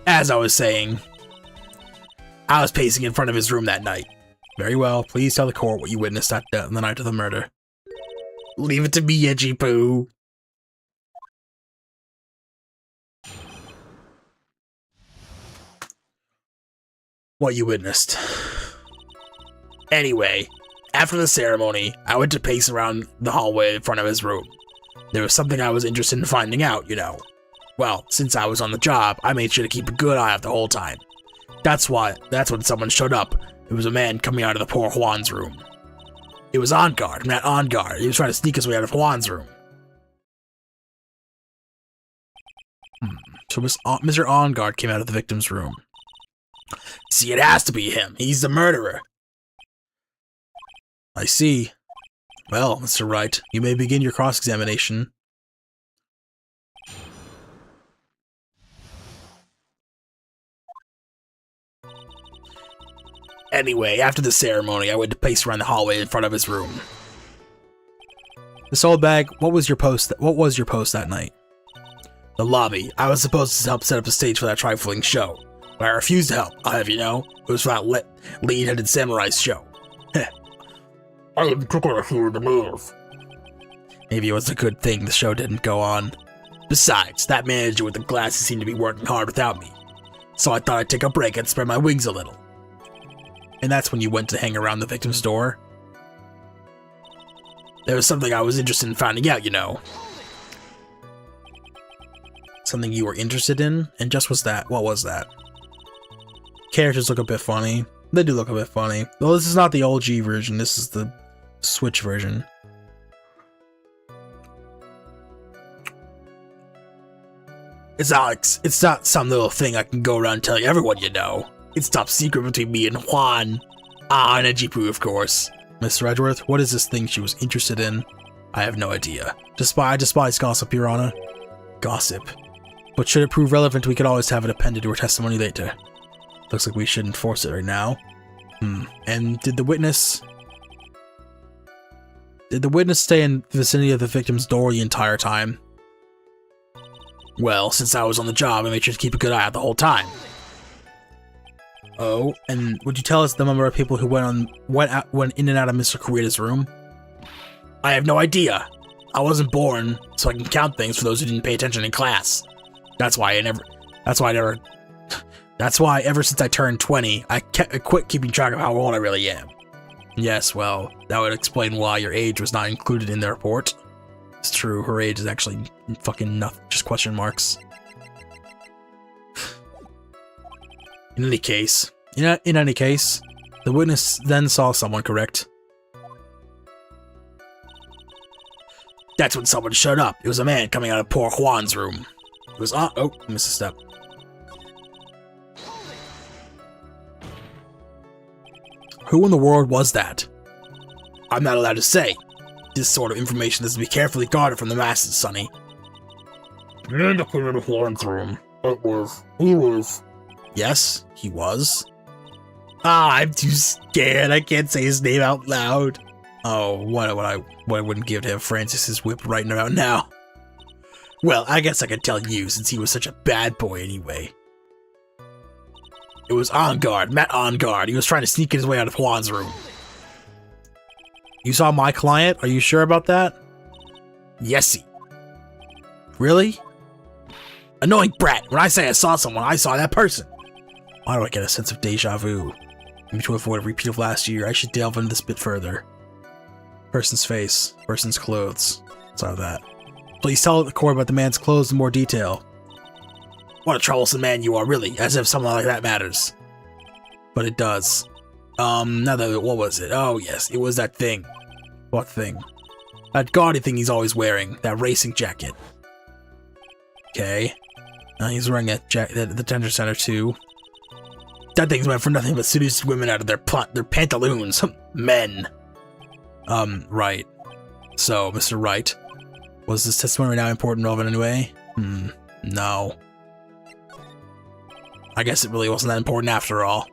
as I was saying, I was pacing in front of his room that night. Very well, please tell the court what you witnessed on the night of the murder. Leave it to me, Edgy Poo. What you witnessed. Anyway, after the ceremony, I went to pace around the hallway in front of his room. There was something I was interested in finding out, you know. Well, since I was on the job, I made sure to keep a good eye out the whole time. That's when someone showed up. It was a man coming out of the poor Juan's room. It was On Guard, Matt On Guard. He was trying to sneak his way out of Juan's room. So Mr. On Guard came out of the victim's room. See, it has to be him. He's the murderer. I see. Well, Mr. Wright, you may begin your cross-examination. Anyway, after the ceremony, I went to pace around the hallway in front of his room. Miss Oldbag, what was your post that night? The lobby. I was supposed to help set up a stage for that trifling show, but I refused to help. I'll have you know, it was for that lead-headed samurai's show. I didn't particularly hear the move. Maybe it was a good thing the show didn't go on. Besides, that manager with the glasses seemed to be working hard without me, so I thought I'd take a break and spread my wings a little. And that's when you went to hang around the victim's door? There was something I was interested in finding out, you know. Something you were interested in? And just was that? What was that? Characters look a bit funny. They do look a bit funny. Though this is not the OG version, this is the Switch version. It's not some little thing I can go around telling everyone, you know. It's top secret between me and Juan. And Ejipu, of course. Mr. Edgeworth, what is this thing she was interested in? I have no idea. I despise gossip, Your Honor. Gossip. But should it prove relevant, we could always have it appended to her testimony later. Looks like we should enforce it right now. And did the witness stay in the vicinity of the victim's door the entire time? Well, since I was on the job, I made sure to keep a good eye out the whole time. Oh, and would you tell us the number of people who went in and out of Mr. Koreda's room? I have no idea. I wasn't born, so I can count things for those who didn't pay attention in class. That's why ever since I turned 20, I quit keeping track of how old I really am. Yes, well, that would explain why your age was not included in the report. It's true, her age is actually fucking nothing, just question marks. In any case, the witness then saw someone, correct? That's when someone showed up. It was a man coming out of poor Juan's room. It was on. Oh, missed a step. Who in the world was that? I'm not allowed to say. This sort of information is to be carefully guarded from the masses, Sonny. In the community forums room. He was. Yes, he was. Ah, I'm too scared. I can't say his name out loud. Oh, what I wouldn't give to have Francis's whip right about now. Well, I guess I could tell you since he was such a bad boy anyway. It was On Guard, Matt On Guard. He was trying to sneak his way out of Juan's room. You saw my client? Are you sure about that? Yesy. Really? Annoying brat. When I say I saw someone, I saw that person. Why do I get a sense of deja vu? Maybe to avoid a repeat of last year, I should delve into this bit further. Person's face, person's clothes. Saw that. Please tell the court about the man's clothes in more detail. What a troublesome man you are, really, as if something like that matters. But it does. What was it? Oh, yes, it was that thing. What thing? That gaudy thing he's always wearing, that racing jacket. Okay. He's wearing that jacket at the detention center, too. That thing's meant for nothing but seduce women out of their pantaloons. Men. Right. So, Mr. Wright, was this testimony now important and relevant anyway? No. I guess it really wasn't that important after all.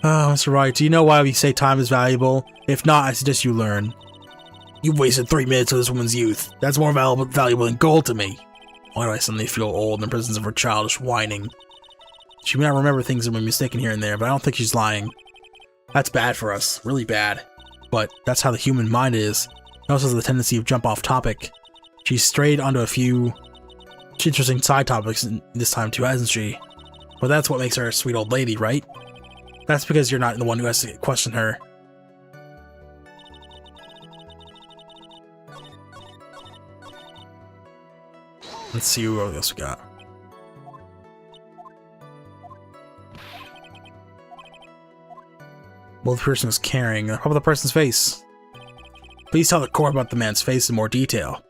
Oh, Mr. Wright, do you know why we say time is valuable? If not, I suggest you learn. You've wasted 3 minutes of this woman's youth. That's more valuable than gold to me. Why do I suddenly feel old in the prisons of her childish whining? She may not remember things that were mistaken here and there, but I don't think she's lying. That's bad for us. Really bad. But that's how the human mind is. It also has the tendency to jump off topic. She's strayed onto a few interesting side topics this time too, hasn't she? But that's what makes her a sweet old lady, right? That's because you're not the one who has to question her. Let's see what else we got. Well, the person is carrying. How about the person's face? Please tell the court about the man's face in more detail.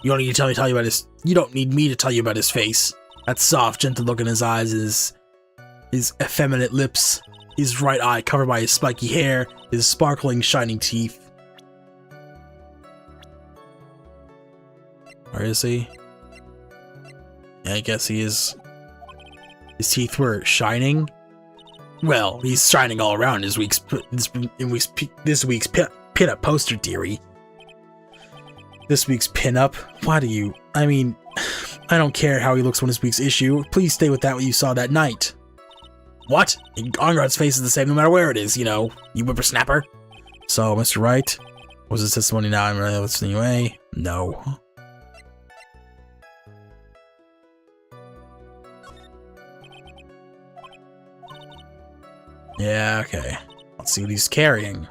You don't need to tell you about his. You don't need me to tell you about his face. That soft, gentle look in his eyes, his effeminate lips, his right eye covered by his spiky hair, his sparkling, shining teeth. Where is he? Yeah, I guess he is. His teeth were shining. Well, he's shining all around this week's pin-up poster theory. This week's pin-up? Why do you? I mean, I don't care how he looks on this week's issue. Please stay with that what you saw that night. What? Onguard's face is the same no matter where it is, you know, you whippersnapper. So, Mr. Wright, was his testimony now I'm really listening away? No. Yeah, okay. Let's see what he's carrying.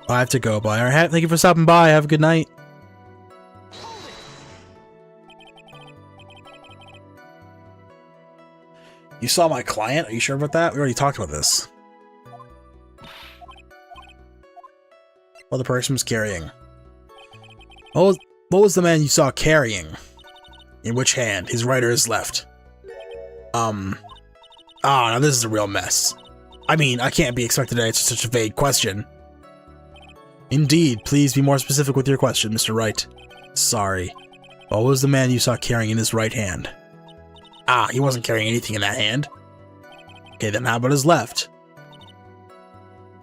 I have to go, bye. Alright, thank you for stopping by. Have a good night. You saw my client? Are you sure about that? We already talked about this. What the person was carrying. What was the man you saw carrying? In which hand? His right or his left? Now this is a real mess. I mean, I can't be expected to answer such a vague question. Indeed, please be more specific with your question, Mr. Wright. Sorry. What was the man you saw carrying in his right hand? He wasn't carrying anything in that hand. Okay, then how about his left?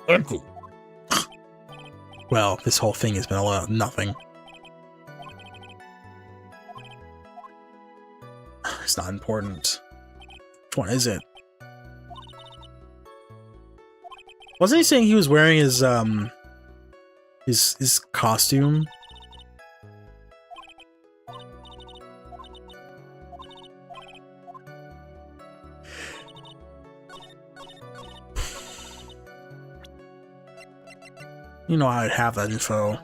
Empty. Well, this whole thing has been a lot of nothing. It's not important. Which one is it? Wasn't he saying he was wearing his costume? You know I'd have that info.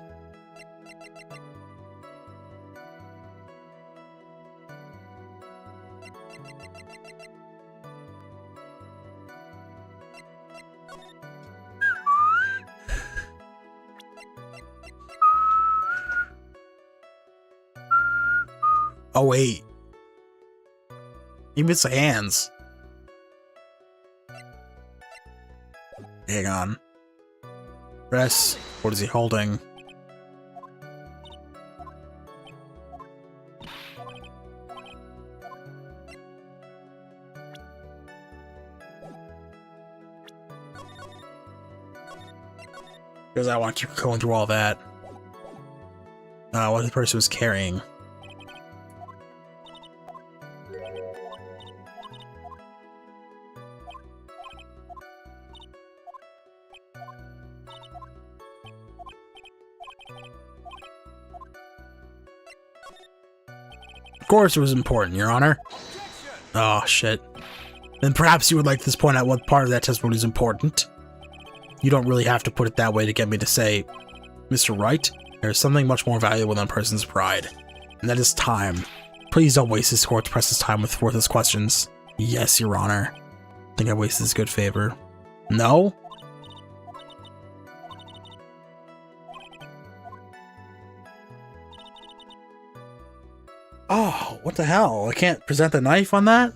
Oh wait. Even it's the hands. Hang on. Press. What is he holding? Because I want to keep going through all that. What the person was carrying. Of course it was important, Your Honor. Oh, shit. Then perhaps you would like to point out what part of that testimony is important. You don't really have to put it that way to get me to say, Mr. Wright, there is something much more valuable than a person's pride, and that is time. Please don't waste this court's precious time with worthless questions. Yes, Your Honor. Think I wasted this good favor. No? Oh, what the hell? I can't present the knife on that?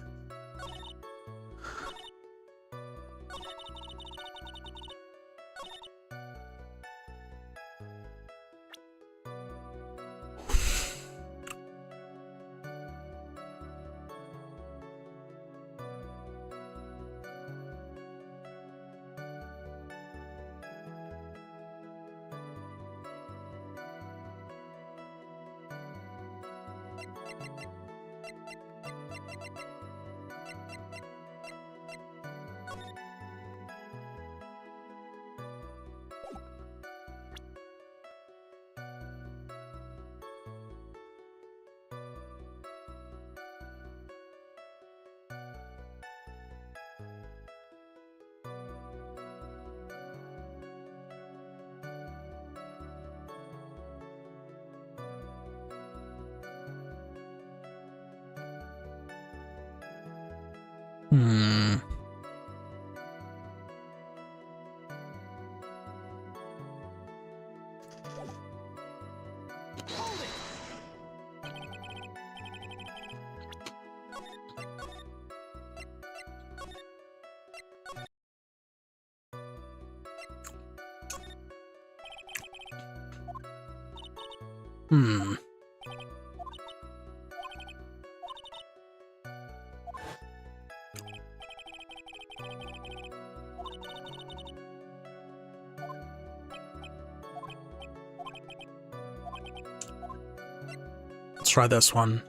Let's try this one.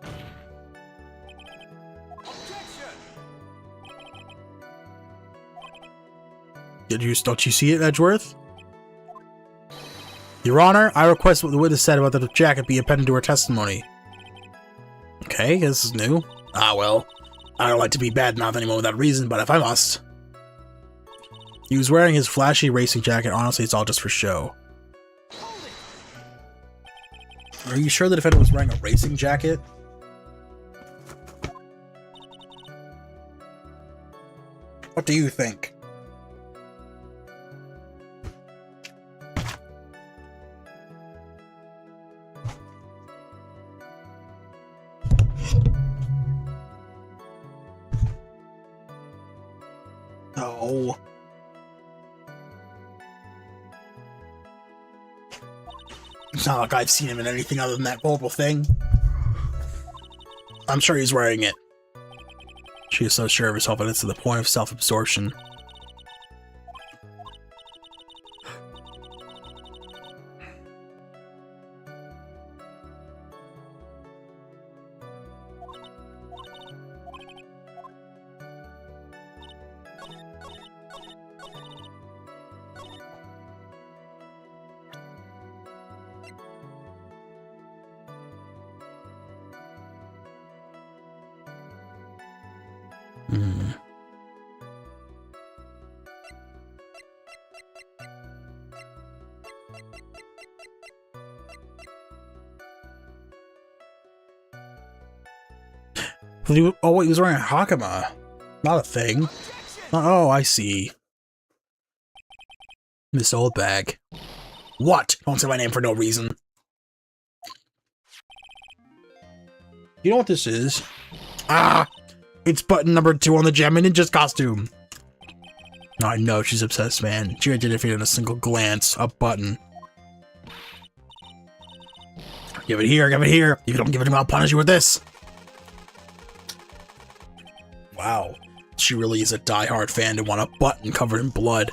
Don't you see it, Edgeworth? Your Honor, I request what the witness said about the jacket be appended to her testimony. Okay, this is new. Ah, well, I don't like to be badmouth anyone without reason, but if I must. He was wearing his flashy racing jacket. Honestly, it's all just for show. Are you sure the defendant was wearing a racing jacket? What do you think? Oh. It's not like I've seen him in anything other than that horrible thing. I'm sure he's wearing it. She is so sure of herself, and it's to the point of self-absorption. Oh wait, he was wearing a hakama. Not a thing. Oh, I see. This old bag. What? Don't say my name for no reason. You know what this is? Ah! It's button number 2 on the Jammin' Ninja's costume. I know she's obsessed, man. She identified in a single glance. A button. Give it here, give it here. If you don't give it to me, I'll punish you with this. Wow. She really is a die-hard fan to want a button covered in blood.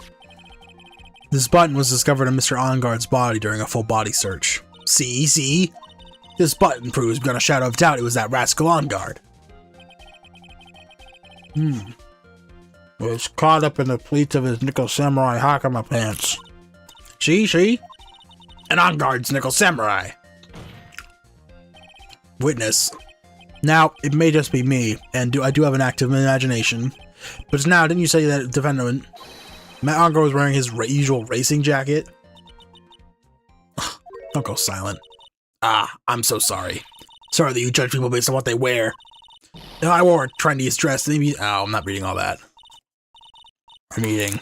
This button was discovered in Mr. Enguarde's body during a full body search. See? This button proves beyond a shadow of doubt it was that rascal Enguarde. It was caught up in the pleats of his nickel samurai hakama pants. See? And Enguarde's nickel samurai. Witness. Now, it may just be me, and I do have an active imagination. But now, didn't you say that defendant Matt Enguarde was wearing his usual racing jacket? Don't go silent. I'm so sorry. Sorry that you judge people based on what they wear. No, I wore a trendiest dress. Maybe. Oh, I'm not reading all that. I'm eating.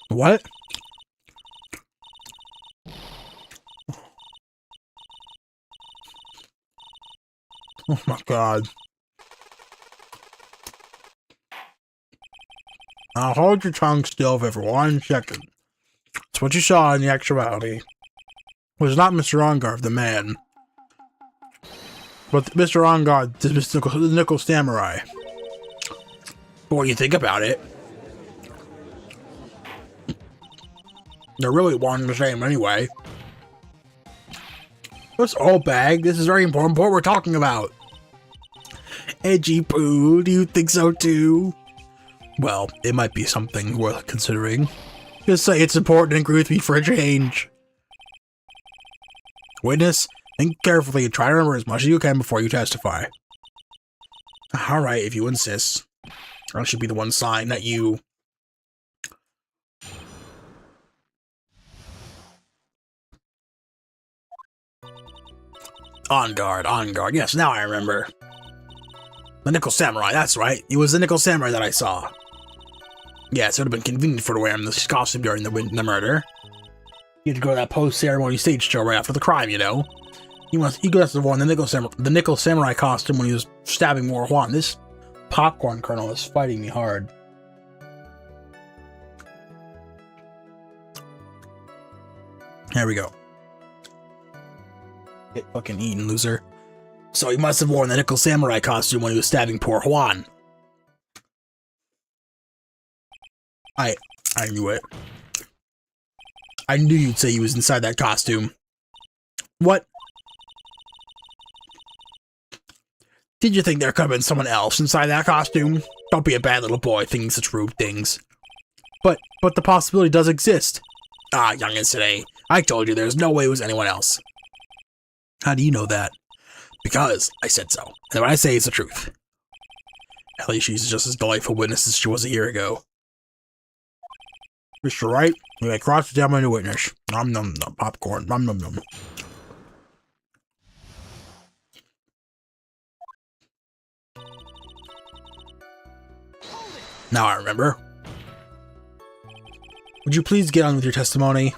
What? Oh my god. Now hold your tongue still for 1 second. It's what you saw in the actuality. It was not Mr. Enguarde, the man. But Mr. Enguarde, the nickel samurai. But when you think about it, they're really one and the same anyway. What's all bag? This is very important what we're talking about. Edgy poo, do you think so too? Well, it might be something worth considering. Just say it's important and agree with me for a change. Witness, think carefully and try to remember as much as you can before you testify. Alright, if you insist. I should be the one sign, not you. Enguarde. Yes, now I remember. The Nickel Samurai, that's right. It was the Nickel Samurai that I saw. Yes, it would have been convenient for to wear him this costume during the murder. You had to go to that post-ceremony stage show right after the crime, you know. He must have worn the Nickel Samurai costume when he was stabbing Mor Huan. This popcorn kernel is fighting me hard. Here we go. Get fucking eaten, loser. So he must have worn the Nickel Samurai costume when he was stabbing poor Huan. I knew it. I knew you'd say he was inside that costume. What? Did you think there could have been someone else inside that costume? Don't be a bad little boy thinking such rude things. But the possibility does exist. Youngins today. I told you there's no way it was anyone else. How do you know that? Because I said so. And what I say is the truth. At least she's just as delightful witness as she was a year ago. Mr. Wright, you may cross-examine the witness. Nom nom nom. Popcorn. Nom nom nom. Now I remember. Would you please get on with your testimony?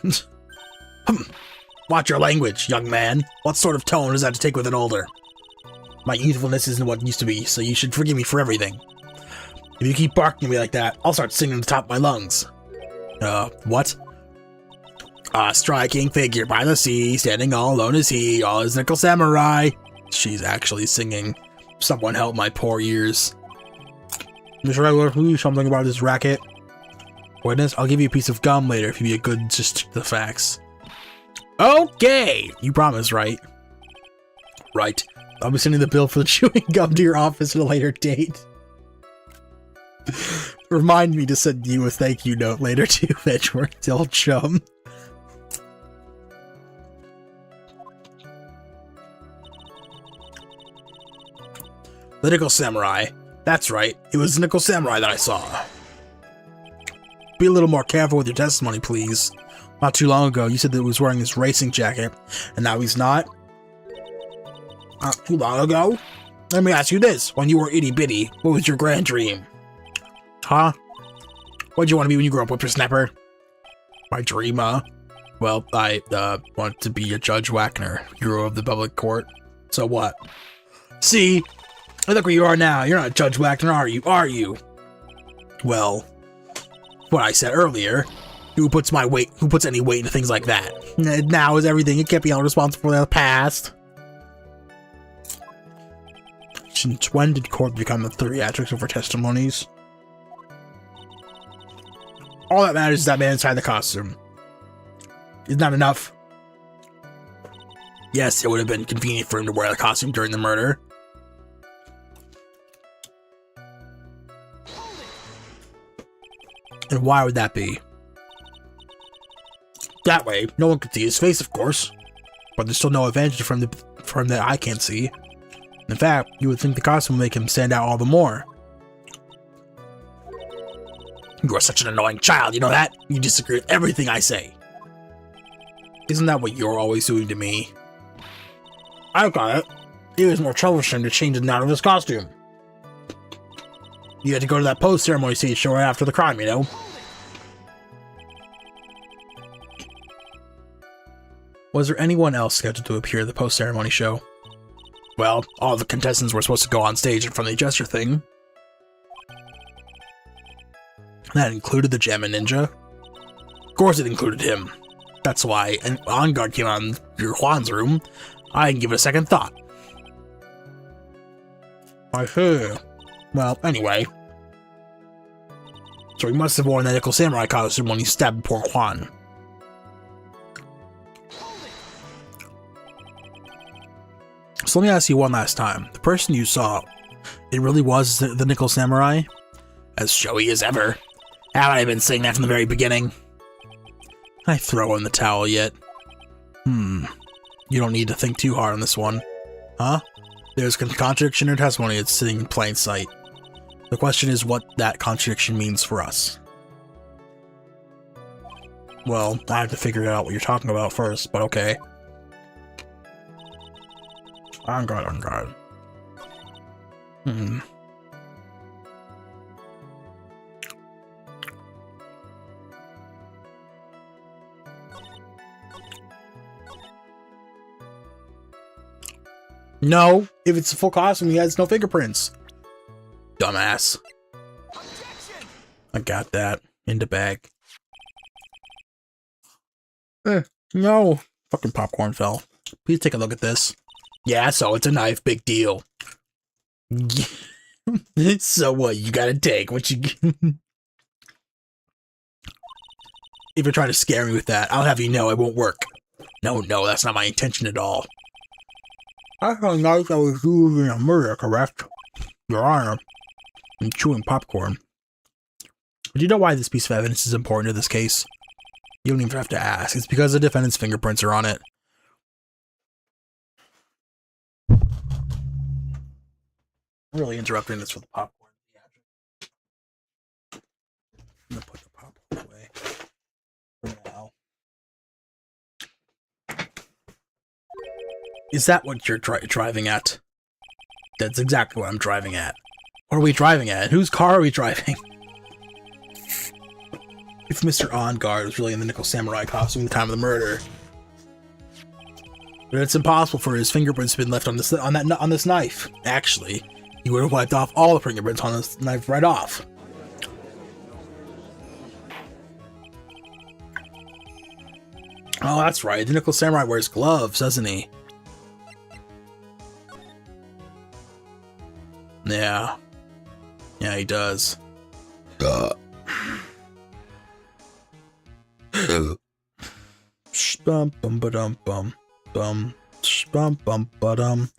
Watch your language, young man. What sort of tone does that to take with an older? My youthfulness isn't what it used to be, so you should forgive me for everything. If you keep barking at me like that, I'll start singing at the top of my lungs. What? A striking figure by the sea, standing all alone is he, all his Nickel Samurai. She's actually singing. Someone help my poor ears. Mr. Regular, will you something about this racket? Witness, I'll give you a piece of gum later if you be a good just stick to the facts. Okay! You promise, right? Right. I'll be sending the bill for the chewing gum to your office at a later date. Remind me to send you a thank you note later too, Edgeworth, old chum. The Nickel Samurai. That's right, it was the Nickel Samurai that I saw. Be a little more careful with your testimony, please. Not too long ago, you said that he was wearing his racing jacket, and now he's not? Not too long ago? Let me ask you this, when you were itty-bitty, what was your grand dream? Huh? What'd you want to be when you grew up, whippersnapper? My dream, huh? Well, I, wanted to be a Judge Wagner, hero of the public court. So what? See? Look where you are now. You're not Judge Wagner, are you? Are you? Well, what I said earlier. Who puts any weight into things like that? Now is everything. It can't be held responsible for the past. Since when did court become the theatrics over testimonies? All that matters is that man inside the costume. Is not enough. Yes, it would have been convenient for him to wear the costume during the murder. And why would that be? That way, no one could see his face, of course. But there's still no advantage from that I can't see. In fact, you would think the costume would make him stand out all the more. You are such an annoying child, you know that? You disagree with everything I say. Isn't that what you're always doing to me? I got it. It was more troublesome to change the out of his costume. You had to go to that post-ceremony stage show right after the crime, you know? Was there anyone else scheduled to appear at the post-ceremony show? Well, all the contestants were supposed to go on stage in front of the gesture thing. That included the Gem and Ninja. Of course it included him. That's why an on guard came out in your Juan's room. I didn't give it a second thought. I see. Well, anyway. So he must have worn the Nickel Samurai costume when he stabbed poor Juan. So let me ask you one last time. The person you saw, it really was the Nickel Samurai? As showy as ever. Haven't I been saying that from the very beginning? Can I throw in the towel yet? You don't need to think too hard on this one. Huh? There's contradiction in your testimony. It's sitting in plain sight. The question is what that contradiction means for us. Well, I have to figure out what you're talking about first, but okay. On guard. No, if it's a full costume, he has no fingerprints. Dumbass. I got that in the bag. No. Fucking popcorn fell. Please take a look at this. Yeah, so it's a knife, big deal. So what, you gotta take what you... If you're trying to scare me with that, I'll have you know it won't work. No, that's not my intention at all. That's a knife that was used in a murder, correct? Your Honor. I'm chewing popcorn. Do you know why this piece of evidence is important to this case? You don't even have to ask. It's because the defendant's fingerprints are on it. I'm really interrupting this for the popcorn. I'm gonna put the popcorn away for now. Is that what you're driving at? That's exactly what I'm driving at. What are we driving at? Whose car are we driving? If Mr. On Guard was really in the Nickel Samurai costume at the time of the murder, but it's impossible for his fingerprints to have been left on this knife. Actually, he would have wiped off all the fingerprints on this knife right off. Oh, that's right. The Nickel Samurai wears gloves, doesn't he? Yeah. Yeah, he does. Bum bum ba-dum bum bum bum bum ba-dum.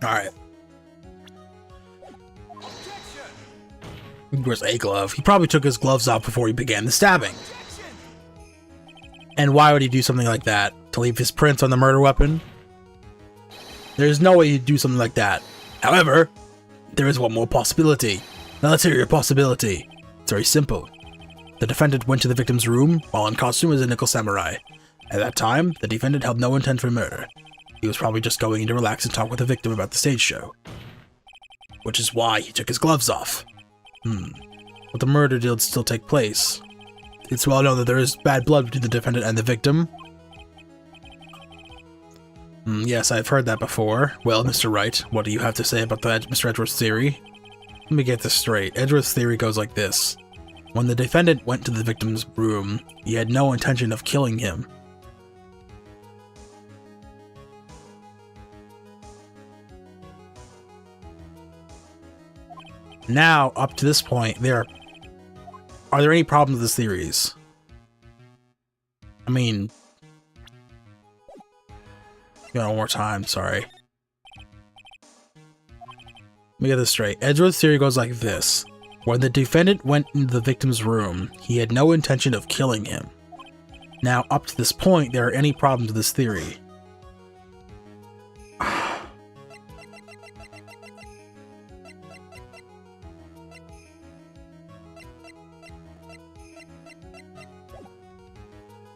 Alright. He wears a glove. He probably took his gloves off before he began the stabbing. And why would he do something like that? To leave his prints on the murder weapon? There's no way he'd do something like that. However, there is one more possibility. Now let's hear your possibility. It's very simple. The defendant went to the victim's room while in costume as a nickel samurai. At that time, the defendant held no intent for murder. He was probably just going in to relax and talk with the victim about the stage show. Which is why he took his gloves off. But the murder did still take place. It's well known that there is bad blood between the defendant and the victim. Yes, I've heard that before. Well, Mr. Wright, what do you have to say about that, Mr. Edgeworth's theory? Let me get this straight. Edgeworth's theory goes like this. When the defendant went to the victim's room, he had no intention of killing him. Now, up to this point, are there any problems with this theories? I mean, one more time, sorry. Let me get this straight. Edgeworth's theory goes like this. When the defendant went into the victim's room, he had no intention of killing him. Now, up to this point, there are any problems with this theory?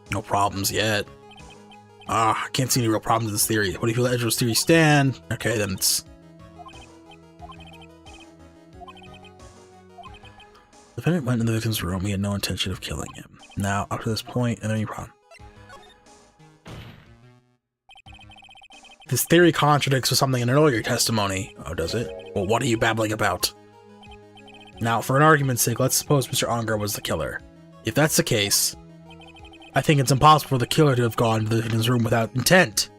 No problems yet. I can't see any real problems with this theory. What if you let Edgeworth's theory stand? Okay, then it's... The defendant went into the victim's room. He had no intention of killing him. Now, up to this point, and any problem. This theory contradicts with something in an earlier testimony. Oh, does it? Well, what are you babbling about? Now, for an argument's sake, let's suppose Mr. Ongar was the killer. If that's the case, I think it's impossible for the killer to have gone to the victim's room without intent.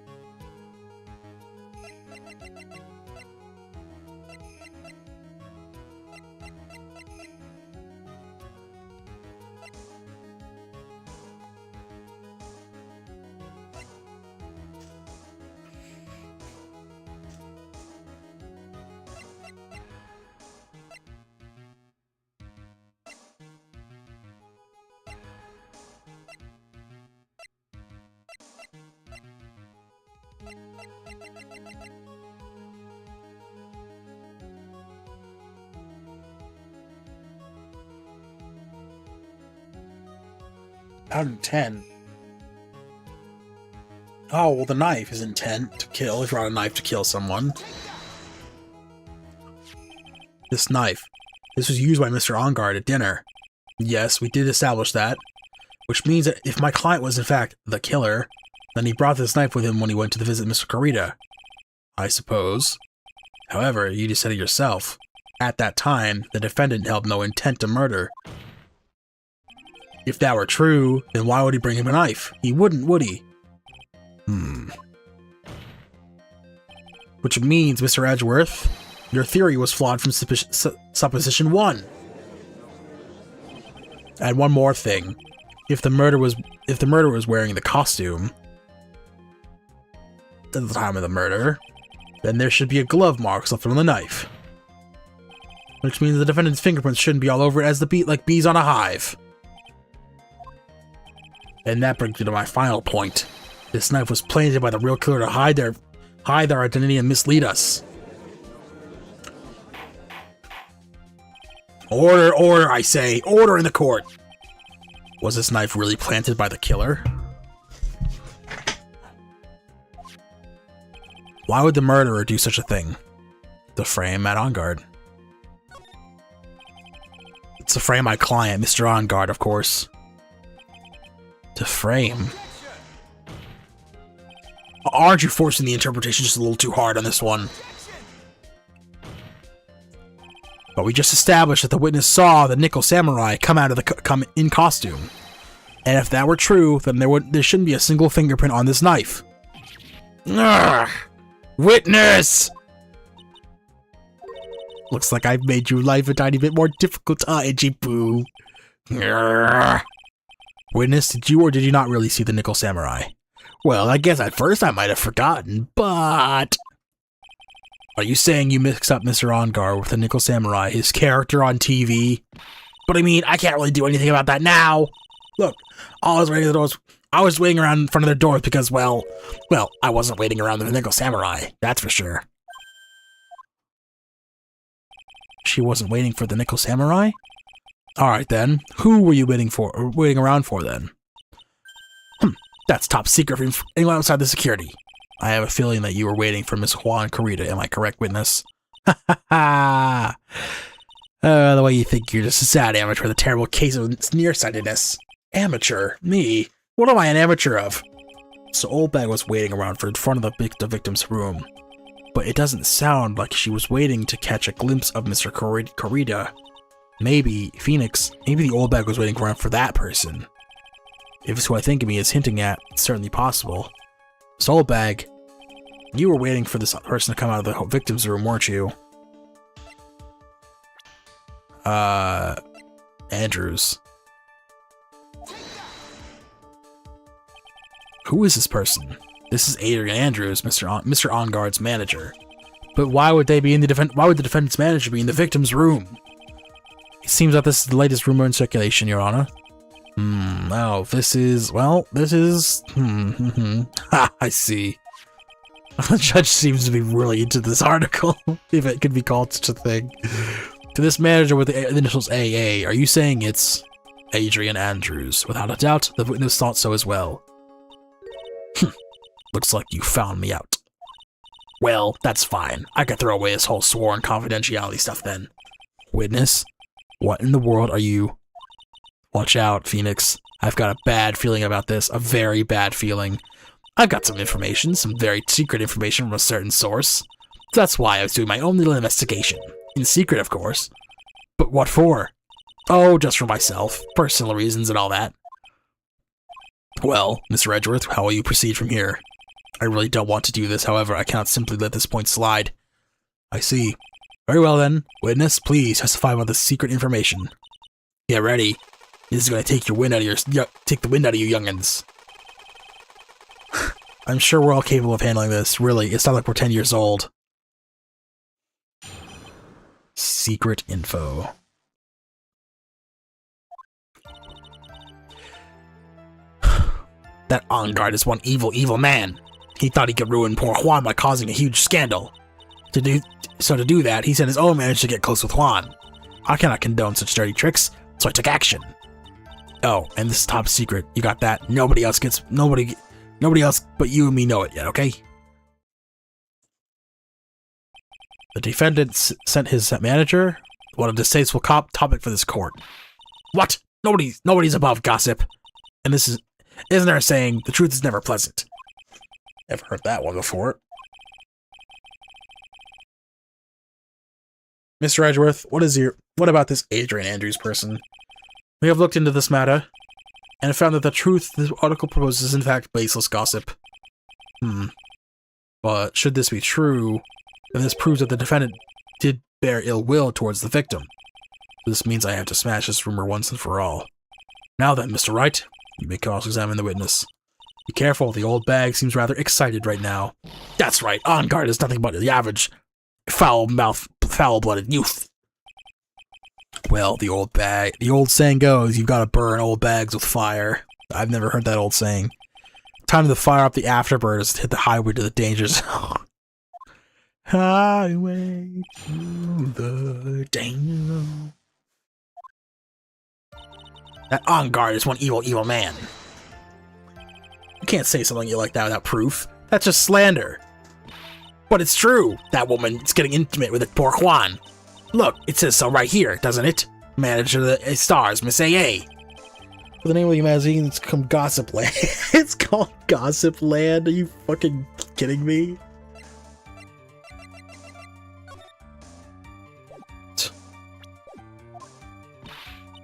Out of 10. Oh, well, the knife is intent to kill. If you're on a knife to kill someone. This knife. This was used by Mr. Ongar at dinner. Yes, we did establish that. Which means that if my client was in fact the killer, then he brought this knife with him when he went to visit Mr. Kurita. I suppose. However, you just said it yourself. At that time, the defendant held no intent to murder. If that were true, then why would he bring him a knife? He wouldn't, would he? Which means, Mr. Edgeworth, your theory was flawed from supposition 1. And one more thing. If the murderer was wearing the costume at the time of the murder, then there should be a glove mark left on the knife. Which means the defendant's fingerprints shouldn't be all over it as like bees on a hive. And that brings me to my final point. This knife was planted by the real killer to hide their identity and mislead us. Order, order, I say! Order in the court! Was this knife really planted by the killer? Why would the murderer do such a thing? To frame Matt Onguard. It's to frame my client, Mr. Onguard, of course. To frame? Aren't you forcing the interpretation just a little too hard on this one? But we just established that the witness saw the nickel samurai come in costume. And if that were true, then there shouldn't be a single fingerprint on this knife. Urgh! Witness! Looks like I've made your life a tiny bit more difficult, Edgy Poo. Witness, did you or did you not really see the nickel samurai? Well, I guess at first I might have forgotten, but... Are you saying you mix up Mr. Ongar with the Nickel Samurai, his character on TV? But I mean, I can't really do anything about that now. Look, I was waiting around in front of their doors because, well, I wasn't waiting around the Nickel Samurai, that's for sure. She wasn't waiting for the Nickel Samurai? Alright then, who were you waiting around for then? That's top secret from anyone outside the security. I have a feeling that you were waiting for Miss Juan Carita, am I correct, witness? Ha ha ha! The way you think you're just a sad amateur with a terrible case of nearsightedness. Amateur? Me? What am I an amateur of? So Old Bag was waiting around in front of the victim's room. But it doesn't sound like she was waiting to catch a glimpse of Mr. Carita. Maybe, Phoenix, maybe the Old Bag was waiting around for that person. If it's who I think of me is hinting at, it's certainly possible. So Old Bag, you were waiting for this person to come out of the victim's room, weren't you? Andrews. Who is this person? This is Adrian Andrews, Mr. Onguard's manager. But why would they be in the why would the defendant's manager be in the victim's room? It seems that this is the latest rumor in circulation, Your Honor. Oh, this is... Ha, I see. The judge seems to be really into this article, if it could be called such a thing. To this manager with the initials AA, are you saying it's Adrian Andrews? Without a doubt, the witness thought so as well. Looks like you found me out. Well, that's fine. I could throw away this whole sworn confidentiality stuff then. Witness? What in the world are you... Watch out, Phoenix. I've got a bad feeling about this, a very bad feeling. I've got some information, some very secret information from a certain source. That's why I was doing my own little investigation. In secret, of course. But what for? Oh, just for myself. Personal reasons and all that. Well, Mr. Edgeworth, how will you proceed from here? I really don't want to do this, however, I cannot simply let this point slide. I see. Very well then. Witness, please testify about this secret information. Get ready. This is going to take the wind out of you youngins. I'm sure we're all capable of handling this, really. It's not like we're 10 years old. Secret info. That Onguard is one evil, evil man. He thought he could ruin poor Juan by causing a huge scandal. To do that, he sent his own manager to get close with Juan. I cannot condone such dirty tricks, so I took action. Oh, and this is top secret. You got that? Nobody else but you and me know it yet, okay? The defendant sent his manager? What a distasteful topic for this court. What? Nobody's above gossip. And isn't there a saying, the truth is never pleasant? Never heard that one before. Mr. Edgeworth, what about this Adrian Andrews person? We have looked into this matter, and found that the truth this article proposes is in fact baseless gossip. But should this be true, then this proves that the defendant did bear ill will towards the victim. This means I have to smash this rumor once and for all. Now then, Mr. Wright, you may cross-examine the witness. Be careful, the Old Bag seems rather excited right now. That's right, Onguard is nothing but the average foul-blooded youth. Well, the old saying goes, you've got to burn old bags with fire. I've never heard that old saying. Time to fire up the afterburners to hit the highway to the danger zone. Highway to the danger zone. That Onguard is one evil, evil man. You can't say something like that without proof. That's just slander. But it's true. That woman is getting intimate with the poor Juan. Look, it says so right here, doesn't it? Manager of the Stars, Miss AA. The name of the magazine, it's called Gossip Land. It's called Gossip Land? Are you fucking kidding me?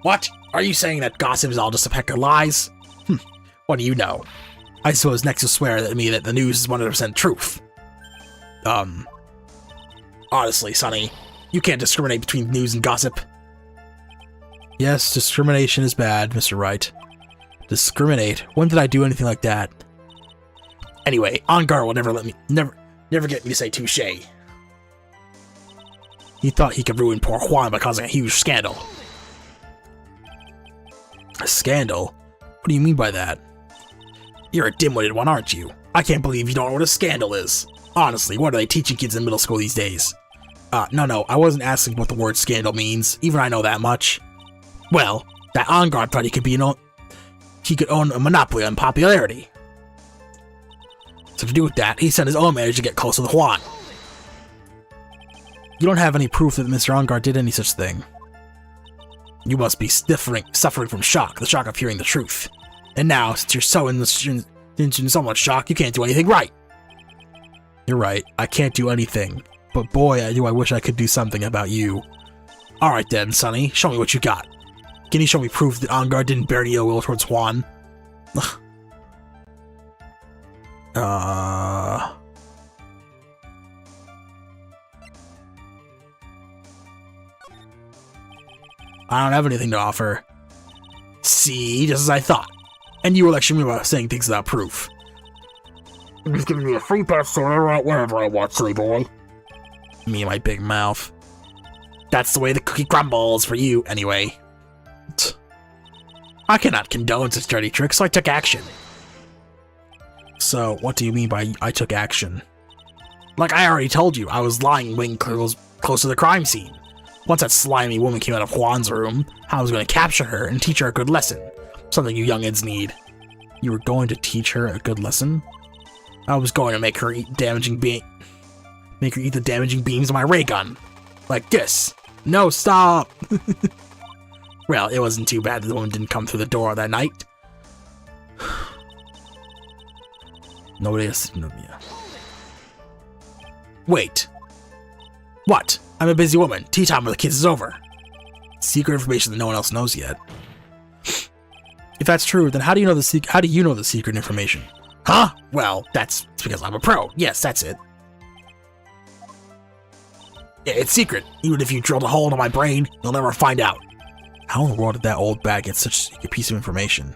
What? Are you saying that gossip is all just a pack of lies? What do you know? I suppose next you'll swear at me that the news is 100% truth. Honestly, Sonny, you can't discriminate between news and gossip. Yes, discrimination is bad, Mr. Wright. Discriminate? When did I do anything like that? Anyway, Onguard will never get me to say touche. He thought he could ruin poor Juan by causing a huge scandal. A scandal? What do you mean by that? You're a dim-witted one, aren't you? I can't believe you don't know what a scandal is. Honestly, what are they teaching kids in middle school these days? No, I wasn't asking what the word scandal means. Even I know that much. Well, that on-guard thought he could own a monopoly on popularity. So to do with that, he sent his own manager to get closer to Juan. You don't have any proof that Mr. On-guard did any such thing. You must be suffering from shock, the shock of hearing the truth. And now, since you're so in so much shock, you can't do anything right. You're right, I can't do anything. But boy, I wish I could do something about you. Alright then, Sonny, show me what you got. Can you show me proof that On-guard didn't bear any ill will towards Juan? I don't have anything to offer. See, just as I thought. And you were lecturing me about saying things without proof. You're just giving me a free pass to wherever I want, silly boy. Me and my big mouth. That's the way the cookie crumbles for you, anyway. I cannot condone such dirty tricks, so I took action. So, what do you mean by I took action? Like I already told you, I was lying wing close to the crime scene. Once that slimy woman came out of Juan's room, I was going to capture her and teach her a good lesson. Something you youngins need. You were going to teach her a good lesson? I was going to make her eat the damaging beams of my ray gun. Like this. No, stop! Well, it wasn't too bad that the woman didn't come through the door that night. Nobody else. No, yeah. Wait. What? I'm a busy woman. Tea time with the kids is over. Secret information that no one else knows yet. If that's true, then how do you know the secret information? Huh? Well, that's because I'm a pro. Yes, that's it. Yeah, it's secret. Even if you drilled a hole into my brain, you'll never find out. How in the world did that old bag get such a piece of information?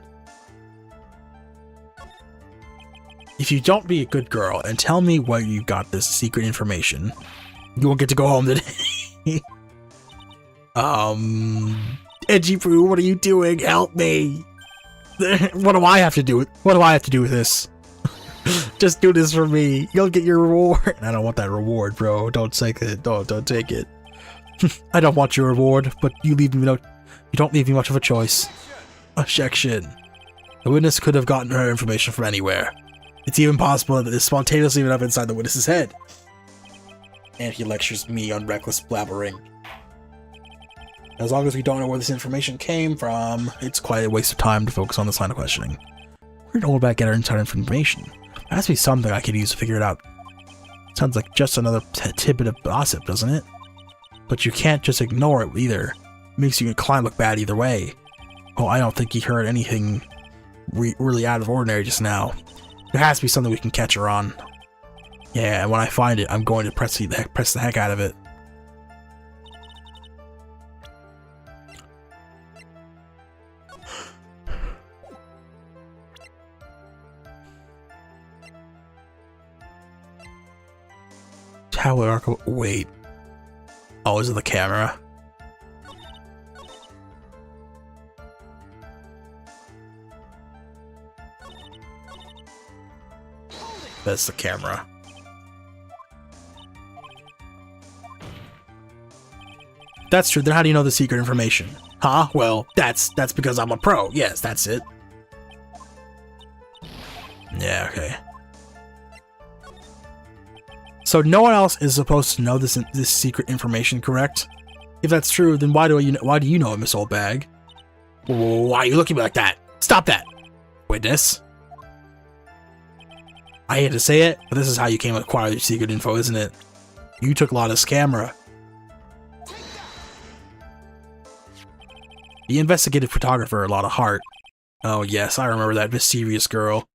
If you don't be a good girl and tell me where you got this secret information, you won't get to go home today. Edgy Poo, what are you doing? Help me! What do I have to do with this? Just do this for me. You'll get your reward. I don't want that reward, bro. Don't take it. Don't take it. I don't want your reward, but you don't leave me much of a choice. Objection. The witness could have gotten her information from anywhere. It's even possible that it spontaneously went up inside the witness's head. And he lectures me on reckless blabbering. As long as we don't know where this information came from, it's quite a waste of time to focus on this line of questioning. Where did Oldback get our inside information? There has to be something I could use to figure it out. Sounds like just another tidbit of gossip, doesn't it? But you can't just ignore it either. It makes you inclined look bad either way. Oh, I don't think he heard anything really out of ordinary just now. There has to be something we can catch her on. Yeah, and when I find it, I'm going to press the heck out of it. Tower, wait. Oh, is it the camera? That's the camera. That's true, then how do you know the secret information? Huh? Well, that's because I'm a pro. Yes, that's it. Yeah, okay. So no one else is supposed to know this secret information, correct? If that's true, then why do you know it, Miss Oldbag? Why are you looking at me like that? Stop that! Witness? I hate to say it, but this is how you came to acquire your secret info, isn't it? You took Lotta's camera. The investigative photographer, Lotta Hart. Oh yes, I remember that mysterious girl.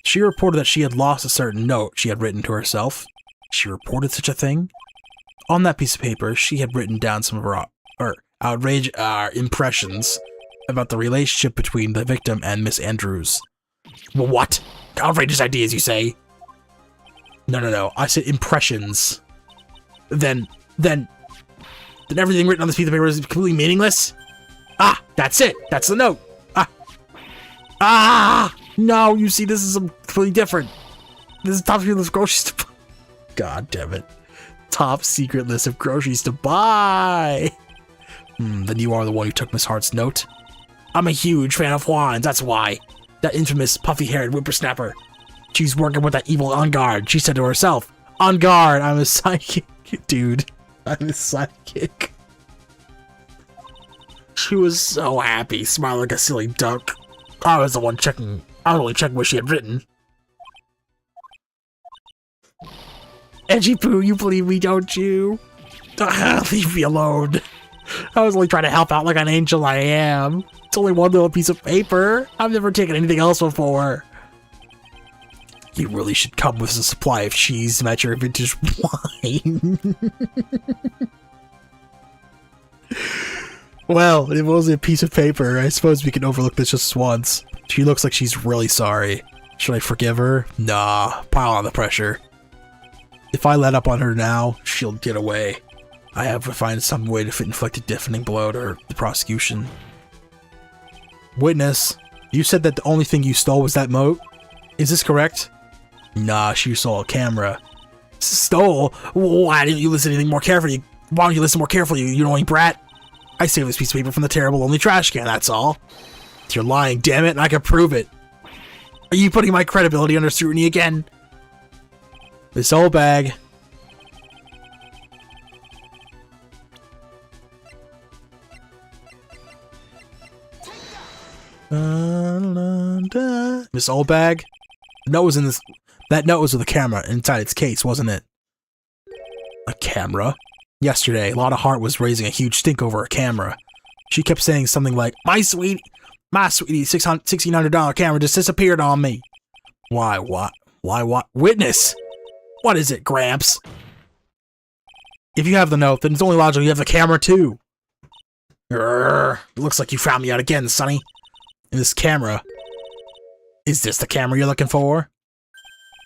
She reported that she had lost a certain note she had written to herself. She reported such a thing? On that piece of paper, she had written down some of her impressions about the relationship between the victim and Miss Andrews. What? Outrageous ideas, you say? No. I said impressions. Then, Then everything written on this piece of paper is completely meaningless? Ah, that's it. That's the note. No, you see, this is completely different. This is top secret list of groceries to buy. God damn it. Top secret list of groceries to buy. Then you are the one who took Miss Hart's note. I'm a huge fan of Juan's, that's why. That infamous puffy-haired whippersnapper. She's working with that evil On Guard. She said to herself, On Guard, I'm a sidekick. Dude, I'm a sidekick. She was so happy, smiling like a silly duck. I was the one checking. I was only checking what she had written. Edgy Poo, you believe me, don't you? Leave me alone. I was only trying to help out like an angel I am. It's only one little piece of paper. I've never taken anything else before. You really should come with a supply of cheese to match your vintage wine. Well, if it was a piece of paper, I suppose we can overlook this just once. She looks like she's really sorry. Should I forgive her? Nah, pile on the pressure. If I let up on her now, she'll get away. I have to find some way to inflict a deafening blow to her, the prosecution. Witness, you said that the only thing you stole was that moat? Is this correct? Nah, she stole a camera. Stole? Why didn't you listen anything more carefully? Why don't you listen more carefully, you annoying brat? I saved this piece of paper from the terrible lonely trash can, that's all. You're lying, damn it, and I can prove it. Are you putting my credibility under scrutiny again? This old bag. Miss Oldbag? The note was in this. That note was with a camera inside its case, wasn't it? A camera? Yesterday, Lotta Hart was raising a huge stink over a camera. She kept saying something like, my sweetie, $1,600 camera just disappeared on me. Why, what? Witness! What is it, Gramps? If you have the note, then it's only logical you have the camera too. It looks like you found me out again, Sonny. And this camera. Is this the camera you're looking for?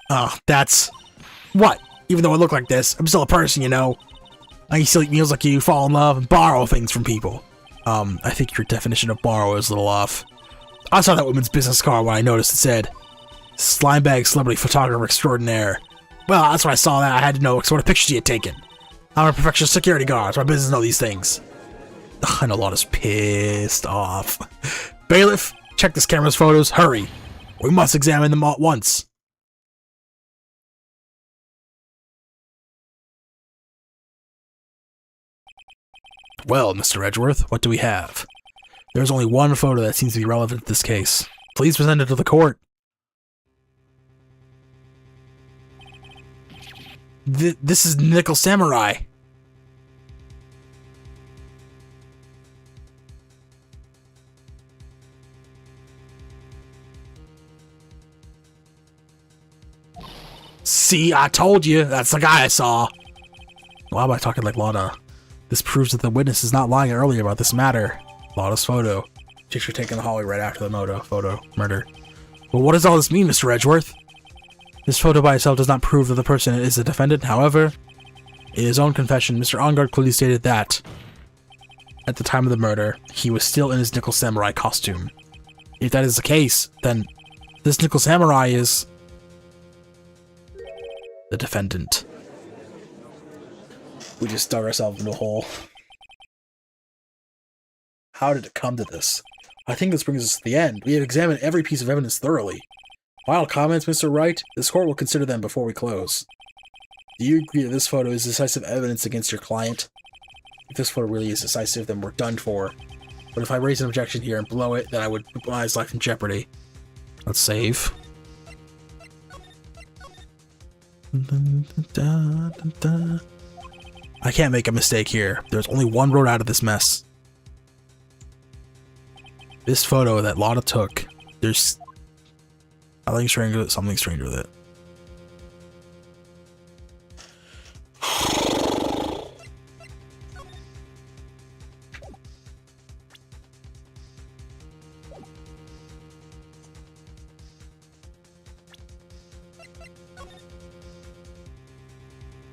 Oh, that's... What? Even though I look like this, I'm still a person, you know. I used to eat meals like you, fall in love, and borrow things from people. I think your definition of borrow is a little off. I saw that woman's business card when I noticed it said, Slimebag Celebrity Photographer Extraordinaire. Well, that's when I saw that. I had to know what sort of pictures she had taken. I'm a professional security guard, so my business know these things. Ugh, I know Lotta's pissed off. Bailiff, check this camera's photos. Hurry. We must examine them all at once. Well, Mr. Edgeworth, what do we have? There's only one photo that seems to be relevant to this case. Please present it to the court. This is Nickel Samurai. See, I told you. That's the guy I saw. Why am I talking like Lotta? This proves that the witness is not lying earlier about this matter. Lotta's photo. Picture taken in the hallway right after the photo murder. Well, what does all this mean, Mr. Edgeworth? This photo by itself does not prove that the person is the defendant. However, in his own confession, Mr. Ongard clearly stated that at the time of the murder, he was still in his Nickel Samurai costume. If that is the case, then this Nickel Samurai is the defendant. We just dug ourselves into a hole. How did it come to this? I think this brings us to the end. We have examined every piece of evidence thoroughly. Final comments, Mr. Wright? This court will consider them before we close. Do you agree that this photo is decisive evidence against your client? If this photo really is decisive, then we're done for. But if I raise an objection here and blow it, then I would put my life in jeopardy. Let's save. I can't make a mistake here. There's only one road out of this mess. This photo that Lotta took, there's nothing strange with it, something strange with it.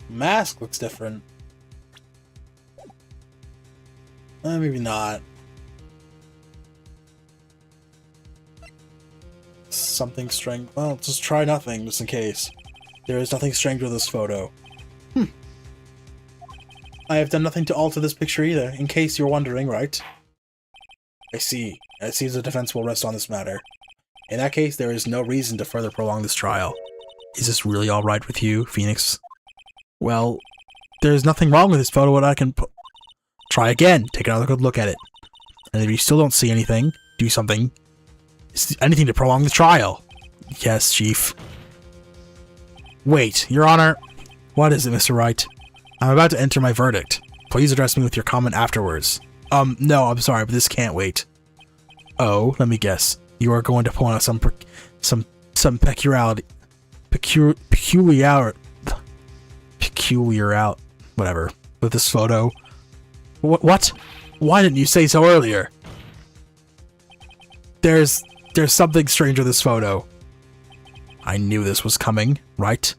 Mask looks different. Maybe not. Something strange. Well, just try nothing, just in case. There is nothing strange with this photo. I have done nothing to alter this picture either, in case you're wondering, right? I see. It seems the defense will rest on this matter. In that case, there is no reason to further prolong this trial. Is this really alright with you, Phoenix? Well, there's nothing wrong with this photo, what I can try again. Take another good look at it. And if you still don't see anything, do something. Anything to prolong the trial. Yes, Chief. Wait, Your Honor. What is it, Mr. Wright? I'm about to enter my verdict. Please address me with your comment afterwards. No, I'm sorry, but this can't wait. Oh, let me guess. You are going to point out some peculiarity, whatever, with this photo. What? Why didn't you say so earlier? There's something strange with this photo. I knew this was coming, right?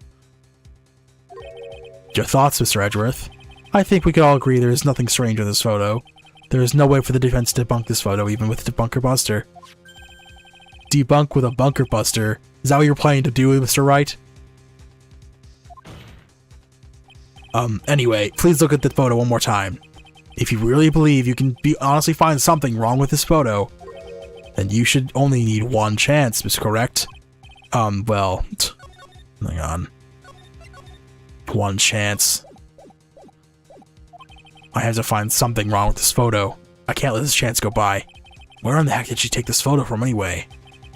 Your thoughts, Mr. Edgeworth? I think we could all agree there is nothing strange with this photo. There is no way for the defense to debunk this photo, even with the Bunker Buster. Debunk with a Bunker Buster? Is that what you're planning to do, Mr. Wright? Anyway, please look at the photo one more time. If you really believe you can honestly find something wrong with this photo, then you should only need one chance, Mr. Correct? Well, hang on. One chance. I have to find something wrong with this photo. I can't let this chance go by. Where in the heck did she take this photo from anyway?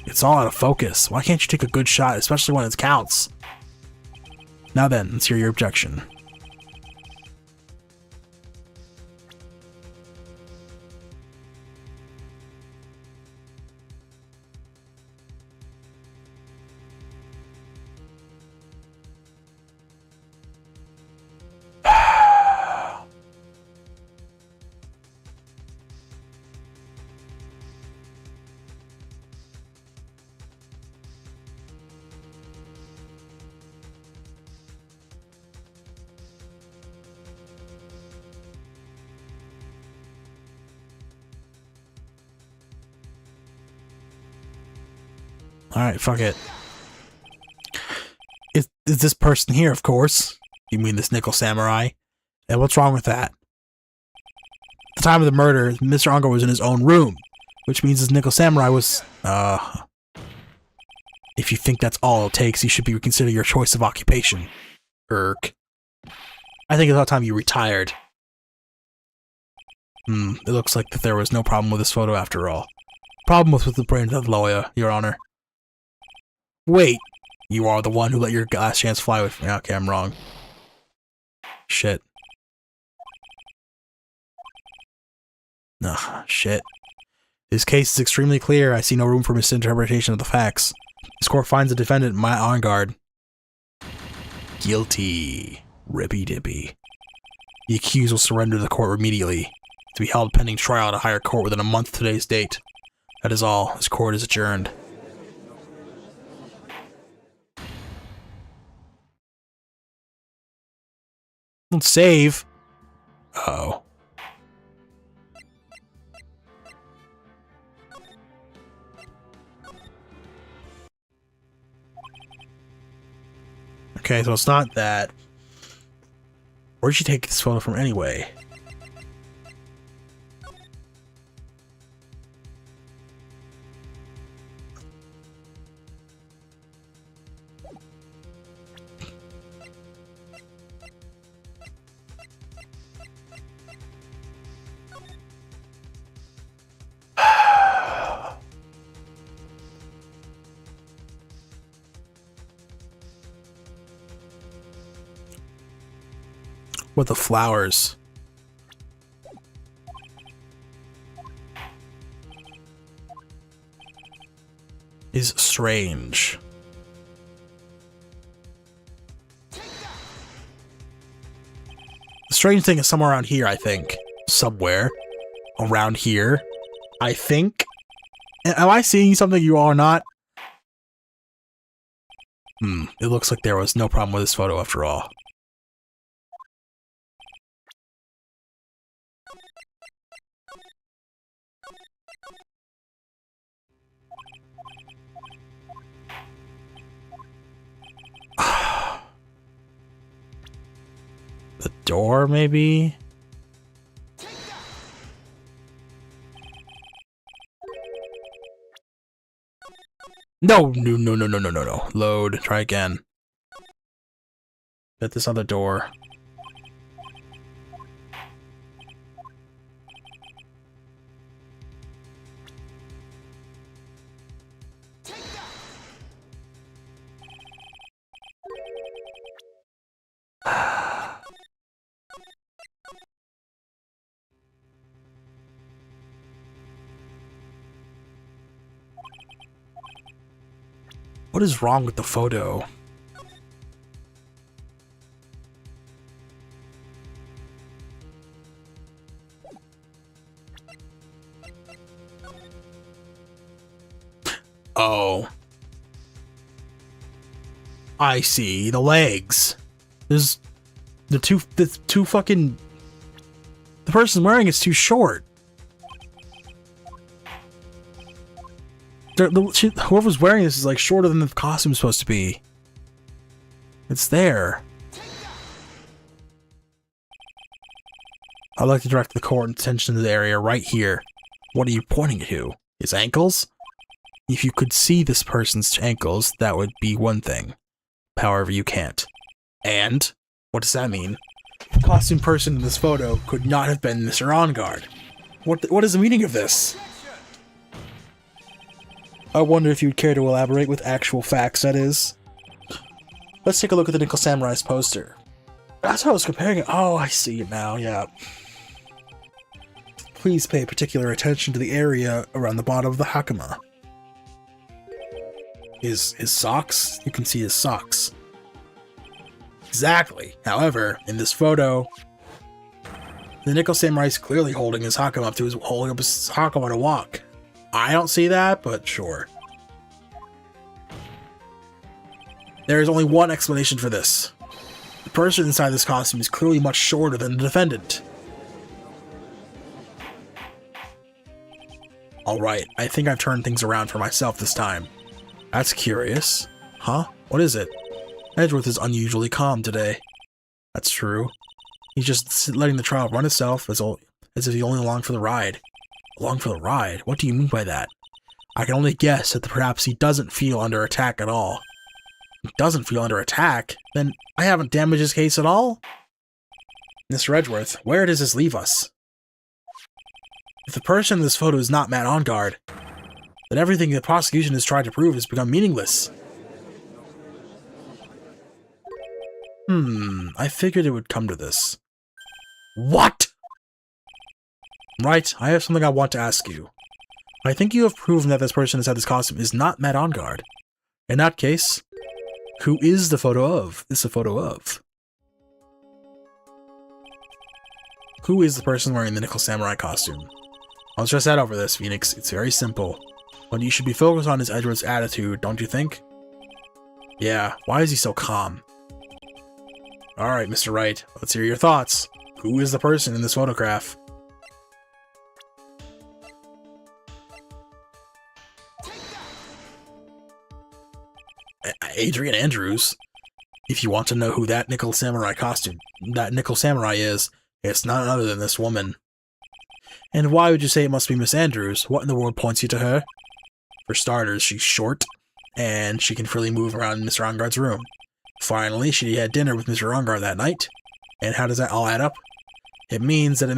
It's all out of focus. Why can't you take a good shot, especially when it counts? Now then, let's hear your objection. Alright, fuck it. Is this person here, of course? You mean this Nickel Samurai? And what's wrong with that? At the time of the murder, Mr. Unger was in his own room, which means this Nickel Samurai was, if you think that's all it takes, you should be reconsidering your choice of occupation. Irk. I think it's about time you retired. It looks like that there was no problem with this photo after all. Problem was with the brain of the lawyer, Your Honor. Wait, you are the one who let your last chance fly with me. Okay, I'm wrong. Shit. Ugh, shit. This case is extremely clear. I see no room for misinterpretation of the facts. This court finds the defendant on guard. Guilty. Rippy dippy. The accused will surrender to the court immediately, to be held pending trial at a higher court within a month of today's date. That is all. This court is adjourned. Don't save. Uh-oh. Okay, so it's not that. Where'd she take this photo from anyway? With the flowers. Is strange. The strange thing is somewhere around here, I think. Somewhere. Around here. I think. Am I seeing something you are not? It looks like there was no problem with this photo after all. The door, maybe? No. Load. Try again. Get this other door. What is wrong with the photo? Oh. I see. The legs. There's the two fucking... The person wearing it's too short. Whoever's wearing this is like shorter than the costume's supposed to be. It's there. I'd like to direct the court attention to the area right here. What are you pointing to? His ankles? If you could see this person's ankles, that would be one thing. However, you can't. And? What does that mean? The costume person in this photo could not have been Mr. On Guard. What is the meaning of this? I wonder if you'd care to elaborate with actual facts, that is. Let's take a look at the Nickel Samurai's poster. That's how I was comparing it. Oh, I see it now, yeah. Please pay particular attention to the area around the bottom of the hakama. His socks? You can see his socks. Exactly. However, in this photo, the Nickel Samurai is clearly holding his hakama up holding up his hakama to walk. I don't see that, but sure. There is only one explanation for this. The person inside this costume is clearly much shorter than the defendant. Alright, I think I've turned things around for myself this time. That's curious. Huh? What is it? Edgeworth is unusually calm today. That's true. He's just letting the trial run itself as if he only along for the ride. Along for the ride? What do you mean by that? I can only guess that perhaps he doesn't feel under attack at all. He doesn't feel under attack? Then I haven't damaged his case at all? Mr. Edgeworth, where does this leave us? If the person in this photo is not Matt On Guard, then everything the prosecution has tried to prove has become meaningless. I figured it would come to this. What? Right, I have something I want to ask you. I think you have proven that this person inside this costume is not Matt On Guard. In that case, who is the photo of? This is a photo of. Who is the person wearing the Nickel Samurai costume? I'll stress out over this, Phoenix. It's very simple. What you should be focused on is Edgeworth's attitude, don't you think? Yeah, why is he so calm? Alright, Mr. Wright, let's hear your thoughts. Who is the person in this photograph? Adrian Andrews. If you want to know who that Nickel Samurai is, it's none other than this woman. And why would you say it must be Miss Andrews? What in the world points you to her? For starters, she's short, and she can freely move around in Mr. On Guard's room. Finally, she had dinner with Mr. On Guard that night. And how does that all add up? It means that it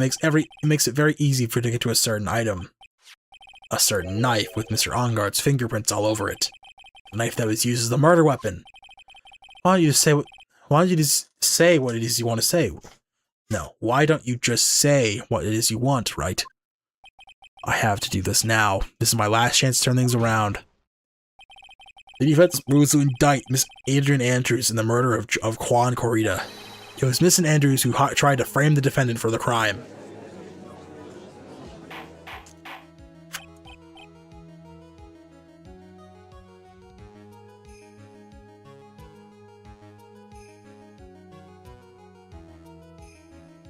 makes it very easy for her to get to a certain item. A certain knife with Mr. On Guard's fingerprints all over it. A knife that was used as the murder weapon. Why don't you just say what it is you want to say? No, why don't you just say what it is you want, right? I have to do this now. This is my last chance to turn things around. The defense moves to indict Miss Adrian Andrews in the murder of Quan Corrida. It was Miss Andrews who tried to frame the defendant for the crime.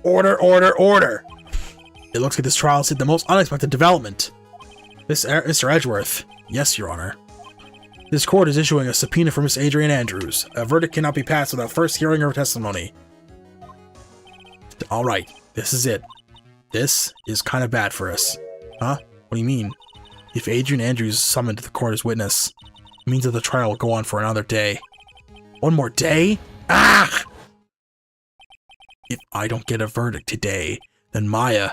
Order, order, order! It looks like this trial has hit the most unexpected development. Mr. Edgeworth. Yes, Your Honor. This court is issuing a subpoena for Miss Adrian Andrews. A verdict cannot be passed without first hearing her testimony. Alright, this is it. This is kind of bad for us. Huh? What do you mean? If Adrian Andrews is summoned to the court as witness, it means that the trial will go on for another day. One more day? Ah! If I don't get a verdict today, then Maya...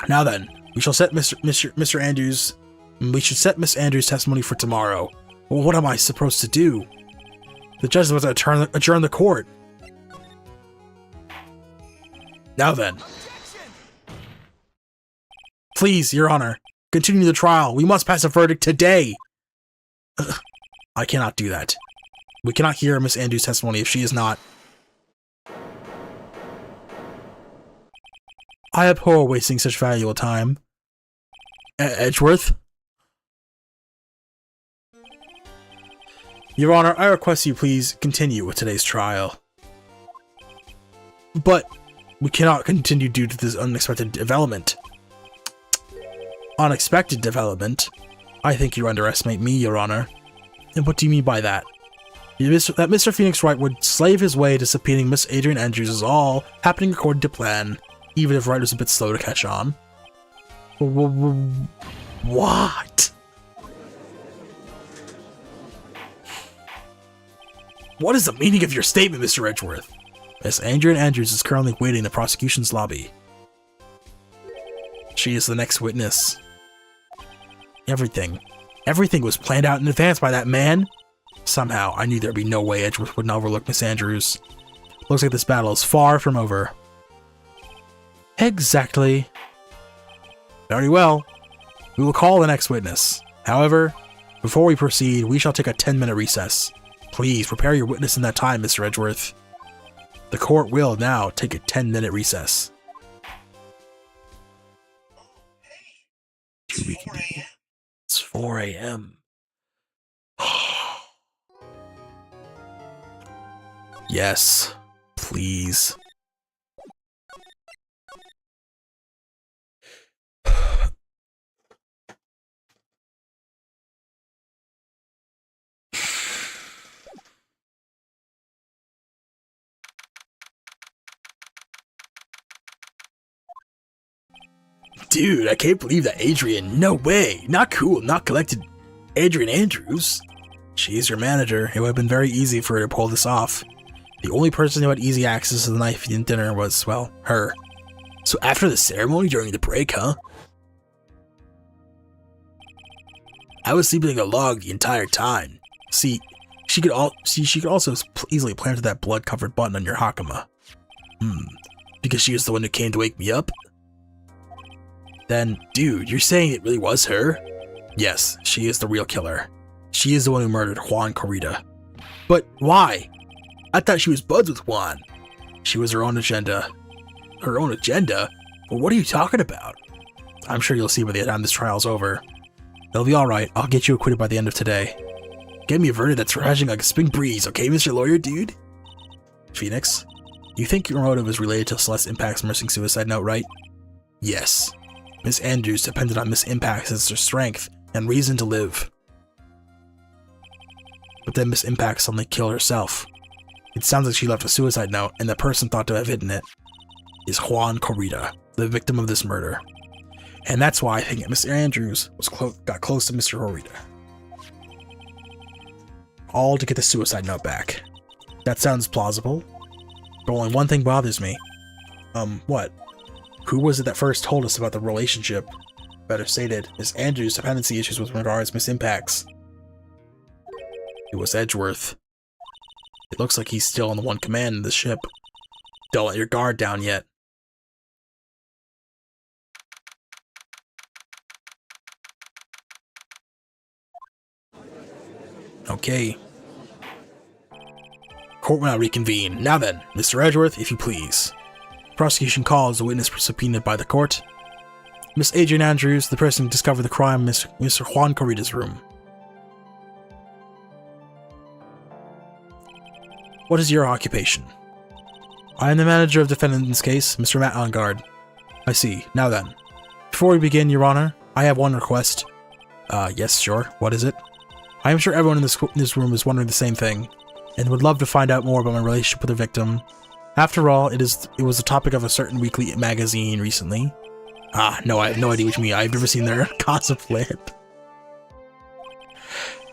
Now then, we shall set Mr. Andrews... We should set Miss Andrews' testimony for tomorrow. Well, what am I supposed to do? The judge was to adjourn the court. Now then. Please, Your Honor, continue the trial. We must pass a verdict today. I cannot do that. We cannot hear Miss Andrews' testimony if she is not. I abhor wasting such valuable time. Edgeworth? Your Honor, I request you please continue with today's trial. But we cannot continue due to this unexpected development. Unexpected development? I think you underestimate me, Your Honor. And what do you mean by that? That Mr. Phoenix Wright would slave his way to subpoenaing Miss Adrian Andrews is all happening according to plan, even if Wright was a bit slow to catch on. What? What is the meaning of your statement, Mr. Edgeworth? Miss Adrian Andrews is currently waiting in the prosecution's lobby. She is the next witness. Everything was planned out in advance by that man. Somehow, I knew there'd be no way Edgeworth would overlook Miss Andrews. Looks like this battle is far from over. Exactly. Very well. We will call the next witness. However, before we proceed, we shall take a 10-minute recess. Please prepare your witness in that time, Mr. Edgeworth. The court will now take a 10-minute recess. It's 4 a.m. Yes, please. Dude, I can't believe that Adrian. No way. Not cool, not collected. Adrian Andrews? She's your manager. It would have been very easy for her to pull this off. The only person who had easy access to the knife in dinner was, well, her. So after the ceremony during the break, huh? I was sleeping like a log the entire time. See, she could also easily plant that blood-covered button on your Hakama. Because she was the one who came to wake me up? Then, dude, you're saying it really was her? Yes, she is the real killer. She is the one who murdered Juan Corrida. But why? I thought she was buds with Juan. She was her own agenda. Her own agenda? Well, what are you talking about? I'm sure you'll see by the time this trial's over. It'll be alright. I'll get you acquitted by the end of today. Get me a verdict that's refreshing like a spring breeze, okay, Mr. Lawyer, dude? Phoenix, you think your motive is related to Celeste Impact's missing suicide note, right? Yes. Miss Andrews depended on Miss Impact as her strength and reason to live. But then Miss Impact suddenly killed herself. It sounds like she left a suicide note, and the person thought to have hidden it is Juan Corrida, the victim of this murder. And that's why I think Miss Andrews got close to Mr. Corrida. All to get the suicide note back. That sounds plausible. But only one thing bothers me. What? Who was it that first told us about the relationship? Better stated, Miss Andrews' dependency issues with regards to Miss Impact's. It was Edgeworth. It looks like he's still on the one command in the ship. Don't let your guard down yet. Okay. Court will now reconvene. Now then, Mr. Edgeworth, if you please. Prosecution calls the witness subpoenaed by the court. Miss Adrian Andrews, the person who discovered the crime in Mr. Juan Corrida's room. What is your occupation? I am the manager of defendant in this case, Mr. Matt Ongard. I see. Now then. Before we begin, Your Honor, I have one request. Yes, sure. What is it? I am sure everyone in this room is wondering the same thing, and would love to find out more about my relationship with the victim. After all, it was the topic of a certain weekly magazine recently. Ah, no, I have no idea what you mean. I've never seen their gossip plan.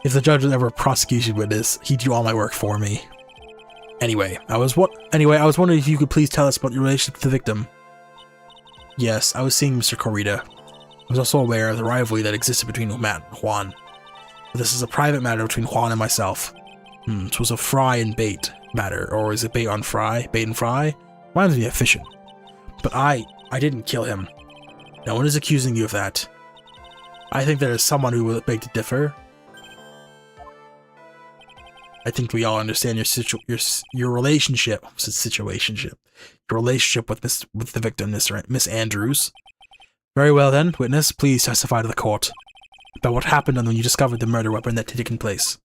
If the judge was ever a prosecution witness, he'd do all my work for me. Anyway, I was wondering if you could please tell us about your relationship to the victim. Yes, I was seeing Mr. Corrida. I was also aware of the rivalry that existed between Matt and Juan. But this is a private matter between Juan and myself. It was a fry and bait matter, or is it bait on fry? Bait and fry? Reminds me of fishing. But I didn't kill him. No one is accusing you of that. I think there is someone who will beg to differ. I think we all understand your relationship with the victim, Miss Andrews. Very well then, witness, please testify to the court about what happened when you discovered the murder weapon that had taken place.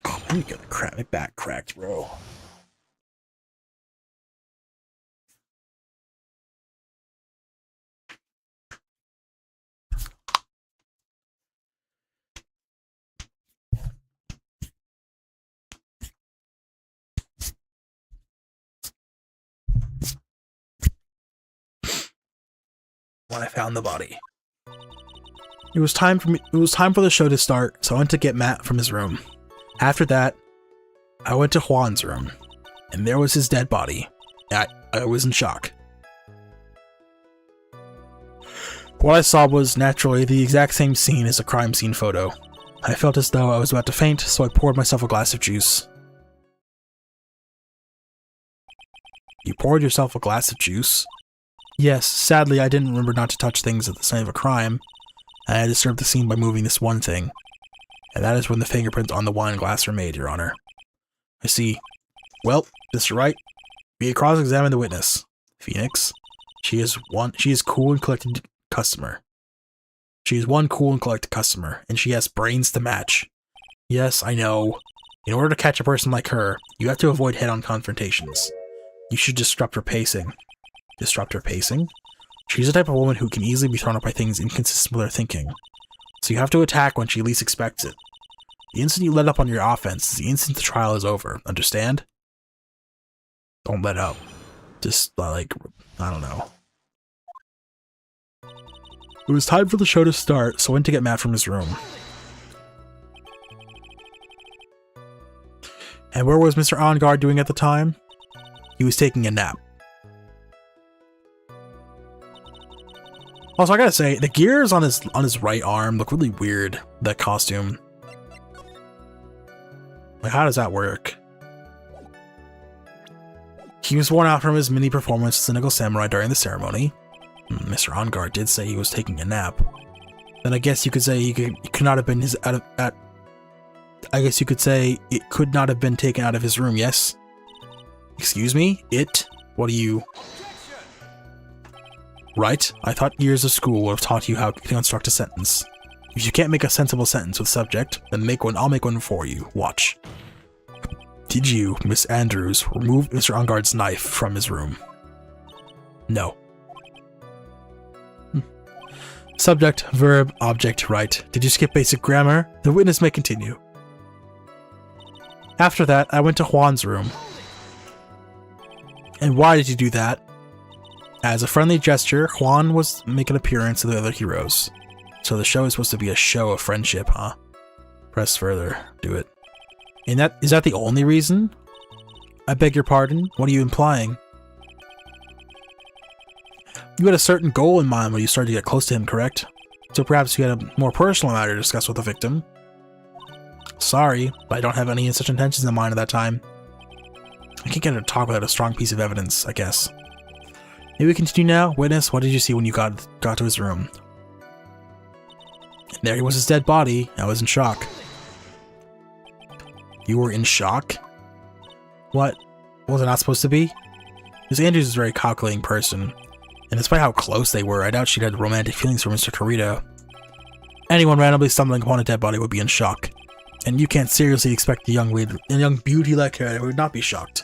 Oh, I'm gonna crack my back cracked, bro. When I found the body. It was time for the show to start, so I went to get Matt from his room. After that, I went to Juan's room, and there was his dead body. I was in shock. What I saw was, naturally, the exact same scene as a crime scene photo. I felt as though I was about to faint, so I poured myself a glass of juice. You poured yourself a glass of juice? Yes, sadly I didn't remember not to touch things at the scene of a crime, and I disturbed the scene by moving this one thing. And that is when the fingerprints on the wine glass were made, Your Honor. I see. Well, Mr. Wright, we cross-examine the witness. Phoenix. She is cool and collected customer. She is one cool and collected customer, and she has brains to match. Yes, I know. In order to catch a person like her, you have to avoid head-on confrontations. You should disrupt her pacing. Disrupt her pacing? She's the type of woman who can easily be thrown up by things inconsistent with her thinking. So you have to attack when she least expects it. The instant you let up on your offense is the instant the trial is over. Understand? Don't let up. Just, like, I don't know. It was time for the show to start, so I went to get Matt from his room. And where was Mr. On-Guard doing at the time? He was taking a nap. Also, I gotta say, the gears on his right arm look really weird. That costume. Like, how does that work? He was worn out from his mini performance as Cynical Samurai during the ceremony. Mr. On-Guard did say he was taking a nap. Then I guess you could say it could not have been I guess you could say it could not have been taken out of his room, yes? Excuse me? It? What are you... Right? I thought years of school would have taught you how to construct a sentence. If you can't make a sensible sentence with subject, then make one. I'll make one for you. Watch. Did you, Miss Andrews, remove Mr. On-Guard's knife from his room? No. Subject, verb, object, right. Did you skip basic grammar? The witness may continue. After that, I went to Juan's room. And why did you do that? As a friendly gesture, Juan was making an appearance of the other heroes. So the show is supposed to be a show of friendship, huh? Press further. Do it. And is that the only reason? I beg your pardon? What are you implying? You had a certain goal in mind when you started to get close to him, correct? So perhaps you had a more personal matter to discuss with the victim. Sorry, but I don't have any such intentions in mind at that time. I can't get her to talk without a strong piece of evidence, I guess. May we continue now? Witness, what did you see when you got to his room? And there he was, his dead body. I was in shock. You were in shock? What? Was it not supposed to be? Miss Andrews is a very calculating person, and despite how close they were, I doubt she'd had romantic feelings for Mr. Corrida. Anyone randomly stumbling upon a dead body would be in shock, and you can't seriously expect a young beauty like her would not be shocked.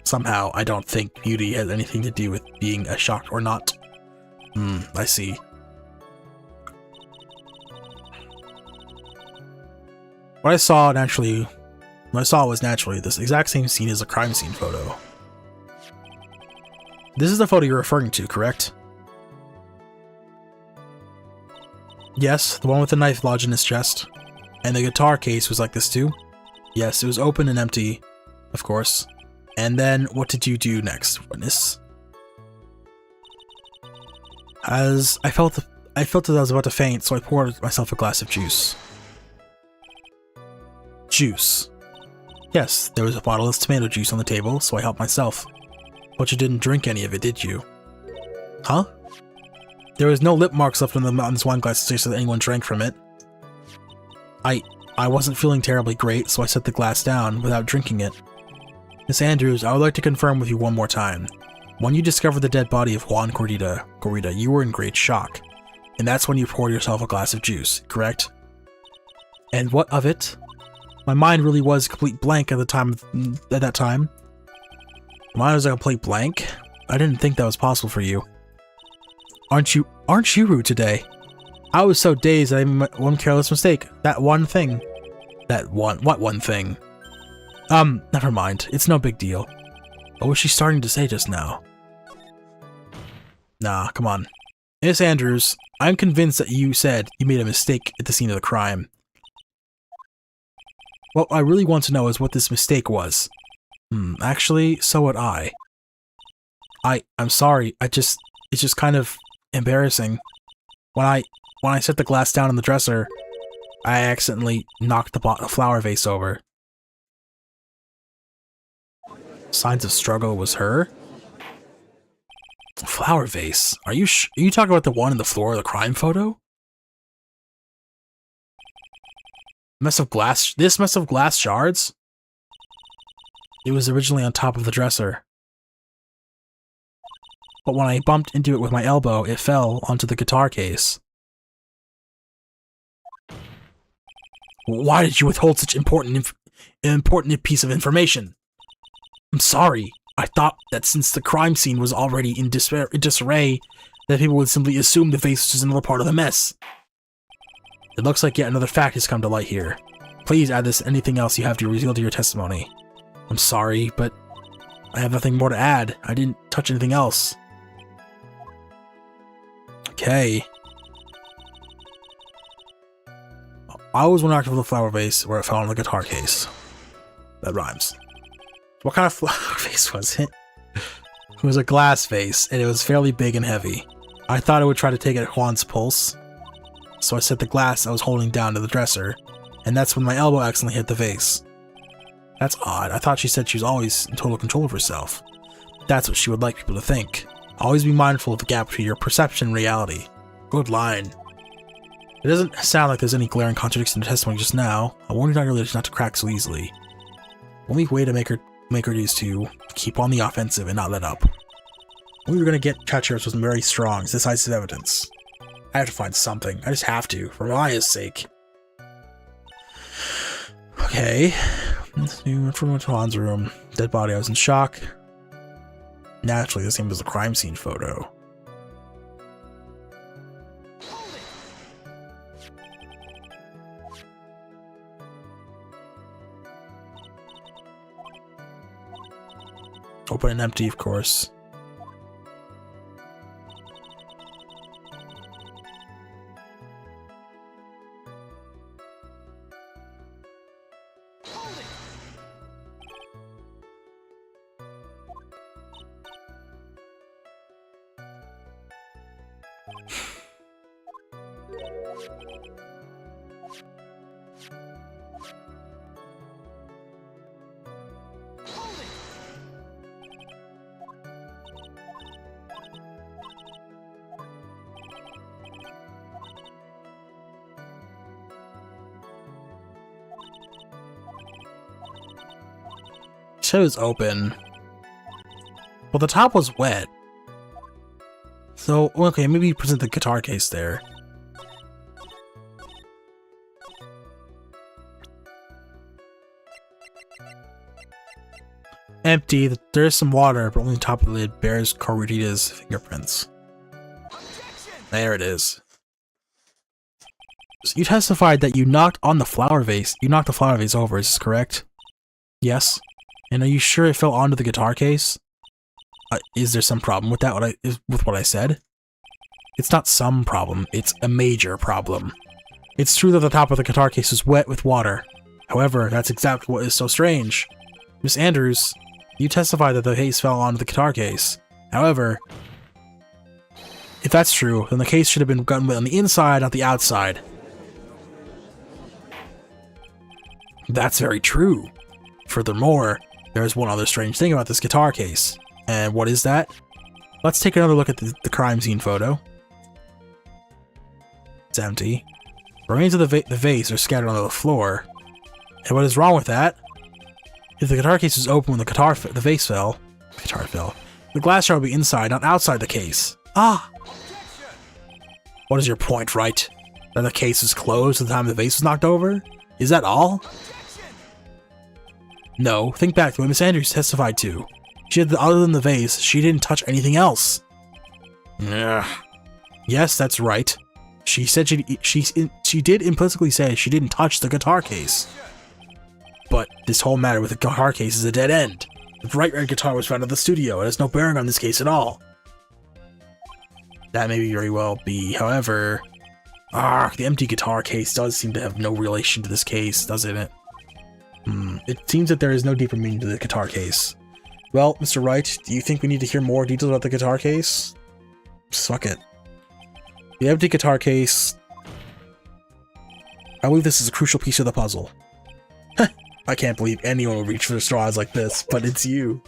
Somehow, I don't think beauty has anything to do with being shocked or not. I see. What I saw was naturally this exact same scene as a crime scene photo. This is the photo you're referring to, correct? Yes, the one with the knife lodged in his chest. And the guitar case was like this too? Yes, it was open and empty, of course. And then, what did you do next, witness? As I felt that I was about to faint, so I poured myself a glass of juice. Juice. Yes, there was a bottle of tomato juice on the table, so I helped myself. But you didn't drink any of it, did you? Huh? There was no lip marks left on this wine glass to say that anyone drank from it. I wasn't feeling terribly great, so I set the glass down without drinking it. Miss Andrews, I would like to confirm with you one more time. When you discovered the dead body of Juan Corrida, you were in great shock. And that's when you poured yourself a glass of juice, correct? And what of it? My mind really was a complete blank at that time. Mine was a complete blank? I didn't think that was possible for you. Aren't you rude today? I was so dazed that I made one careless mistake. That one thing. What one thing? Never mind. It's no big deal. What was she starting to say just now? Nah, come on. Miss Andrews, I'm convinced that you said you made a mistake at the scene of the crime. What I really want to know is what this mistake was. Actually, so would I. I'm sorry, it's just kind of embarrassing. When I set the glass down on the dresser, I accidentally knocked the flower vase over. Signs of struggle was her? Flower vase? Are you talking about the one in the floor of the crime photo? This mess of glass shards? It was originally on top of the dresser. But when I bumped into it with my elbow, it fell onto the guitar case. Why did you withhold such important piece of information? I'm sorry. I thought that since the crime scene was already in disarray, that people would simply assume the vase was just another part of the mess. It looks like yet another fact has come to light here. Please add this anything else you have to reveal to your testimony. I'm sorry, but I have nothing more to add. I didn't touch anything else. Okay. I was one act of the flower vase where it fell on the guitar case. That rhymes. What kind of flower vase was it? It was a glass vase, and it was fairly big and heavy. I thought I would try to take at Juan's pulse, so I set the glass I was holding down to the dresser, and that's when my elbow accidentally hit the vase. That's odd. I thought she said she was always in total control of herself. That's what she would like people to think. Always be mindful of the gap between your perception and reality. Good line. It doesn't sound like there's any glaring contradiction in the testimony just now. I warned you earlier not to crack so easily. The only way to make her is to keep on the offensive and not let up. We were gonna get catchers with very strong, decisive evidence. I have to find something. I just have to, for Maya's sake. Okay. We went from Juan's room. Dead body, I was in shock. Naturally, the same as the crime scene photo. Open and empty, of course. It was open. Well, the top was wet. So, okay, maybe present the guitar case there. Empty. There is some water, but only the top of the lid bears Corrida's fingerprints. There it is. So you testified that you knocked on the flower vase. You knocked the flower vase over, is this correct? Yes. And are you sure it fell onto the guitar case? Is there some problem with that? With what I said? It's not some problem. It's a major problem. It's true that the top of the guitar case is wet with water. However, that's exactly what is so strange. Miss Andrews, you testified that the case fell onto the guitar case. However, if that's true, then the case should have been gotten wet on the inside, not the outside. That's very true. Furthermore, there is one other strange thing about this guitar case. And what is that? Let's take another look at the crime scene photo. It's empty. Remains of the vase are scattered onto the floor. And what is wrong with that? If the guitar case was open when the vase fell, the glass jar would be inside, not outside the case. Ah! What is your point, right? That the case was closed at the time the vase was knocked over? Is that all? No, think back to what Miss Andrews testified to. She said that other than the vase, she didn't touch anything else. Ugh. Yes, that's right. She said she did implicitly say she didn't touch the guitar case. But this whole matter with the guitar case is a dead end. The bright red guitar was found at the studio. It has no bearing on this case at all. That may very well be. However, the empty guitar case does seem to have no relation to this case, doesn't it? It seems that there is no deeper meaning to the guitar case. Well, Mr. Wright, do you think we need to hear more details about the guitar case? Suck it. The empty guitar case... I believe this is a crucial piece of the puzzle. I can't believe anyone would reach for the straws like this, but it's you.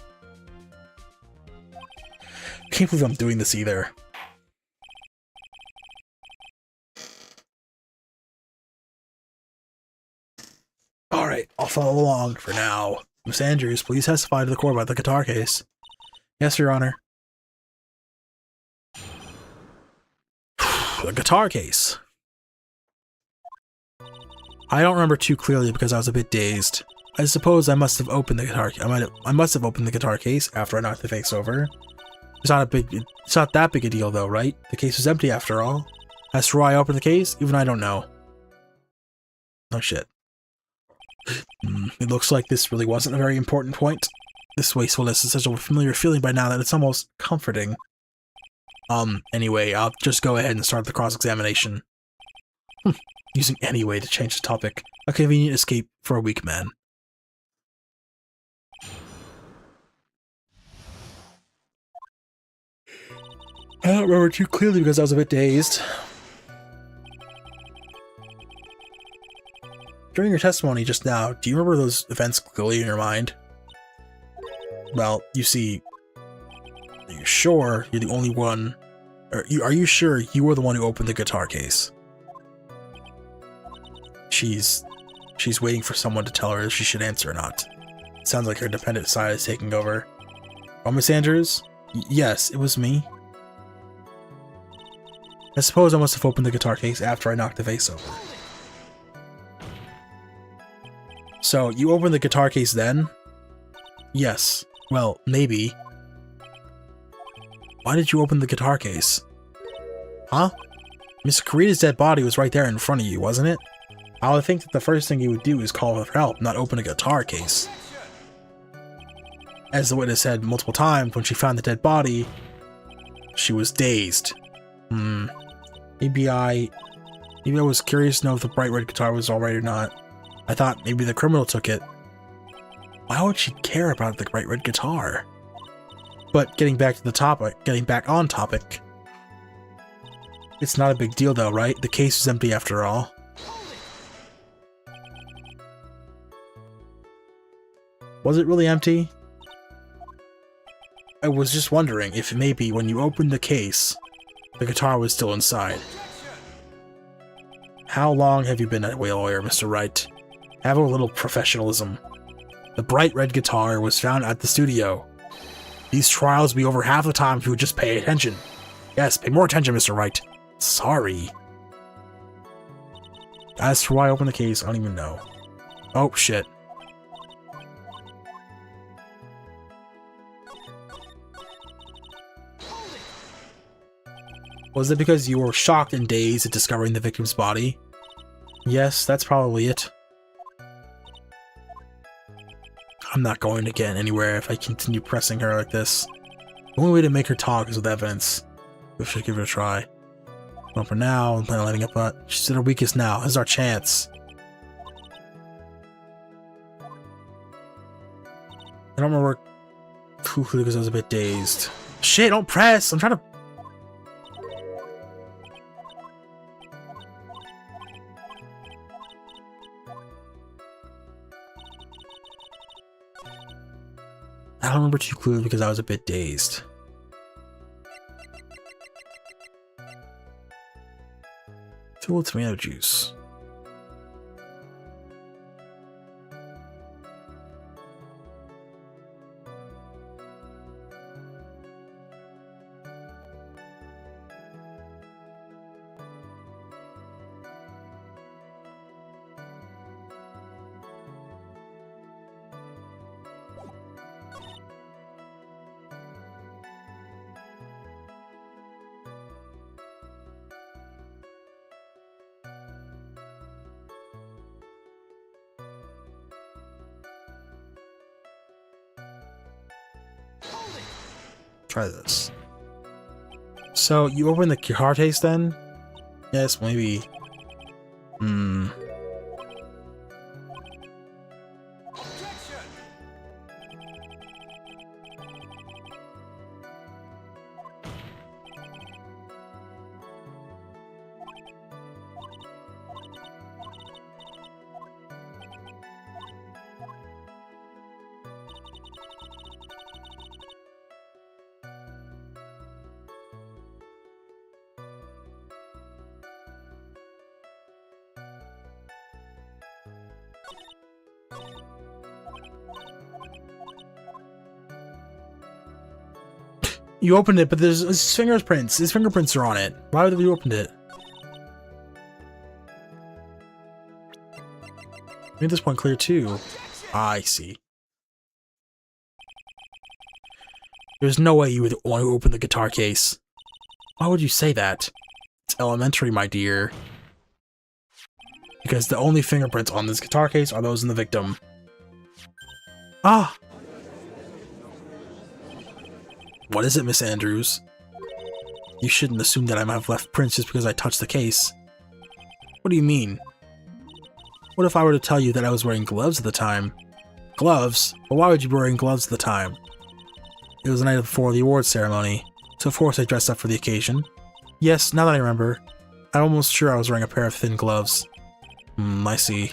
I can't believe I'm doing this either. Alright, I'll follow along for now. Miss Andrews, please testify to the court about the guitar case. Yes, Your Honor. The guitar case. I don't remember too clearly because I was a bit dazed. I suppose I must have opened the guitar. I must have opened the guitar case after I knocked the face over. It's not that big a deal though, right? The case was empty after all. As for why I opened the case, even I don't know. Oh shit. It looks like this really wasn't a very important point. This wastefulness is such a familiar feeling by now that it's almost comforting. Anyway, I'll just go ahead and start the cross-examination. Using any way to change the topic. A convenient escape for a weak man. I don't remember too clearly because I was a bit dazed. During your testimony just now, do you remember those events clearly in your mind? Well, you see, are you sure you're the only one? Are you sure you were the one who opened the guitar case? She's waiting for someone to tell her if she should answer or not. It sounds like her dependent side is taking over. Oh, Miss Andrews? Yes, it was me. I suppose I must have opened the guitar case after I knocked the vase over. So, you opened the guitar case then? Yes. Well, maybe. Why did you open the guitar case? Huh? Miss Karita's dead body was right there in front of you, wasn't it? I would think that the first thing you would do is call for help, not open a guitar case. As the witness said multiple times, when she found the dead body, she was dazed. Maybe I was curious to know if the bright red guitar was alright or not. I thought maybe the criminal took it. Why would she care about the bright red guitar? But getting back on topic. It's not a big deal though, right? The case was empty after all. Was it really empty? I was just wondering if maybe when you opened the case, the guitar was still inside. How long have you been a lawyer, Mr. Wright? Have a little professionalism. The bright red guitar was found at the studio. These trials would be over half the time if you would just pay attention. Yes, pay more attention, Mr. Wright. Sorry. As for why I opened the case, I don't even know. Oh, shit. Was it because you were shocked and dazed at discovering the victim's body? Yes, that's probably it. I'm not going to get anywhere if I continue pressing her like this. The only way to make her talk is with evidence. We should give it a try. Well, for now, I'm planning on letting it, but she's at her weakest now. This is our chance. I don't remember because I was a bit dazed. Shit, don't press! I'm trying to... I don't remember too clearly because I was a bit dazed. Fill with tomato juice. Try this. So, you open the guitar case then? Yes, maybe. You opened it, but there's his fingerprints. His fingerprints are on it. Why would you opened it? Made this point clear too. I see. There's no way you would want to open the guitar case. Why would you say that? It's elementary, my dear. Because the only fingerprints on this guitar case are those in the victim. Ah! What is it, Miss Andrews? You shouldn't assume that I might have left prints just because I touched the case. What do you mean? What if I were to tell you that I was wearing gloves at the time? Gloves? Well, why would you be wearing gloves at the time? It was the night before the awards ceremony, so of course I dressed up for the occasion. Yes, now that I remember. I'm almost sure I was wearing a pair of thin gloves. I see.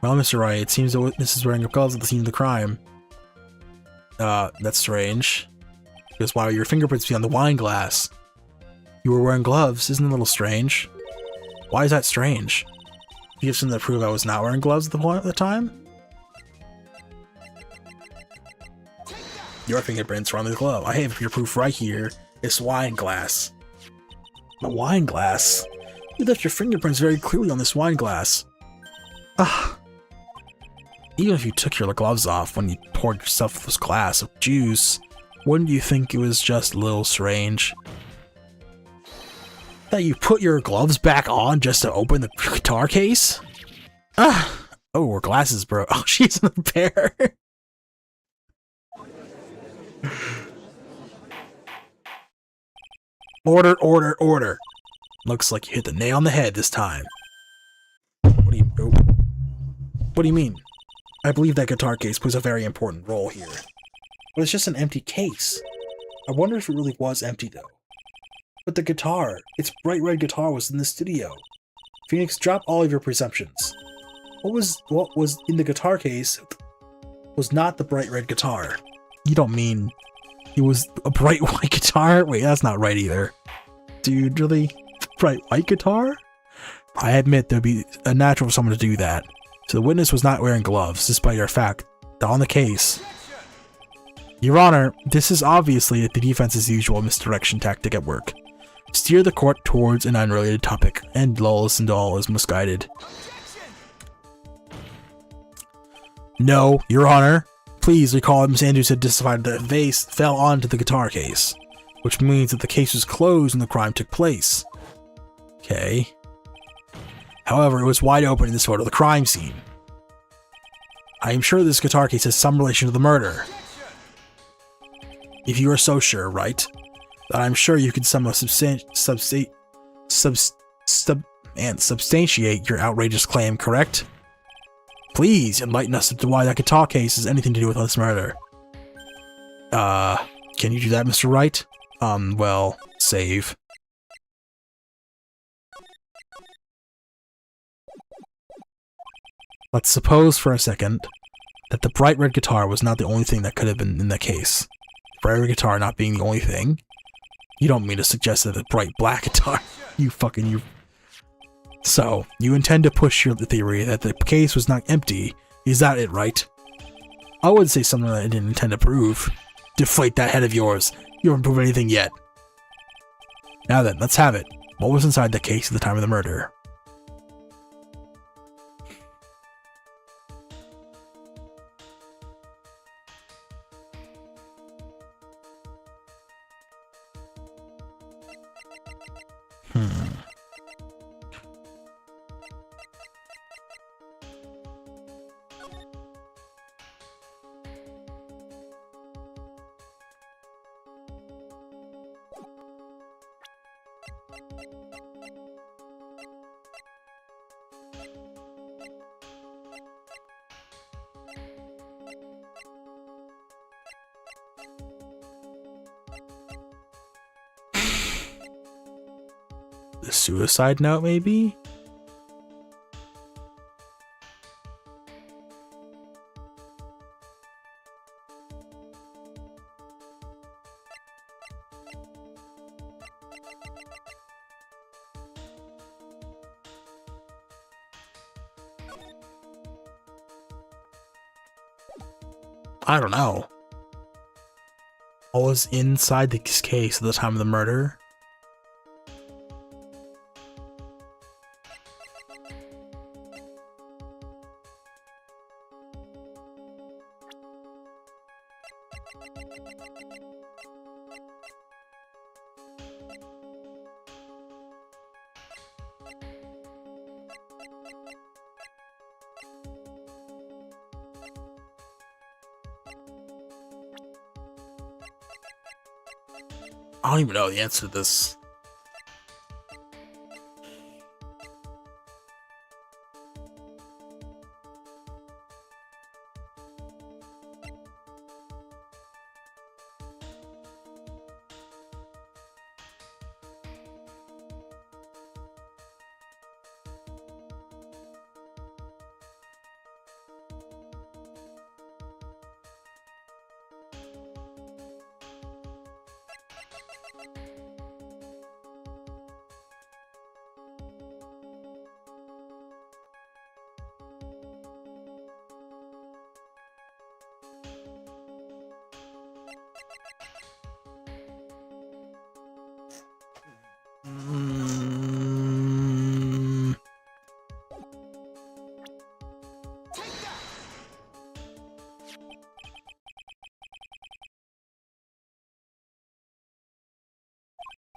Well, Mr. Wright, it seems the witness is wearing gloves at the scene of the crime. That's strange. Because why would your fingerprints be on the wine glass? You were wearing gloves, isn't it a little strange? Why is that strange? You have something to prove I was not wearing gloves at the time? Your fingerprints were on the glove. I have your proof right here. It's wine glass. A wine glass? You left your fingerprints very clearly on this wine glass. Ah. Even if you took your gloves off when you poured yourself this glass of juice, wouldn't you think it was just a little strange? That you put your gloves back on just to open the guitar case? Ah! Oh, her glasses broke. Oh, she's in a pair. Order, order, order. Looks like you hit the nail on the head this time. What do you mean? I believe that guitar case plays a very important role here. But it's just an empty case. I wonder if it really was empty though. But the guitar, its bright red guitar was in the studio. Phoenix, drop all of your presumptions. What was in the guitar case was not the bright red guitar. You don't mean it was a bright white guitar? Wait, that's not right either. Dude, really? Bright white guitar? I admit there'd be a natural for someone to do that. So the witness was not wearing gloves, despite our fact that on the case. Your Honor, this is obviously the defense's usual misdirection tactic at work. Steer the court towards an unrelated topic, and lulls and all is misguided. No, Your Honor. Please recall that Miss Andrews had testified that the vase fell onto the guitar case, which means that the case was closed when the crime took place. Okay. However, it was wide open in this photo of the crime scene. I am sure this guitar case has some relation to the murder. if you are so sure, right, that I'm sure you could somehow substantiate your outrageous claim, correct? Please enlighten us as to why that guitar case has anything to do with this murder. Can you do that, Mr. Wright? Well, save. Let's suppose for a second that the bright red guitar was not the only thing that could have been in the case. Bright red guitar not being the only thing? You don't mean to suggest that the bright black guitar... you... So, you intend to push the theory that the case was not empty. Is that it, right? I would say something that I didn't intend to prove. Deflate that head of yours. You haven't proved anything yet. Now then, let's have it. What was inside the case at the time of the murder? The suicide note, maybe? I don't know. What was inside this case at the time of the murder? I don't even know the answer to this.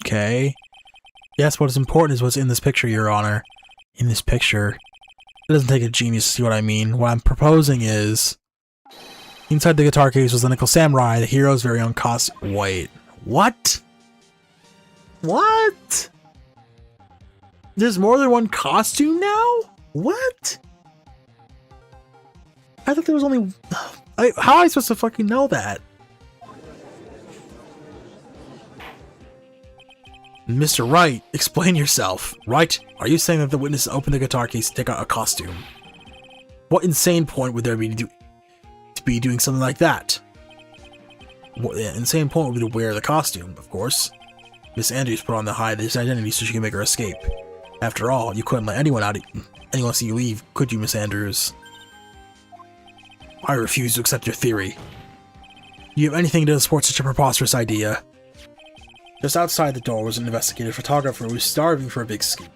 Okay. Yes, what is important is what's in this picture, Your Honor. In this picture. It doesn't take a genius to see what I mean. What I'm proposing is... Inside the guitar case was the Nickel Samurai, the hero's very own costume. Wait. What? What? There's more than one costume now? What? I thought there was only... how am I supposed to fucking know that? Mr. Wright, explain yourself. Right? Are you saying that the witness opened the guitar case to take out a costume? What insane point would there be to be doing something like that? What insane point would be to wear the costume, of course. Miss Andrews put on the hide his identity so she can make her escape. After all, you couldn't let anyone see you leave, could you, Miss Andrews? I refuse to accept your theory. Do you have anything to support such a preposterous idea? Just outside the door was an investigative photographer who was starving for a big scoop.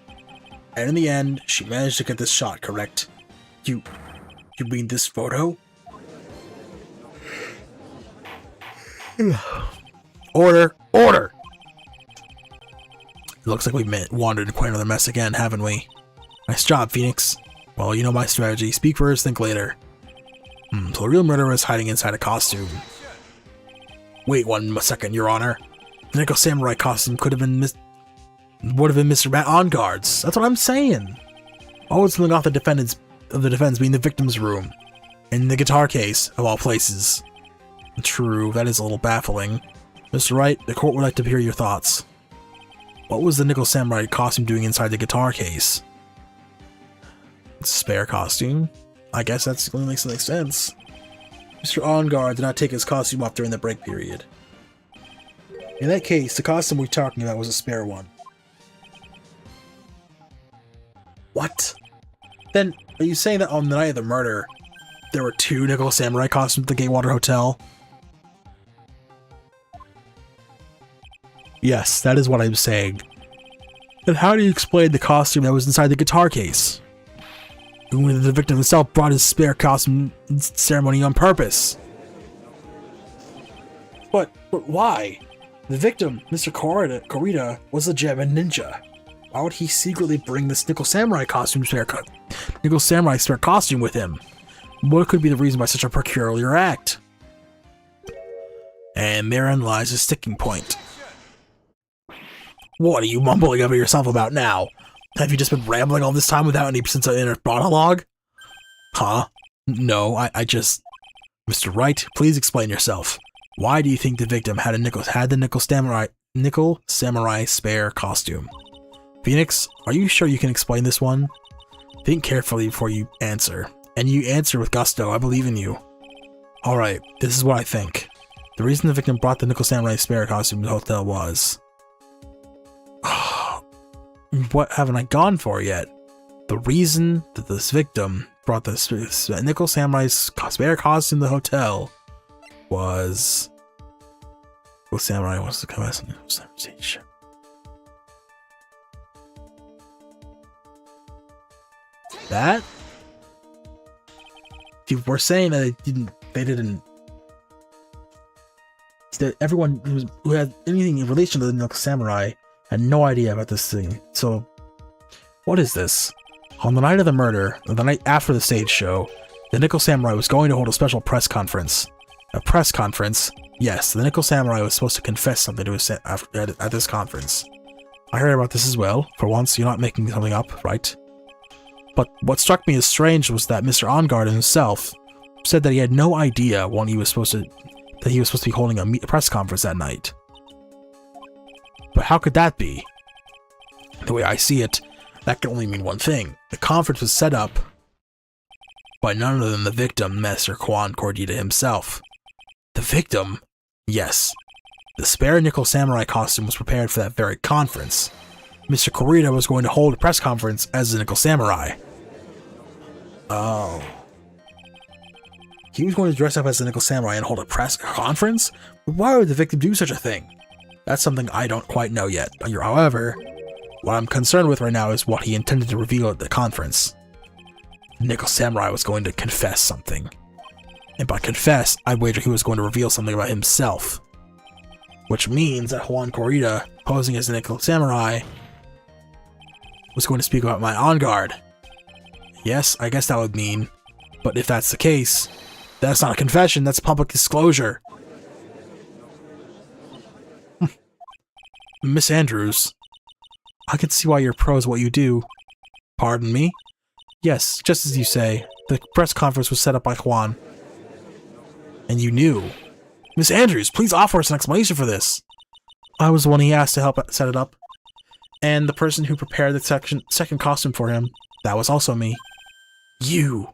And in the end, she managed to get this shot correct. You mean this photo? Order! Order! It looks like we wandered into quite another mess again, haven't we? Nice job, Phoenix. Well, you know my strategy. Speak first, think later. So the real murderer is hiding inside a costume. Wait 1 second, Your Honor. The Nickel Samurai costume would have been Mr. Matt on guards. That's what I'm saying. Oh, it's something off the defense being the victim's room. In the guitar case, of all places. True, that is a little baffling. Mr. Wright, the court would like to hear your thoughts. What was the Nickel Samurai costume doing inside the guitar case? Spare costume? I guess that's going to make some sense. Mr. On Guard did not take his costume off during the break period. In that case, the costume we're talking about was a spare one. What? Then, are you saying that on the night of the murder, there were 2 Nickel Samurai costumes at the Gatewater Hotel? Yes, that is what I'm saying. Then how do you explain the costume that was inside the guitar case? When the victim himself brought his spare costume ceremony on purpose. But why? The victim, Mr. Korita, was a German ninja. Why would he secretly bring this Nickel Samurai spare costume with him? What could be the reason by such a peculiar act? And therein lies a sticking point. What are you mumbling over yourself about now? Have you just been rambling all this time without any sense of inner monologue? Huh? No, I just... Mr. Wright, please explain yourself. Why do you think the victim had the Nickel Samurai spare costume? Phoenix, are you sure you can explain this one? Think carefully before you answer. And you answer with gusto, I believe in you. Alright, this is what I think. The reason the victim brought the Nickel Samurai spare costume to the hotel was... What haven't I gone for yet? The reason that this victim brought the Nickel Samurai's spare costume to the hotel was... Nickel Samurai wants to come as a Nickel Samurai. That? We're saying that that everyone who had anything in relation to the Nickel Samurai had no idea about this thing. So, what is this? On the night of the murder, or the night after the stage show, the Nickel Samurai was going to hold a special press conference. A press conference? Yes, the Nickel Samurai was supposed to confess something to his at this conference. I heard about this as well. For once, you're not making something up, right? But what struck me as strange was that Mr. OnGuard himself said that he had no idea when he was supposed to be holding a press conference that night. But how could that be? The way I see it, that can only mean one thing. The conference was set up by none other than the victim, Master Juan Cordita himself. The victim? Yes. The spare Nickel Samurai costume was prepared for that very conference. Mr. Cordita was going to hold a press conference as the Nickel Samurai. Oh. He was going to dress up as the Nickel Samurai and hold a press conference? Why would the victim do such a thing? That's something I don't quite know yet. However, what I'm concerned with right now is what he intended to reveal at the conference. The Nickel Samurai was going to confess something. And by confess, I wager he was going to reveal something about himself. Which means that Juan Cordita, posing as the Nickel Samurai, was going to speak about my on guard. Yes, I guess that would mean. But if that's the case, that's not a confession, that's public disclosure. Miss Andrews, I can see why you're pros what you do. Pardon me? Yes, just as you say, the press conference was set up by Juan. And you knew. Miss Andrews, please offer us an explanation for this. I was the one he asked to help set it up. And the person who prepared the second costume for him, that was also me. You.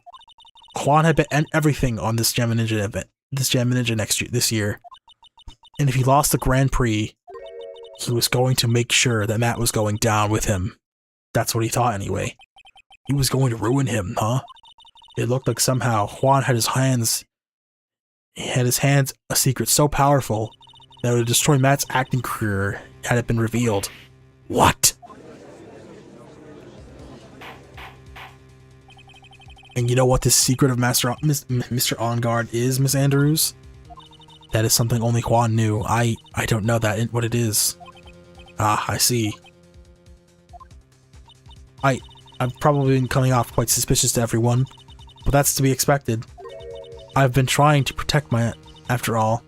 Juan had bet everything on this Gem Ninja event, this year. And if he lost the Grand Prix, he was going to make sure that Matt was going down with him. That's what he thought anyway. He was going to ruin him, huh? It looked like somehow Juan had his hands a secret so powerful that it would destroy Matt's acting career had it been revealed. What? And you know what this secret of Mr. On Guard is, Miss Andrews? That is something only Juan knew. I don't know what it is. Ah, I see. I've probably been coming off quite suspicious to everyone, but that's to be expected. I've been trying to protect after all.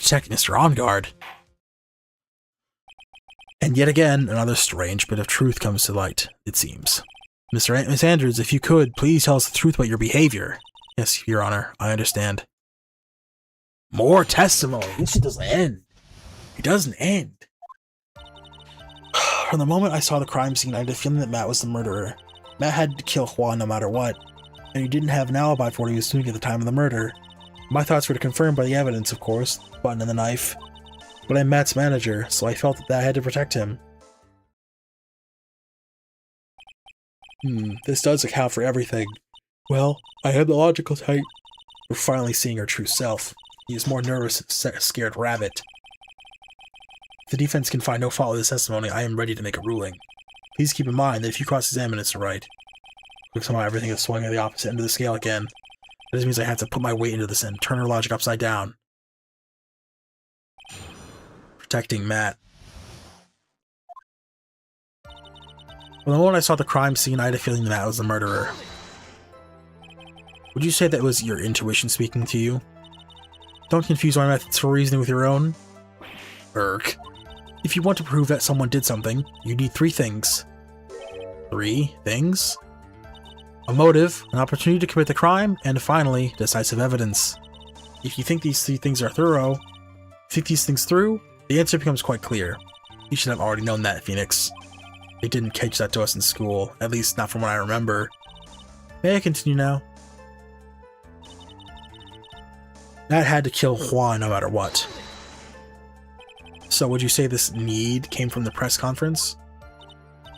protect Mr. OnGuard. And yet again, another strange bit of truth comes to light, it seems. Miss Andrews, if you could, please tell us the truth about your behavior. Yes, Your Honor, I understand. More testimony. This shit doesn't end. It doesn't end. From the moment I saw the crime scene, I had a feeling that Matt was the murderer. Matt had to kill Juan no matter what, and he didn't have an alibi for what he was doing at the time of the murder. My thoughts were confirmed by the evidence, of course, the button and the knife. But I'm Matt's manager, so I felt that I had to protect him. This does account for everything. Well, I am the logical type. We're finally seeing her true self. He is more nervous than a scared rabbit. If the defense can find no fault with this testimony, I am ready to make a ruling. Please keep in mind that if you cross-examine Mr. Wright, if somehow everything is swung at the opposite end of the scale again, that just means I have to put my weight into this and turn her logic upside down. Protecting Matt. Well, the moment I saw the crime scene, I had a feeling that Matt was the murderer. Would you say that was your intuition speaking to you? Don't confuse my methods for reasoning with your own. Irk. If you want to prove that someone did something, you need 3 things. 3 things? A motive, an opportunity to commit the crime, and finally, decisive evidence. If you think these 3 things are thorough, think these things through, the answer becomes quite clear. You should have already known that, Phoenix. They didn't teach that to us in school, at least not from what I remember. May I continue now? Matt had to kill Juan no matter what. So would you say this need came from the press conference?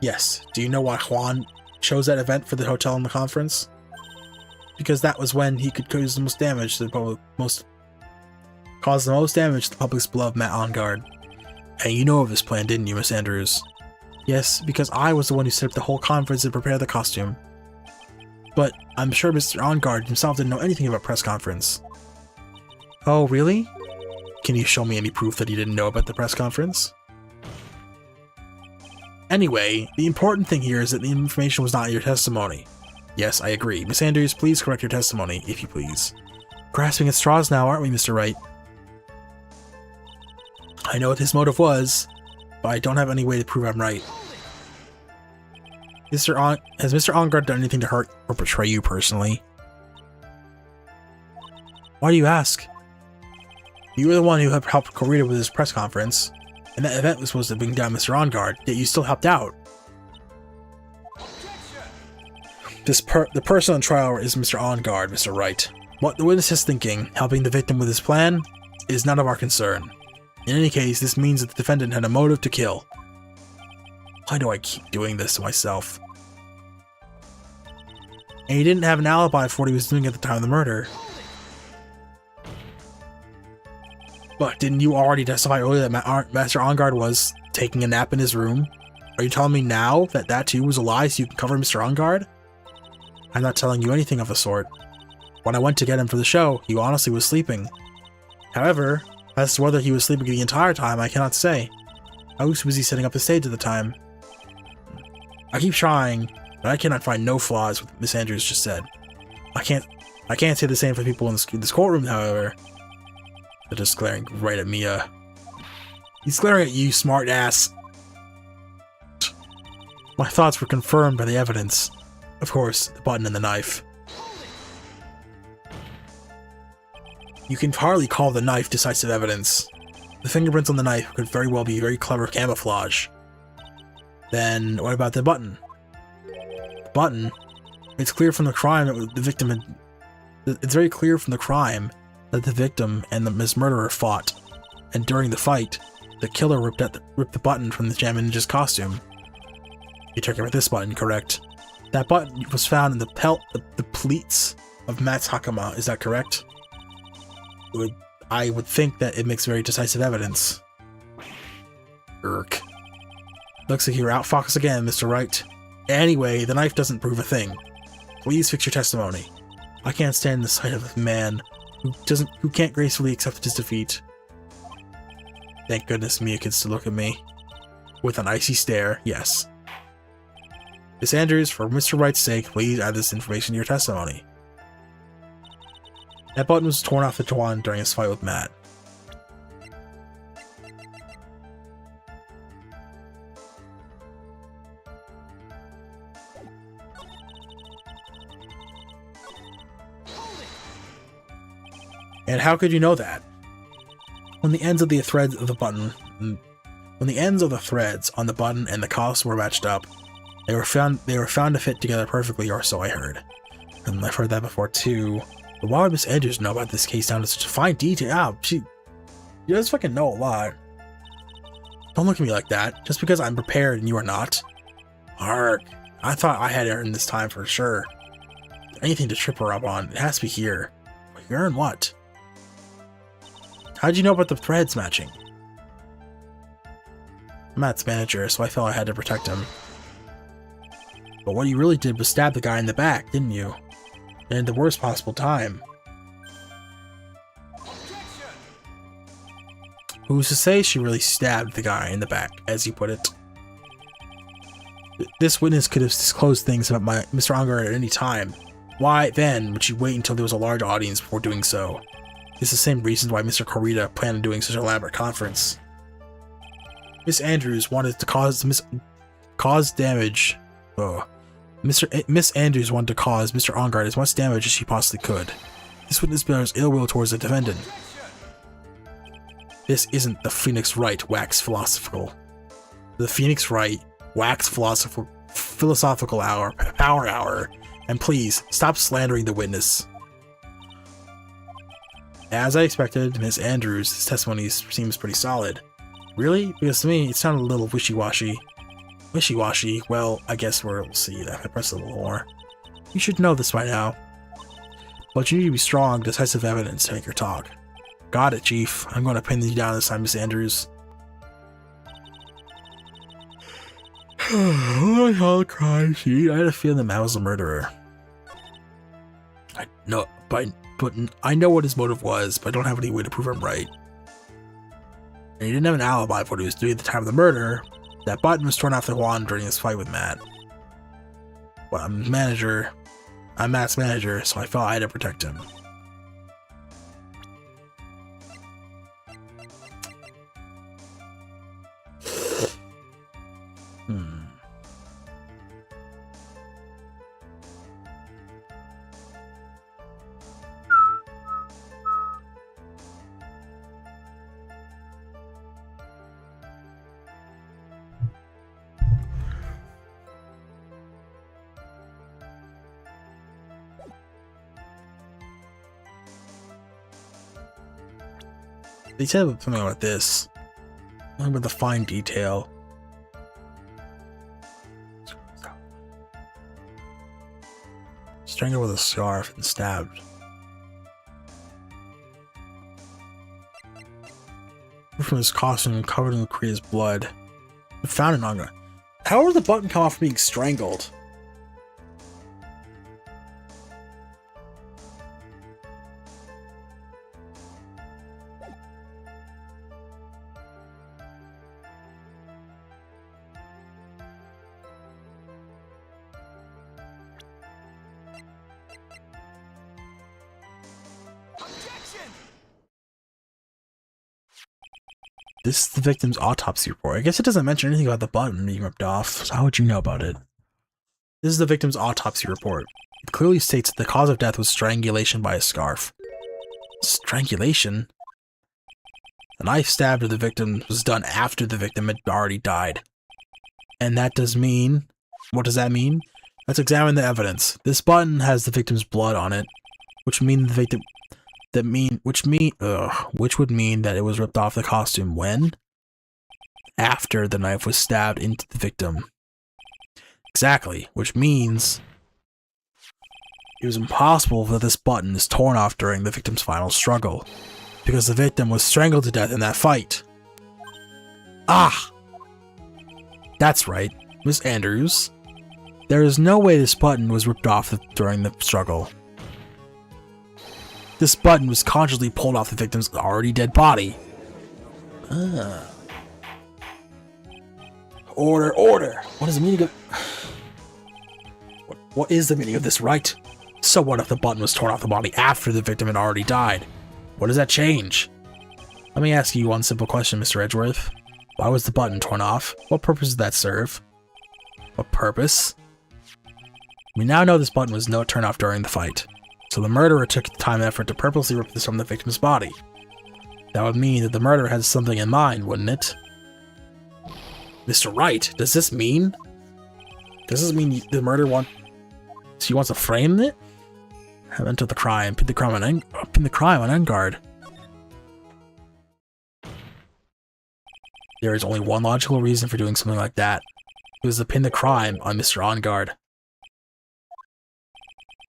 Yes. Do you know why Juan chose that event for the hotel and the conference? Because that was when he could cause the most damage to the public, cause the most damage to the public's beloved Matt OnGuard. And you know of this plan, didn't you, Miss Andrews? Yes, because I was the one who set up the whole conference and prepared the costume. But I'm sure Mr. OnGuard himself didn't know anything about press conference. Oh, really? Can you show me any proof that he didn't know about the press conference? Anyway, the important thing here is that the information was not in your testimony. Yes, I agree. Miss Andrews, please correct your testimony, if you please. Grasping at straws now, aren't we, Mr. Wright? I know what his motive was, but I don't have any way to prove I'm right. Has Mr. OnGuard done anything to hurt or betray you personally? Why do you ask? You were the one who helped Corita with his press conference, and that event was supposed to bring down Mr. OnGuard, yet you still helped out. The person on trial is Mr. OnGuard, Mr. Wright. What the witness is thinking, helping the victim with his plan, is none of our concern. In any case, this means that the defendant had a motive to kill. Why do I keep doing this to myself? And he didn't have an alibi for what he was doing at the time of the murder. But didn't you already testify earlier that Master OnGuard was taking a nap in his room? Are you telling me now that that too was a lie so you can cover Mr. OnGuard? I'm not telling you anything of the sort. When I went to get him for the show, he honestly was sleeping. However, as to whether he was sleeping the entire time, I cannot say. I was busy setting up the stage at the time. I keep trying, but I cannot find no flaws with what Miss Andrews just said. I can't say the same for people in this courtroom, however. They're just glaring right at me, He's glaring at you, smart ass. My thoughts were confirmed by the evidence. Of course, the button and the knife. You can hardly call the knife decisive evidence. The fingerprints on the knife could very well be very clever camouflage. Then, what about the button? The button? It's clear from the crime that the victim had... It's very clear from the crime that the victim and his murderer fought, and during the fight, the killer ripped the button from the Jam Ninja's costume. You're talking about this button, correct? That button was found in the pleats of Matt's Hakama, is that correct? I would think that it makes very decisive evidence. Irk. Looks like you're out fox again, Mr. Wright. Anyway, the knife doesn't prove a thing. Please fix your testimony. I can't stand the sight of a man who can't gracefully accept his defeat. Thank goodness Mia can still look at me. With an icy stare, yes. Miss Andrews, for Mr. Wright's sake, please add this information to your testimony. That button was torn off the Juan during his fight with Matt. And how could you know that? When the ends of the threads of the button, when the ends of the threads on the button and the costume were matched up, they were found to fit together perfectly, or so I heard. And I've heard that before too. But why would Miss Andrews know about this case down to such a fine detail? Ah, she does fucking know a lot. Don't look at me like that. Just because I'm prepared and you are not. Arg. I thought I had earned this time for sure. Anything to trip her up on, it has to be here. But here and what? How'd you know about the threads matching? Matt's manager, so I felt I had to protect him. But what you really did was stab the guy in the back, didn't you? And at the worst possible time. Who's to say she really stabbed the guy in the back, as you put it? This witness could have disclosed things about Mr. Unger at any time. Why, then, would she wait until there was a large audience before doing so? It's the same reason why Mr. Corita planned on doing such an elaborate conference. Miss Andrews wanted to cause damage. Oh. Miss Andrews wanted to cause Mr. Ongard as much damage as she possibly could. This witness bears ill will towards the defendant. This isn't the Phoenix Wright wax philosophical. The Phoenix Wright wax philosophical power hour, and please stop slandering the witness. As I expected, Miss Andrews' testimony seems pretty solid. Really? Because to me, it sounded a little wishy-washy. Wishy-washy? Well, I guess we'll see that if I press a little more. You should know this by now. But you need to be strong, decisive evidence to make your talk. Got it, Chief. I'm going to pin you down this time, Miss Andrews. I'll cry, see? I had a feeling Matt was the murderer. I know what his motive was, but I don't have any way to prove I'm right. And he didn't have an alibi for what he was doing at the time of the murder. That button was torn off the wand during his fight with Matt. But I'm Matt's manager, so I felt I had to protect him. They said something about this. Something about the fine detail. Strangled with a scarf and stabbed. From his costume covered in Korea's blood. Found in Anga. How did the button come off being strangled? This is the victim's autopsy report. I guess it doesn't mention anything about the button being ripped off, so how would you know about it? This is the victim's autopsy report. It clearly states that the cause of death was strangulation by a scarf. Strangulation? The knife stab to the victim was done after the victim had already died. And that does mean... What does that mean? Let's examine the evidence. This button has the victim's blood on it, which would mean that it was ripped off the costume when? After the knife was stabbed into the victim. Exactly, which means it was impossible that this button is torn off during the victim's final struggle, because the victim was strangled to death in that fight. Ah! That's right, Miss Andrews. There is no way this button was ripped off during the struggle. This button was consciously pulled off the victim's already dead body. Order, order! What is the meaning of... What is the meaning of this right? So what if the button was torn off the body after the victim had already died? What does that change? Let me ask you one simple question, Mr. Edgeworth. Why was the button torn off? What purpose did that serve? What purpose? We now know this button was not turned off during the fight. So the murderer took the time and effort to purposely rip this from the victim's body. That would mean that the murderer has something in mind, wouldn't it? Mr. Wright, does this mean the murderer wants to frame it? Have entered the crime, pin the crime on Enguard. There is only one logical reason for doing something like that. It was to pin the crime on Mr. Enguard.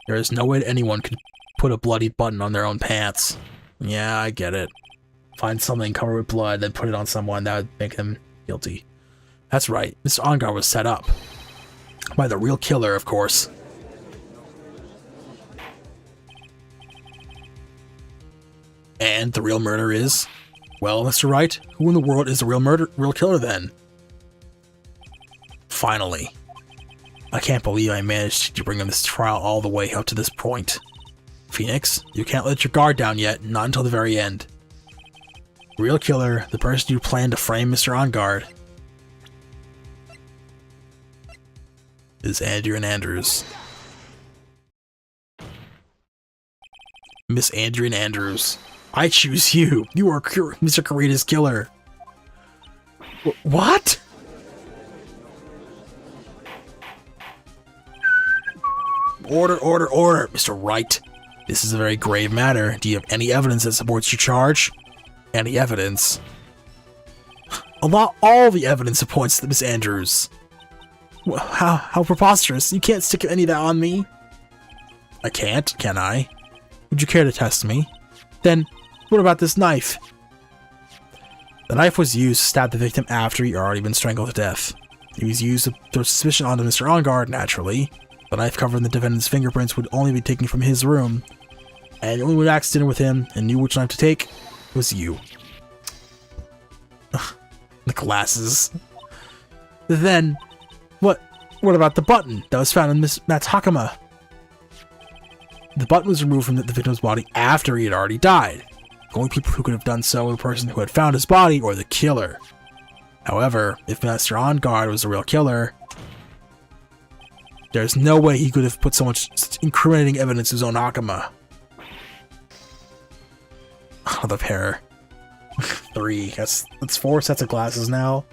There is no way anyone could put a bloody button on their own pants. Yeah, I get it. Find something covered with blood, then put it on someone, that would make them guilty. That's right, Mr. Enguard was set up. By the real killer, of course. And the real murder is... Well, Mr. Wright, who in the world is the real killer then? Finally. I can't believe I managed to bring this trial all the way up to this point. Phoenix, you can't let your guard down yet, not until the very end. Real killer, the person you planned to frame Mr. Enguard, is Adrian Andrews. Miss Adrian Andrews. I choose you. You are Mr. Kurita's killer. What? Order, order, order, Mr. Wright. This is a very grave matter. Do you have any evidence that supports your charge? Any evidence? Not all the evidence supports Miss Andrews. Well, how preposterous. You can't stick any of that on me. I can't, can I? Would you care to test me? Then, what about this knife? The knife was used to stab the victim after he had already been strangled to death. It was used to throw suspicion onto Mr. Enguard, naturally. The knife covered in the defendant's fingerprints would only be taken from his room, and the only one who acted dinner with him and knew which knife to take was you. The glasses. Then, what about the button that was found in Miss Matt's Hakama? The button was removed from the victim's body after he had already died. The only people who could have done so were the person who had found his body or the killer. However, if Mr. Enguard was the real killer, there's no way he could have put so much incriminating evidence to his own Hakama. Oh, the pair. 3. That's 4 sets of glasses now.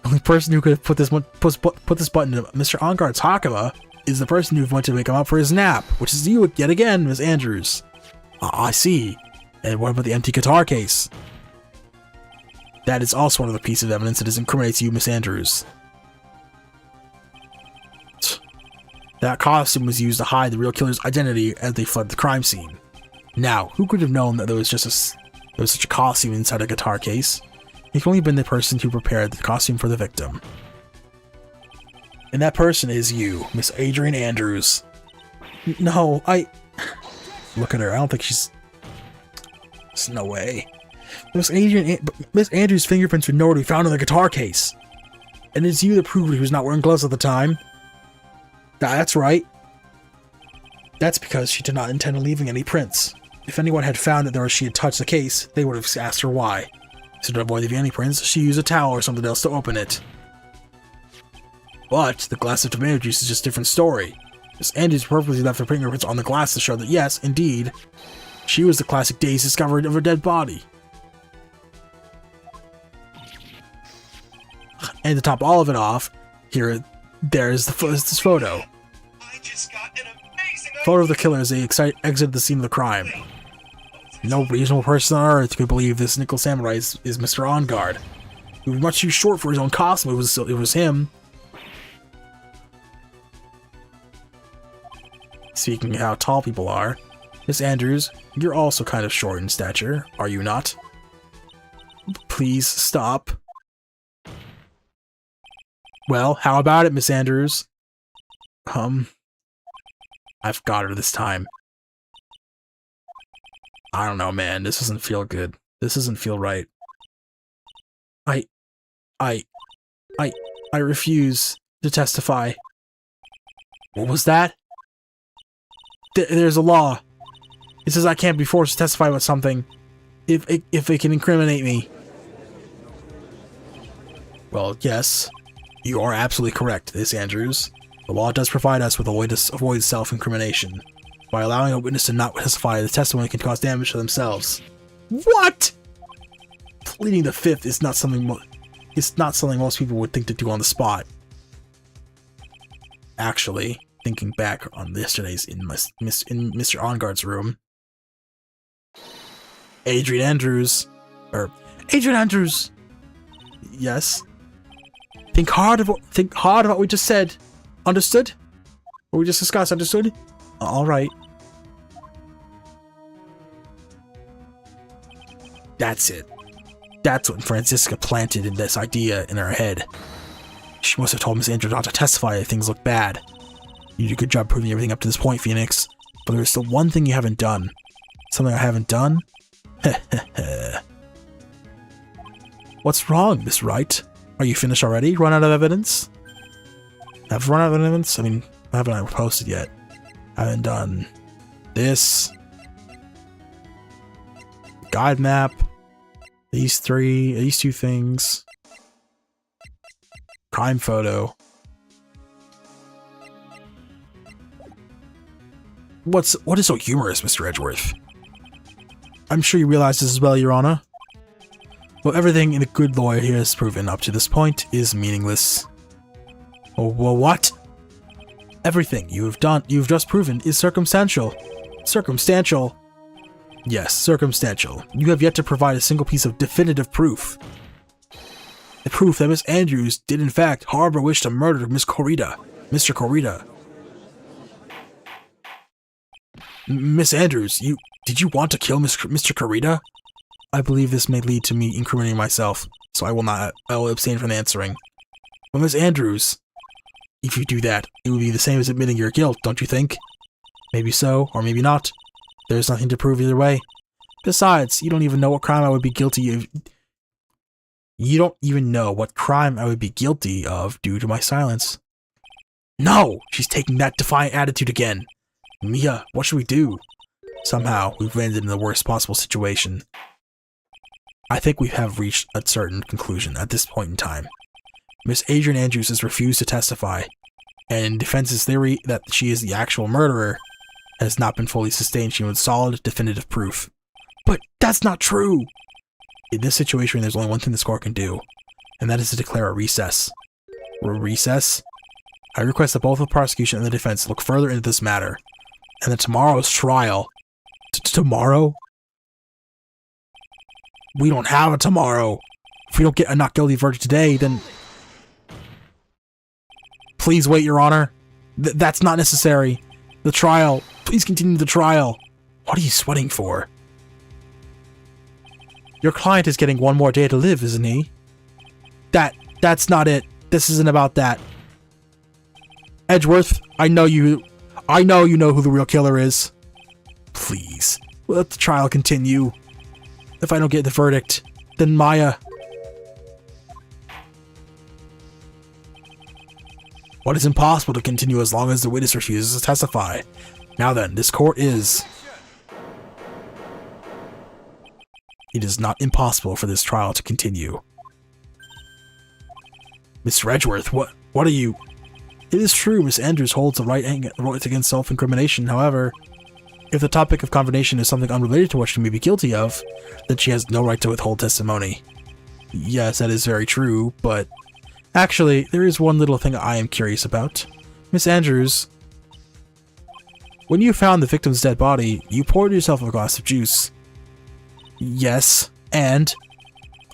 The only person who could have put this button in Mr. Enguard's Hakama is the person who went to wake him up for his nap, which is you yet again, Miss Andrews. I see. And what about the empty guitar case? That is also one of the pieces of evidence that incriminates you, Miss Andrews. That costume was used to hide the real killer's identity as they fled the crime scene. Now, who could have known that there was such a costume inside a guitar case? It could only have been the person who prepared the costume for the victim. And that person is you, Miss Adrian Andrews. No, Look at her, I don't think she's... There's no way. Miss Andrews' fingerprints were nowhere to be found in the guitar case. And it's you that proved he was not wearing gloves at the time. That's right. That's because she did not intend on leaving any prints. If anyone had found that she had touched the case, they would have asked her why. So to avoid leaving any prints, she used a towel or something else to open it. But the glass of tomato juice is just a different story. Miss Andrews purposely left her fingerprints on the glass to show that yes, indeed, she was the classic day's discovery of a dead body. And to top all of it off, there's this photo. I just got an amazing Photo of the killer as they exit the scene of the crime. No reasonable person on earth could believe this nickel samurai is Mr. Enguard. He was much too short for his own costume. It was him. Speaking of how tall people are, Miss Andrews, you're also kind of short in stature, are you not? Please stop. Well, how about it, Miss Andrews? I've got her this time. I don't know, man. This doesn't feel good. This doesn't feel right. I refuse to testify. What was that? There's a law. It says I can't be forced to testify about something if it can incriminate me. Well, yes. You are absolutely correct, Miss Andrews. The law does provide us with a way to avoid self-incrimination. By allowing a witness to not testify, the testimony can cause damage to themselves. What? Pleading the fifth is not something most people would think to do on the spot. Actually, thinking back on yesterday's in Mr. Onguard's room, Adrian Andrews. Yes. Think hard about what we just said. Understood? What we just discussed. Understood? All right. That's it. That's what Franziska planted in this idea in her head. She must have told Miss Andrews not to testify if things look bad. You did a good job proving everything up to this point, Phoenix. But there's still one thing you haven't done. Something I haven't done? What's wrong, Miss Wright? Are you finished already? Run out of evidence? I've run out of evidence? I mean, I haven't posted yet. I haven't done this. Guide map. These two things. Crime photo. What is so humorous, Mr. Edgeworth? I'm sure you realize this as well, Your Honor. Well, everything a good lawyer here has proven up to this point is meaningless. Oh, well, what? Everything you've just proven is circumstantial. Circumstantial? Yes, circumstantial. You have yet to provide a single piece of definitive proof. The proof that Miss Andrews did in fact harbor a wish to murder Mr. Corrida. Miss Andrews, did you want to kill Mr. Corrida? I believe this may lead to me incriminating myself, so I will abstain from answering. But Miss Andrews, if you do that, it would be the same as admitting your guilt, don't you think? Maybe so, or maybe not. There's nothing to prove either way. Besides, you don't even know what crime I would be guilty of. You don't even know what crime I would be guilty of due to my silence. No! She's taking that defiant attitude again. Mia, what should we do? Somehow, we've landed in the worst possible situation. I think we have reached a certain conclusion at this point in time. Miss Adrian Andrews has refused to testify, and in defense's theory that she is the actual murderer has not been fully sustained. She needs solid, definitive proof. But that's not true! In this situation, there's only one thing this court can do, and that is to declare a recess. A recess? I request that both the prosecution and the defense look further into this matter, and that tomorrow's trial... Tomorrow? We don't have a tomorrow. If we don't get a not guilty verdict today, then... Please wait, Your Honor. That's not necessary. The trial. Please continue the trial. What are you sweating for? Your client is getting one more day to live, isn't he? That's not it. This isn't about that. Edgeworth, I know you know who the real killer is. Please, let the trial continue. If I don't get the verdict, then Maya... What is impossible to continue as long as the witness refuses to testify. Now then, this court is... It is not impossible for this trial to continue. Mr. Edgeworth, what are you... It is true, Miss Andrews holds the right against self-incrimination. However, if the topic of combination is something unrelated to what she may be guilty of, then she has no right to withhold testimony. Yes, that is very true, but... Actually, there is one little thing I am curious about. Miss Andrews, when you found the victim's dead body, you poured yourself a glass of juice. Yes, and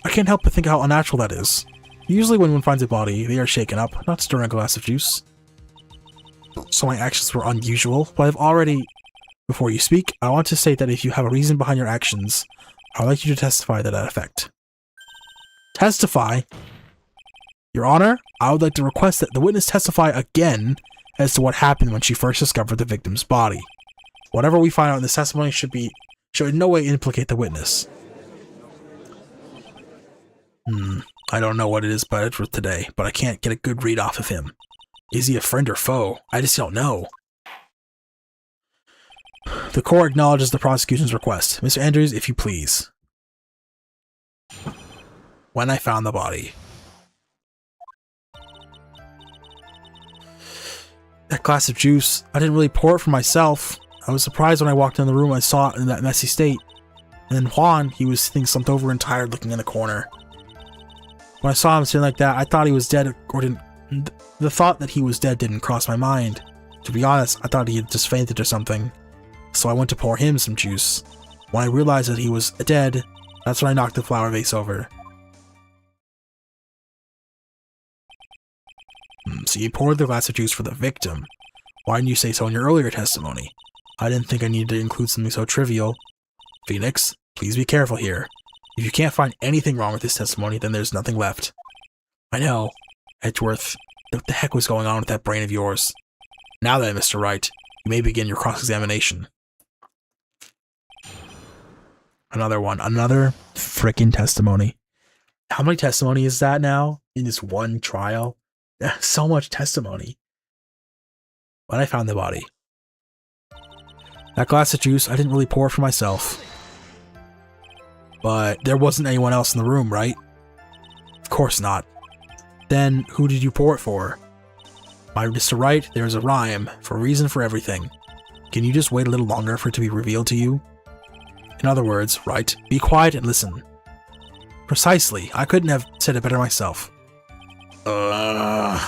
I can't help but think how unnatural that is. Usually when one finds a body, they are shaken up, not stirring a glass of juice. So my actions were unusual, but I've already... Before you speak, I want to state that if you have a reason behind your actions, I would like you to testify to that effect. Testify? Your Honor, I would like to request that the witness testify again as to what happened when she first discovered the victim's body. Whatever we find out in this testimony should in no way implicate the witness. I don't know what it is about Edgeworth today, but I can't get a good read off of him. Is he a friend or foe? I just don't know. The court acknowledges the prosecution's request. Mr. Andrews, if you please. When I found the body. That glass of juice, I didn't really pour it for myself. I was surprised when I walked in the room I saw it in that messy state. And then Juan, he was sitting slumped over and tired looking in the corner. When I saw him sitting like that, I thought he was dead or didn't... The thought that he was dead didn't cross my mind. To be honest, I thought he had just fainted or something. So I went to pour him some juice. When I realized that he was dead, that's when I knocked the flower vase over. So you poured the glass of juice for the victim. Why didn't you say so in your earlier testimony? I didn't think I needed to include something so trivial. Phoenix, please be careful here. If you can't find anything wrong with this testimony, then there's nothing left. I know. Edgeworth, what the heck was going on with that brain of yours? Now then, Mr. Wright, you may begin your cross-examination. Another one. Another frickin' testimony. How many testimony is that now in this one trial? So much testimony. When I found the body. That glass of juice, I didn't really pour for myself. But there wasn't anyone else in the room, right? Of course not. Then, who did you pour it for? My Mr. Wright, there's a rhyme, for a reason for everything. Can you just wait a little longer for it to be revealed to you? In other words, Wright, be quiet and listen. Precisely, I couldn't have said it better myself. I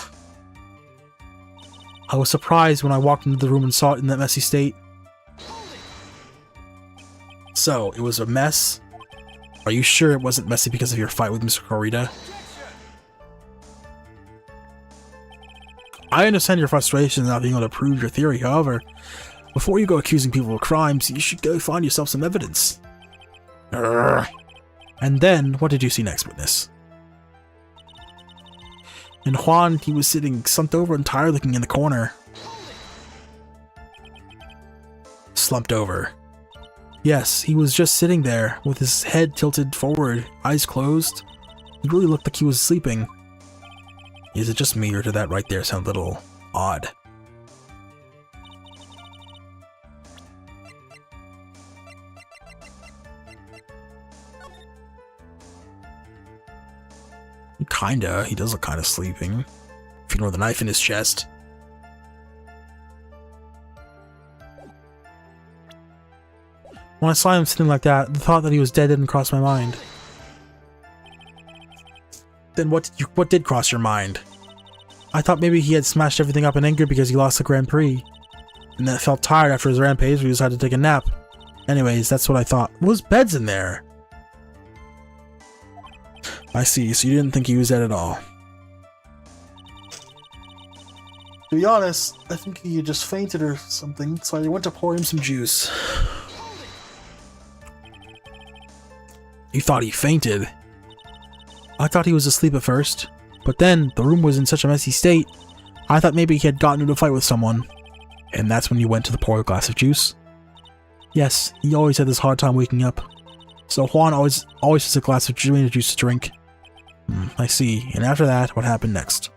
was surprised when I walked into the room and saw it in that messy state. So, it was a mess? Are you sure it wasn't messy because of your fight with Mr. Corita? I understand your frustration in not being able to prove your theory, however, before you go accusing people of crimes, you should go find yourself some evidence. And then, what did you see next, witness? And Juan, he was sitting slumped over and tired looking in the corner. Slumped over. Yes, he was just sitting there, with his head tilted forward, eyes closed. He really looked like he was sleeping. Is it just me, or did that right there sound a little odd? Kinda. He does look kinda sleeping. If you know the knife in his chest. When I saw him sitting like that, the thought that he was dead didn't cross my mind. Then what did cross your mind? I thought maybe he had smashed everything up in anger because he lost the Grand Prix. And then felt tired after his rampage, so he decided to take a nap. Anyways, that's what I thought. Whose bed's in there? I see, so you didn't think he was dead at all. To be honest, I think he just fainted or something, so I went to pour him some juice. You thought he fainted? I thought he was asleep at first, but then the room was in such a messy state, I thought maybe he had gotten into a fight with someone. And that's when you went to the pour a glass of juice? Yes, he always had this hard time waking up. So Juan always has a glass of juice to drink. I see. And after that, what happened next?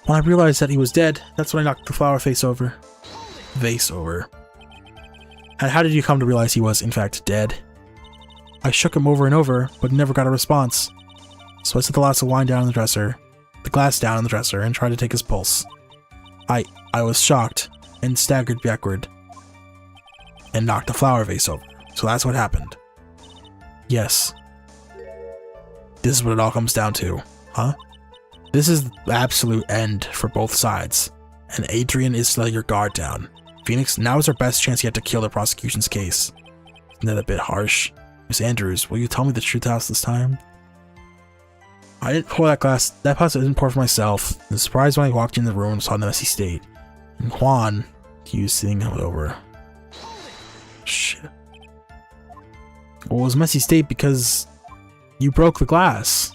When I realized that he was dead, that's when I knocked the flower vase over. And how did you come to realize he was, in fact, dead? I shook him over and over, but never got a response. So I set the glass of wine down on the dresser, and tried to take his pulse. I was shocked, and staggered backward, and knocked the flower vase over. So that's what happened. Yes. This is what it all comes down to, huh? This is the absolute end for both sides, and Adrian is to let your guard down. Phoenix, now is our best chance yet to kill the prosecution's case. Isn't that a bit harsh? Miss Andrews, will you tell me the truth house this time? I didn't pour that glass. That pasta I didn't pour for myself. I was surprised when I walked in the room and saw the messy state. And Juan, he was sitting over. Shit. Well, it was a messy state because you broke the glass.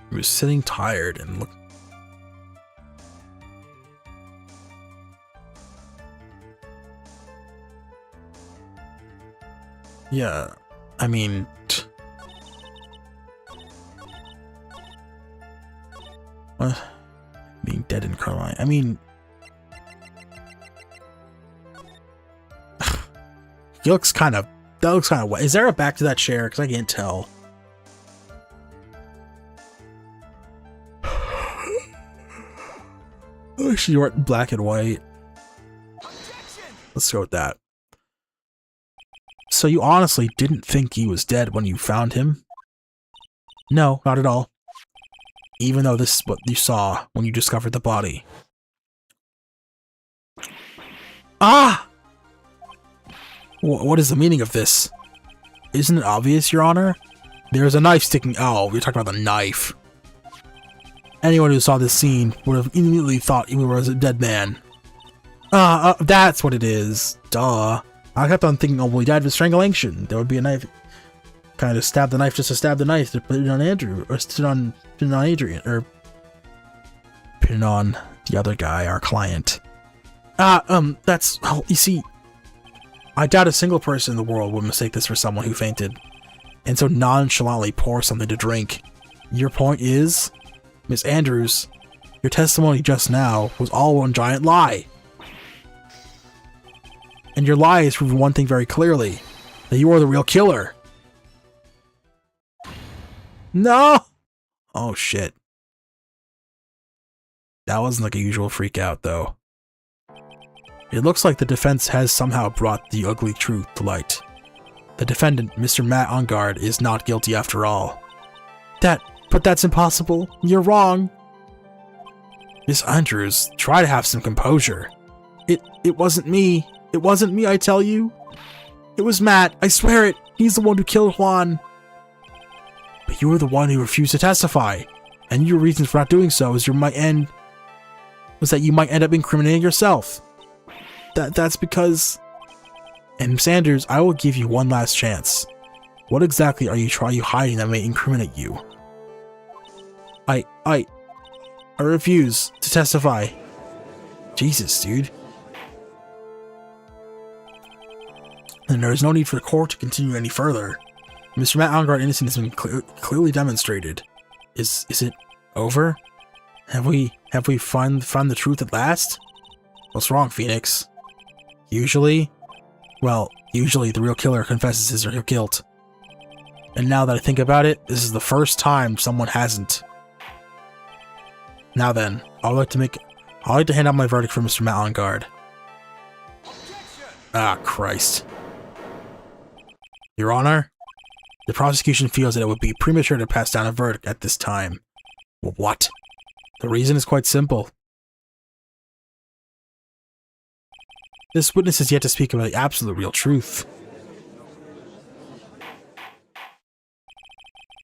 He was sitting tired and looked. Yeah, I mean, being dead in Caroline. I mean, he looks kind of. That looks kind of wet. Is there a back to that chair? Because I can't tell. She went black and white. Let's go with that. So you honestly didn't think he was dead when you found him? No, not at all. Even though this is what you saw when you discovered the body. Ah! What is the meaning of this? Isn't it obvious, Your Honor? There's a knife sticking. Oh, we're talking about the knife. Anyone who saw this scene would have immediately thought he was a dead man. That's what it is. Duh. I kept on thinking, oh, well, he died of strangulation. There would be a knife. Kind of stab the knife just to stab the knife to put it on Andrew, or put it on Adrian, or put it on the other guy, our client. That's, well, you see, I doubt a single person in the world would mistake this for someone who fainted, and so nonchalantly pour something to drink. Your point is, Miss Andrews, your testimony just now was all one giant lie. And your lie has proven one thing very clearly, that you are the real killer. No! Oh shit. That wasn't like a usual freak out though. It looks like the defense has somehow brought the ugly truth to light. The defendant, Mr. Matt Ongard, is not guilty after all. But that's impossible. You're wrong. Miss Andrews, try to have some composure. It wasn't me. It wasn't me, I tell you. It was Matt. I swear it. He's the one who killed Juan. But you were the one who refused to testify, and your reason for not doing so was that you might end up incriminating yourself. That's because. And Miss Andrews, I will give you one last chance. What exactly are you hiding that may incriminate you? I refuse to testify. Jesus, dude. Then there is no need for the court to continue any further. Mr. Matt Ongard's innocence has been clearly demonstrated. Is it over? Have we found the truth at last? What's wrong, Phoenix? Usually the real killer confesses his or her guilt. And now that I think about it, this is the first time someone hasn't. Now then, I'd like to hand out my verdict for Mr. Matt Ongard. Ah, Christ. Your Honor, the prosecution feels that it would be premature to pass down a verdict at this time. What? The reason is quite simple. This witness has yet to speak about the absolute real truth.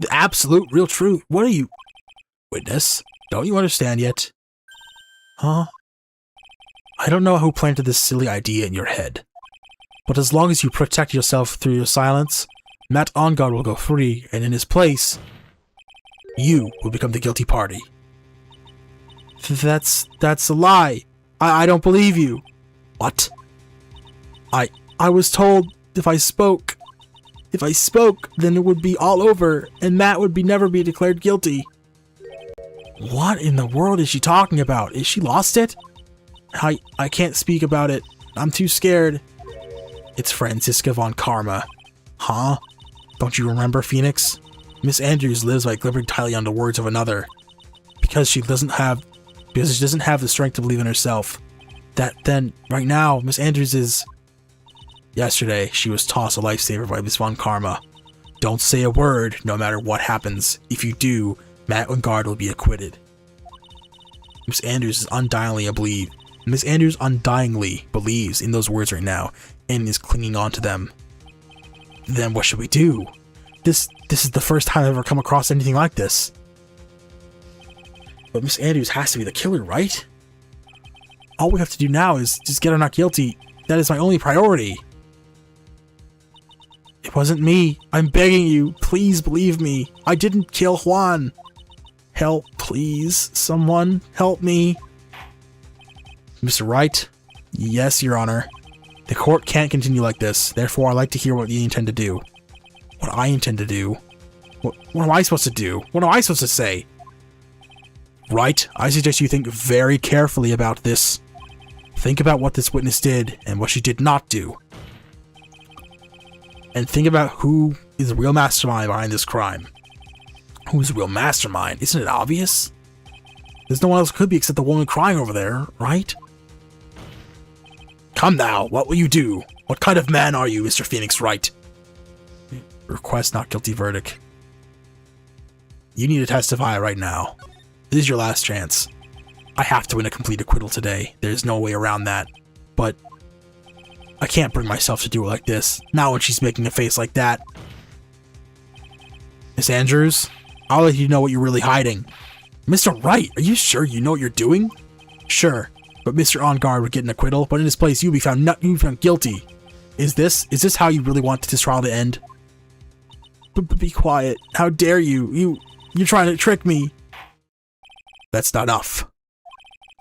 The absolute real truth? What are you... Witness? Don't you understand yet? Huh? I don't know who planted this silly idea in your head. But as long as you protect yourself through your silence, Matt Ongard will go free, and in his place, you will become the guilty party. That's a lie. I don't believe you. What? I was told if I spoke, then it would be all over, and Matt would never be declared guilty. What in the world is she talking about? Is she lost it? I can't speak about it. I'm too scared. It's Franziska von Karma. Huh? Don't you remember, Phoenix? Miss Andrews lives by glibbering tightly on the words of another. Because she doesn't have the strength to believe in herself. Then, right now, Miss Andrews is... Yesterday, she was tossed a lifesaver by Miss von Karma. Don't say a word, no matter what happens. If you do, Matt Ongard will be acquitted. Miss Andrews undyingly believes in those words right now, and is clinging on to them. Then what should we do? This is the first time I've ever come across anything like this. But Miss Andrews has to be the killer, right? All we have to do now is just get her not guilty. That is my only priority. It wasn't me. I'm begging you. Please believe me. I didn't kill Juan. Help, please. Someone help me. Mr. Wright? Yes, Your Honor. The court can't continue like this. Therefore, I'd like to hear what you intend to do. What I intend to do? What am I supposed to do? What am I supposed to say? Right, I suggest you think very carefully about this. Think about what this witness did and what she did not do. And think about who is the real mastermind behind this crime. Who's the real mastermind? Isn't it obvious? There's no one else could be except the woman crying over there, right? Come now, what will you do? What kind of man are you, Mr. Phoenix Wright? Request not guilty verdict. You need to testify right now. This is your last chance. I have to win a complete acquittal today. There's no way around that. But I can't bring myself to do it like this. Not when she's making a face like that. Miss Andrews, I'll let you know what you're really hiding. Mr. Wright, are you sure you know what you're doing? Sure, but Mr. On Guard would get an acquittal, but in his place you'll be found guilty. Is this how you really want this trial to end? But be quiet. How dare you? You're trying to trick me. That's not enough.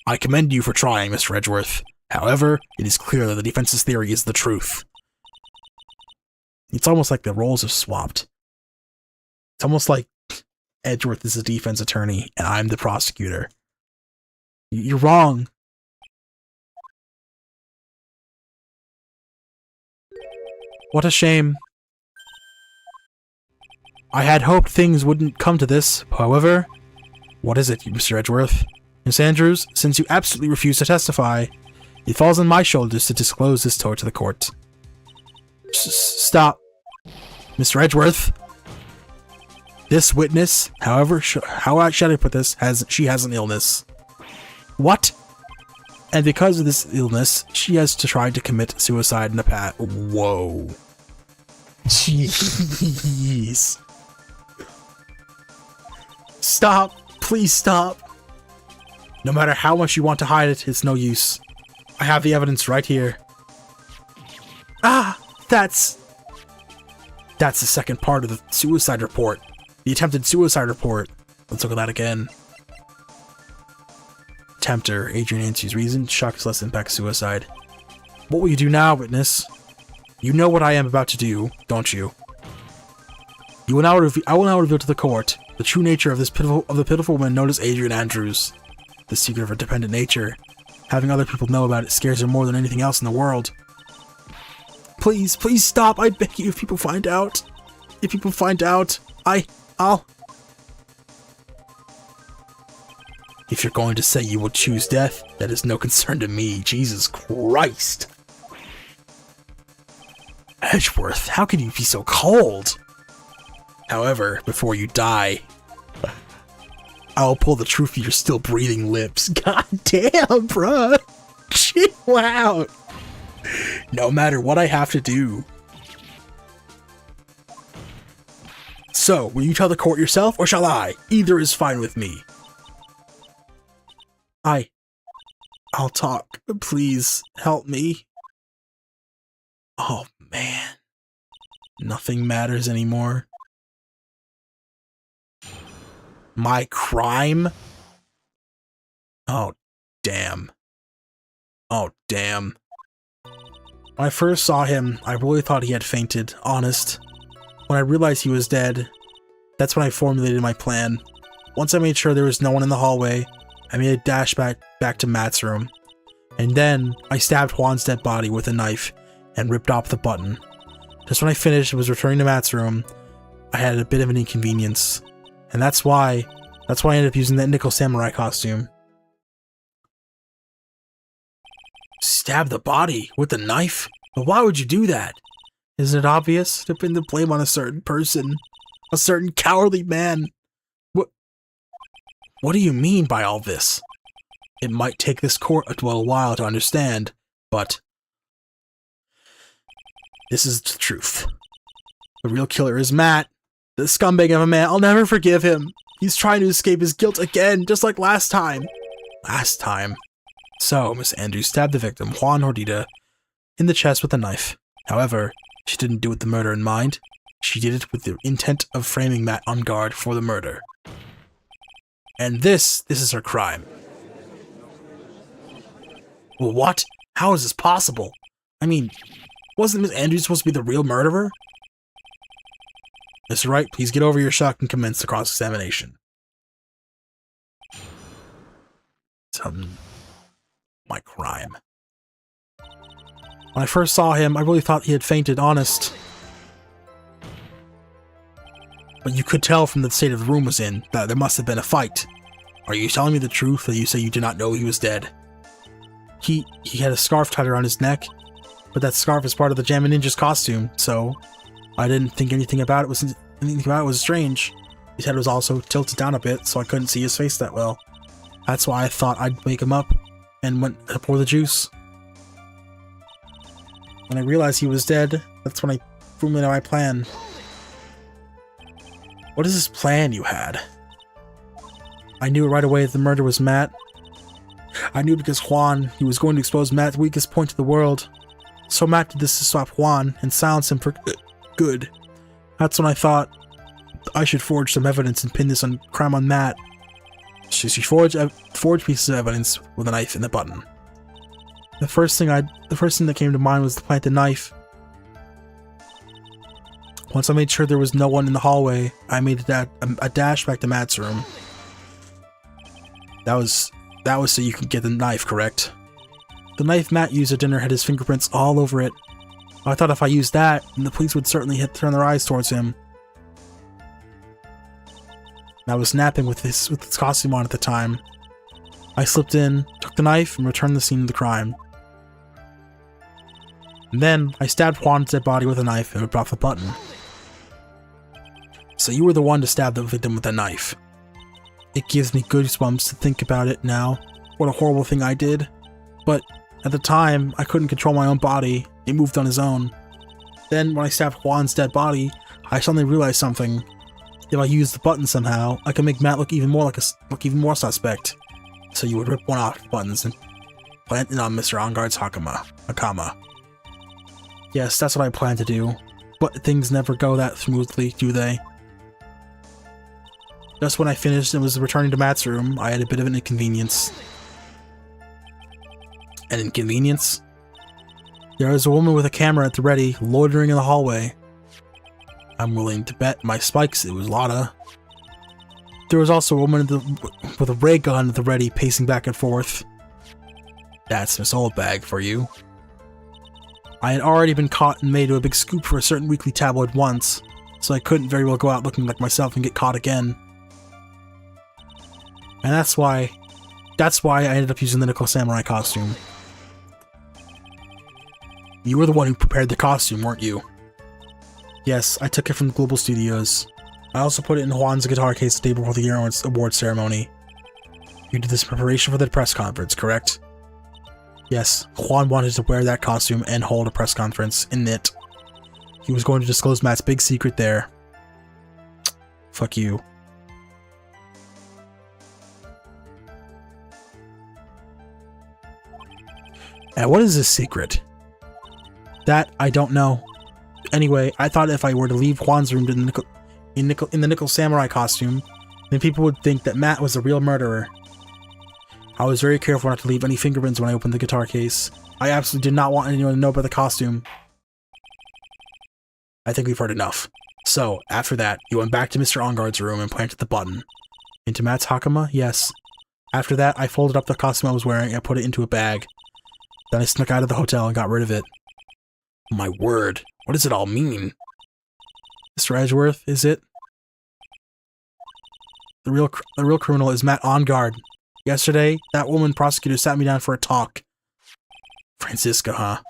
I commend you for trying, Mr. Edgeworth. However, it is clear that the defense's theory is the truth. It's almost like the roles have swapped. It's almost like Edgeworth is the defense attorney and I'm the prosecutor. You're wrong. What a shame. I had hoped things wouldn't come to this. However, what is it, Mr. Edgeworth? Miss Andrews, since you absolutely refuse to testify, it falls on my shoulders to disclose this to the court. Stop. Mr. Edgeworth. This witness, however, how should I put this, she has an illness. What? And because of this illness, she has to try to commit suicide in the past. Whoa. Jeez. Stop. Please stop. No matter how much you want to hide it, it's no use. I have the evidence right here. Ah, that's the second part of the suicide report. The attempted suicide report. Let's look at that again. Tempter, Adrian Ansie's reason, shock is less impact suicide. What will you do now, witness? You know what I am about to do, don't you? I will now reveal to the court the true nature of the pitiful woman known as Adrian Andrews. The secret of her dependent nature. Having other people know about it scares her more than anything else in the world. Please, please stop, I beg you, if people find out. If people find out, I'll... If you're going to say you will choose death, that is no concern to me, Jesus Christ. Edgeworth, how can you be so cold? However, before you die, I'll pull the truth from your still breathing lips. God damn, bruh. Chill out. No matter what I have to do. So, will you tell the court yourself, or shall I? Either is fine with me. I'll talk. Please, help me. Oh, man. Nothing matters anymore. My crime? Oh, damn. Oh, damn. When I first saw him, I really thought he had fainted, honest. When I realized he was dead, that's when I formulated my plan. Once I made sure there was no one in the hallway, I made a dash back to Matt's room. And then, I stabbed Juan's dead body with a knife and ripped off the button. Just when I finished and was returning to Matt's room, I had a bit of an inconvenience. And that's why I ended up using that nickel samurai costume. Stab the body with a knife? But why would you do that? Isn't it obvious? To pin the blame on a certain person. A certain cowardly man. What do you mean by all this? It might take this court a little while to understand, but this is the truth. The real killer is Matt. The scumbag of a man. I'll never forgive him. He's trying to escape his guilt again, just like last time. Last time. So, Miss Andrews stabbed the victim, Juan Hordita, in the chest with a knife. However, she didn't do it with the murder in mind. She did it with the intent of framing Matt on guard for the murder. And this is her crime. Well, what? How is this possible? I mean, wasn't Miss Andrews supposed to be the real murderer? Mr. Wright, please get over your shock and commence the cross-examination. My crime. When I first saw him, I really thought he had fainted, honest. But you could tell from the state of the room was in that there must have been a fight. Are you telling me the truth that you say you did not know he was dead? He had a scarf tied around his neck, but that scarf is part of the Jammin' Ninja's costume, so I didn't think anything about it was strange. His head was also tilted down a bit, so I couldn't see his face that well. That's why I thought I'd wake him up and went to pour the juice. When I realized he was dead, that's when I formulated my plan. What is this plan you had? I knew right away that the murder was Matt. I knew because Juan, he was going to expose Matt's weakest point to the world. So Matt did this to stop Juan and silence him for good. That's when I thought I should forge some evidence and pin this crime on Matt. She forged pieces of evidence with a knife in the button. The first thing that came to mind was to plant the knife. Once I made sure there was no one in the hallway, I made a dash back to Matt's room. That was so you could get the knife, correct? The knife Matt used at dinner had his fingerprints all over it. I thought if I used that, then the police would certainly turn their eyes towards him. I was napping with his costume on at the time. I slipped in, took the knife, and returned the scene of the crime. And then, I stabbed Juan's dead body with a knife and ripped off the button. So you were the one to stab the victim with a knife. It gives me goosebumps to think about it now. What a horrible thing I did. But, at the time, I couldn't control my own body. It moved on his own. Then, when I stabbed Juan's dead body, I suddenly realized something. If I used the button somehow, I could make Matt look even more suspect. So you would rip one off the buttons and plant it on Mr. Onguard's Hakama. Yes, that's what I planned to do. But things never go that smoothly, do they? Just when I finished and was returning to Matt's room, I had a bit of an inconvenience. An inconvenience? There was a woman with a camera at the ready, loitering in the hallway. I'm willing to bet my spikes it was Lotta. There was also a woman with a ray gun at the ready, pacing back and forth. That's Miss Oldbag for you. I had already been caught and made to a big scoop for a certain weekly tabloid once, so I couldn't very well go out looking like myself and get caught again. And that's why I ended up using the Nickel Samurai costume. You were the one who prepared the costume, weren't you? Yes, I took it from the Global Studios. I also put it in Juan's guitar case the day before the award ceremony. You did this in preparation for the press conference, correct? Yes, Juan wanted to wear that costume and hold a press conference in it. He was going to disclose Matt's big secret there. Fuck you. And what is this secret? That I don't know. Anyway, I thought if I were to leave Juan's room in the Nickel Samurai costume, then people would think that Matt was the real murderer. I was very careful not to leave any fingerprints when I opened the guitar case. I absolutely did not want anyone to know about the costume. I think we've heard enough. So, after that, you went back to Mr. Onguard's room and planted the button. Into Matt's Hakama? Yes. After that, I folded up the costume I was wearing and put it into a bag. Then I snuck out of the hotel and got rid of it. My word, what does it all mean? Mr. Edgeworth, is it? The real criminal is Matt Onguard. Yesterday, that woman prosecutor sat me down for a talk. Francisca, huh?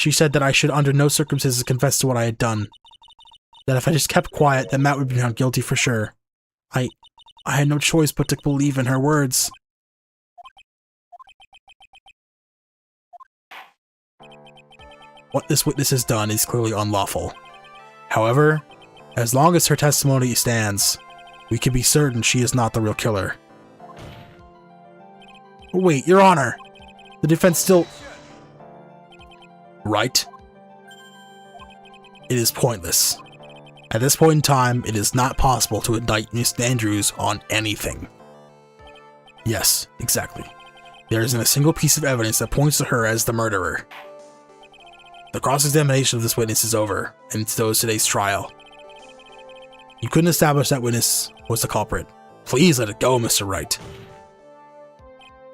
She said that I should under no circumstances confess to what I had done. That if I just kept quiet, that Matt would be found guilty for sure. I had no choice but to believe in her words. What this witness has done is clearly unlawful. However, as long as her testimony stands, we can be certain she is not the real killer. Wait, Your Honor! The defense still... Right? It is pointless. At this point in time, it is not possible to indict Miss Andrews on anything. Yes, exactly. There isn't a single piece of evidence that points to her as the murderer. The cross-examination of this witness is over, and so is today's trial. You couldn't establish that witness was the culprit. Please let it go, Mr. Wright.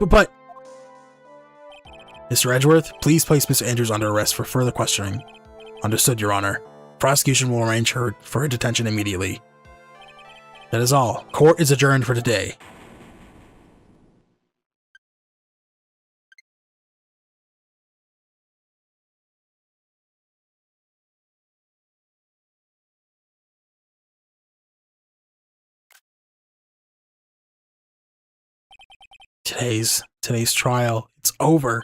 But... Mr. Edgeworth, please place Mr. Andrews under arrest for further questioning. Understood, Your Honor. Prosecution will arrange for her detention immediately. That is all. Court is adjourned for today. Today's trial. It's over.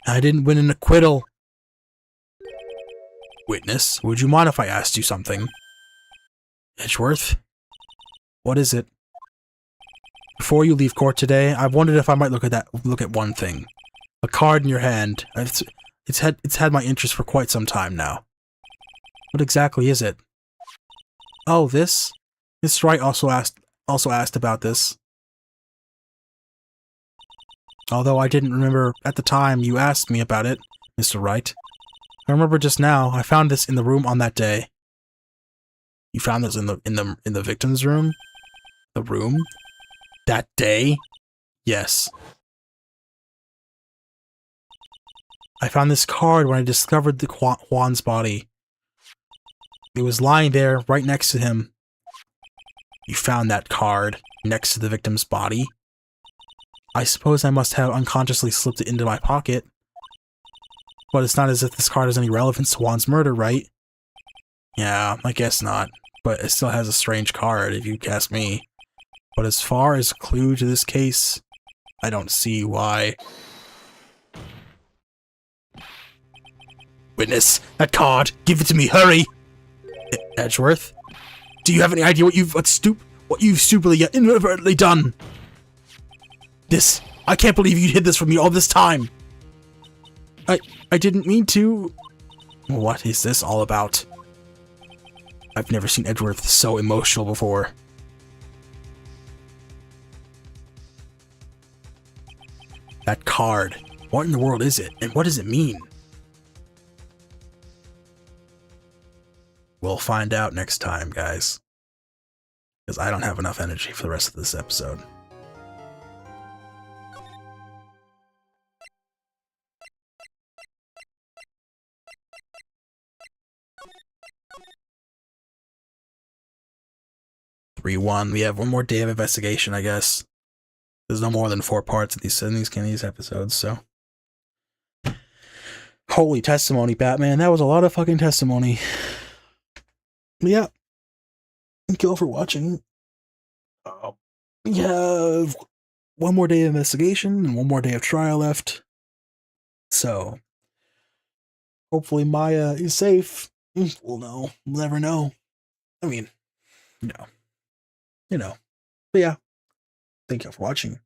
I didn't win an acquittal. Witness, would you mind if I asked you something? Edgeworth? What is it? Before you leave court today, I've wondered if I might look at one thing. A card in your hand. It's had my interest for quite some time now. What exactly is it? Oh, this? Mr. Wright also asked about this. Although I didn't remember at the time you asked me about it, Mr. Wright. I remember just now, I found this in the room on that day. You found this in the victim's room? The room? That day? Yes. I found this card when I discovered the Juan's body. It was lying there, right next to him. You found that card next to the victim's body? I suppose I must have unconsciously slipped it into my pocket. But it's not as if this card has any relevance to Juan's murder, right? Yeah, I guess not. But it still has a strange card, if you ask me. But as far as a clue to this case, I don't see why. Witness, that card! Give it to me, hurry! Edgeworth? Do you have any idea what you've stupidly yet inadvertently done? I can't believe you hid this from me all this time! I didn't mean to. What is this all about? I've never seen Edgeworth so emotional before. That card. What in the world is it, and what does it mean? We'll find out next time, guys. Because I don't have enough energy for the rest of this episode. We have one more day of investigation, I guess. There's no more than 4 parts of these episodes, so. Holy testimony, Batman. That was a lot of fucking testimony. Yeah. Thank you all for watching. We have one more day of investigation and one more day of trial left. So, hopefully Maya is safe. We'll know. We'll never know. I mean, no. You know. But yeah. Thank you all for watching.